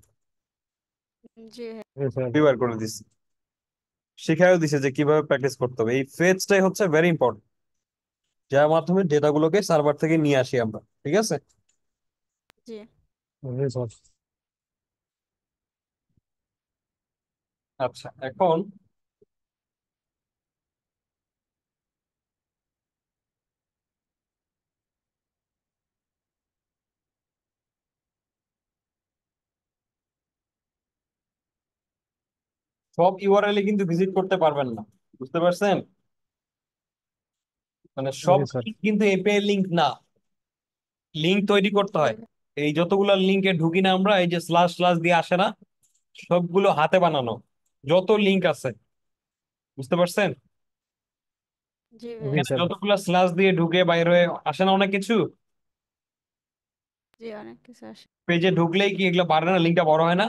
জি হ্যাঁ। জি স্যার। দুইবার করে দিছি, শিখাইও দিছে যে কিভাবে প্র্যাকটিস করতে হবে। এই ফেজটাই হচ্ছে ভেরি ইম্পর্টেন্ট, যার মাধ্যমে ডেটাগুলোকে সার্ভার থেকে নিয়ে আসি আমরা, ঠিক আছে? জি জি স্যার। আচ্ছা, এখন সব ইউআরএল কিন্তু ভিজিট করতে পারবেন না, বুঝতে পারছেন? মানে সব জি স্যার। link কিন্তু এপিআই লিংক না, লিংক তৈরি করতে জি হয়। এই যতগুলো লিংকে ঢুকি না আমরা, এই যে স্ল্যাশ স্ল্যাশ দিয়ে আসে না, সবগুলো হাতে বানানো, যত লিংক আছে, বুঝতে পারছেন? জি জি ভাইয়া। এখানে স্যার। যতগুলো স্ল্যাশ দিয়ে ঢুকে বাইরে হয়ে আসে না অনেক কিছু, জি অনেক কিছু আসে। পেজে ঢুকলেই কি এগুলো বাড়ে না, লিঙ্কটা বড় হয় না?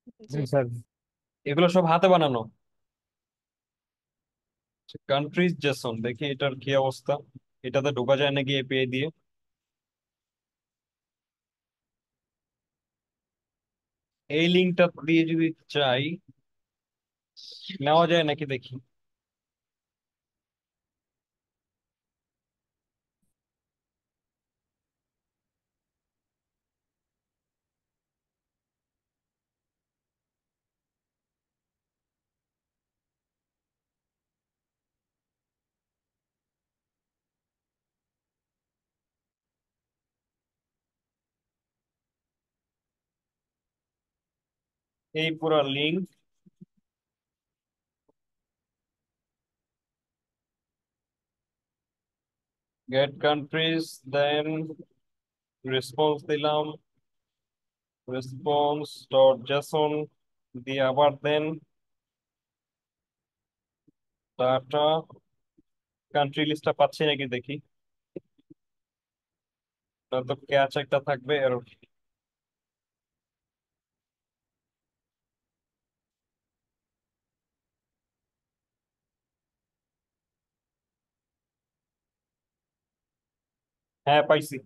জি জি স্যার। এগুলো সব হাতে বানানো। কান্ট্রিজ জেসন, দেখি এটার কি অবস্থা, এটাতে ঢোকা যায় নাকি এপিআই দিয়ে। এই লিঙ্কটা দিয়ে যদি চাই নেওয়া যায় নাকি দেখি। এই পুরো লিঙ্ক, গেট কান্ট্রিজ, দেন রেসপন্স দিলাম, রেসপন্স ডট জেসন দিয়ে আবার দেন ডাটা, কান্ট্রি লিস্টটা পাচ্ছি নাকি দেখি, তো ক্যাচ একটা থাকবে আর। হ্যাঁ পাইছি,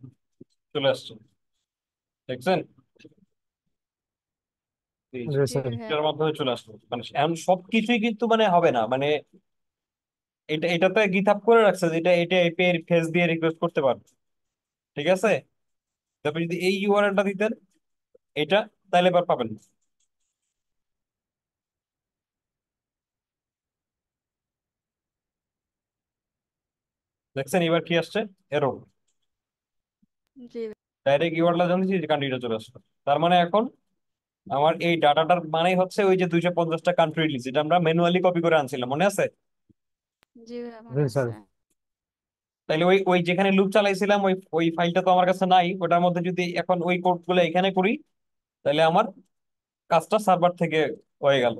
চলে আসছে, দেখছেন? এই যে জি জি স্যার। ভাইয়া। এটার মাধ্যমে চলে আসলো, মানে এখন সবকিছুই কিন্তু মানে হবে না, মানে এটাতে গিটহাব করে রাখছে যে এটা এটা এপিআই এর ফেস দিয়ে রিকোয়েস্ট করতে পারবে, ঠিক আছে? তারপর যদি এই ইউআরএলটা দিতেন এটা, তাহলে এবার পাবেন না। দেখছেন এবার কি আসছে, এরর। জি ডাইরেক্ট ইউআরএল জানতেছি যে কান্ট্রিটা চলে আসলো। তার মানে এখন আমার এই ডাটাটার মানেই হচ্ছে ওই যে 250টা কান্ট্রি লিস্ট, যেটা আমরা ম্যানুয়ালি কপি করে আনছিলাম, মনে আছে? জি ভাইয়া জি মনে স্যার। আছে। তাইলে ওই ওই যেখানে লুপ চালাইছিলাম ওই ওই ফাইলটা তো আমার কাছে নাই, ওটার মধ্যে যদি এখন ওই কোড গুলো এখানে করি, তাহলে আমার কাজটা সার্ভার থেকে হয়ে গেল।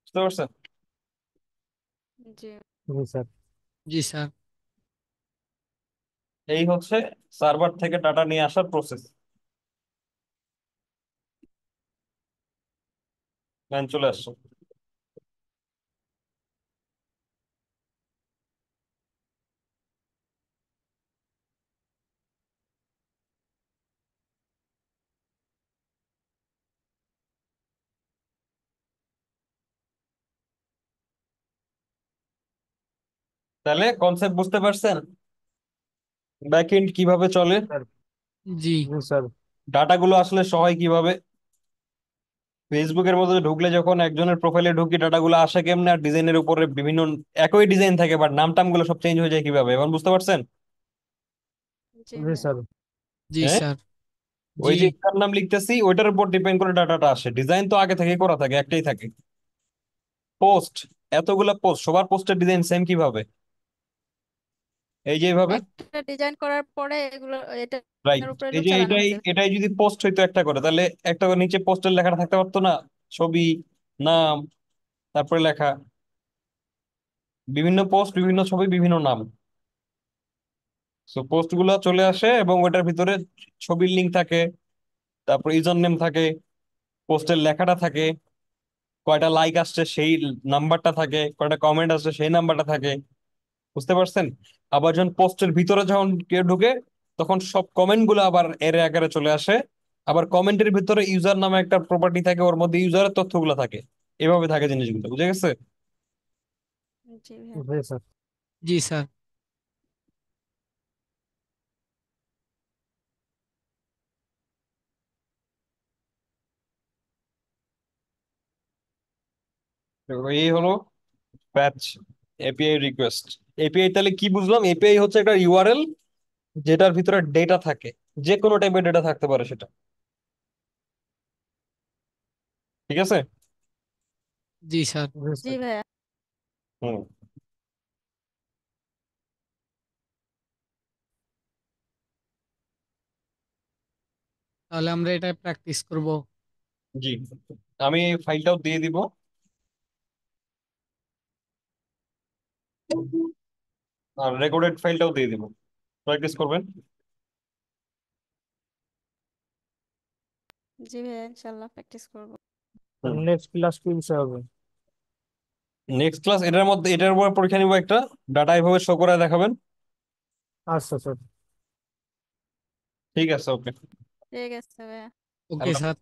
বুঝতে পারছেন? জি জি স্যার। জি স্যার। এই হচ্ছে সার্ভার থেকে ডাটা নিয়ে আসার প্রসেস। চলে আসছে। তাহলে কনসেপ্ট বুঝতে পারছেন, ব্যাকএন্ড কিভাবে চলে, স্যার। জি জি স্যার। ডাটাগুলো আসলে সহায় কিভাবে, ফেসবুকের মধ্যে ঢুকলে যখন একজনের প্রোফাইলে ঢুকি ডাটাগুলো আসে কেমনে, আর ডিজাইনের উপরে বিভিন্ন একই ডিজাইন থাকে বাট নাম টামগুলো সব চেঞ্জ হয়ে যায় কিভাবে, এখন বুঝতে পারছেন? জি জি ভাইয়া। স্যার। জি হ্যাঁ, স্যার। ওই জি যে কার নাম লিখতেছি ওইটার উপর ডিপেন্ড করে ডাটাটা আসে, ডিজাইন তো আগে থেকে করা থাকে, একটাই থাকে। পোস্ট, এতগুলা পোস্ট, সবার পোস্টের ডিজাইন সেম কিভাবে? এই যে এইভাবে। একটা ডিজাইন করার পরে এগুলো রাইট, এটার উপরে এই লুপ যে চালানো এটাই হয়েছে। এটাই যদি পোস্ট হইতো একটা করে, তাহলে একটা করে নিচে পোস্টের লেখাটা থাকতে পারতো না? ছবি, নাম, তারপরে লেখা, বিভিন্ন পোস্ট, বিভিন্ন ছবি, বিভিন্ন নাম। সো পোস্ট গুলো চলে আসে এবং ওটার ভিতরে ছবির লিঙ্ক থাকে, তারপর ইউজার নেম থাকে, পোস্টের লেখাটা থাকে, কয়টা লাইক আসছে সেই নাম্বারটা থাকে, কয়টা কমেন্ট আসছে সেই নাম্বারটা থাকে। বুঝতে পারছেন? আবার যখন পোস্টের ভিতরে যখন কেউ ঢুকে, তখন সব কমেন্ট গুলো আবার এর আকারে চলে আসে। আবার কমেন্টের ভিতরে ইউজার নামে একটা প্রপার্টি থাকে, ওর মধ্যে ইউজারের তথ্যগুলো থাকে। এভাবে থাকে জিনিসগুলো, বুঝে গেছে? জি ভাইয়া। জি স্যার। জি স্যার। তো এই হলো প্যাচ এপিআই রিকোয়েস্ট। এপিআই তাহলে কি বুঝলাম? এপিআই হচ্ছে একটা ইউআরএল যেটার ভিতরে ডেটা থাকে, যে কোনো টাইপের ডেটা থাকতে পারে সেটা। ঠিক আছে? জি স্যার। জি জি স্যার। ভাইয়া। হুম। তাহলে আমরা এটা প্র্যাকটিস করব। জি, আমি ফাইলটাও দিয়ে দিব, আর রেকর্ডেড ফাইলটাও দিয়ে দিব, প্র্যাকটিস করবেন। জি ভাইয়া, ইনশাল্লাহ প্র্যাকটিস করব। নেক্সট ক্লাস কি বিষয় হবে? নেক্সট ক্লাস এটার মধ্যে, এটার উপর পরীক্ষা নিব একটা, ডাটা এভাবে শো করে দেখাবেন। আচ্ছা স্যার। ঠিক আছে, ওকে। ঠিক আছে ভাইয়া। ওকে আল্লাহ স্যার।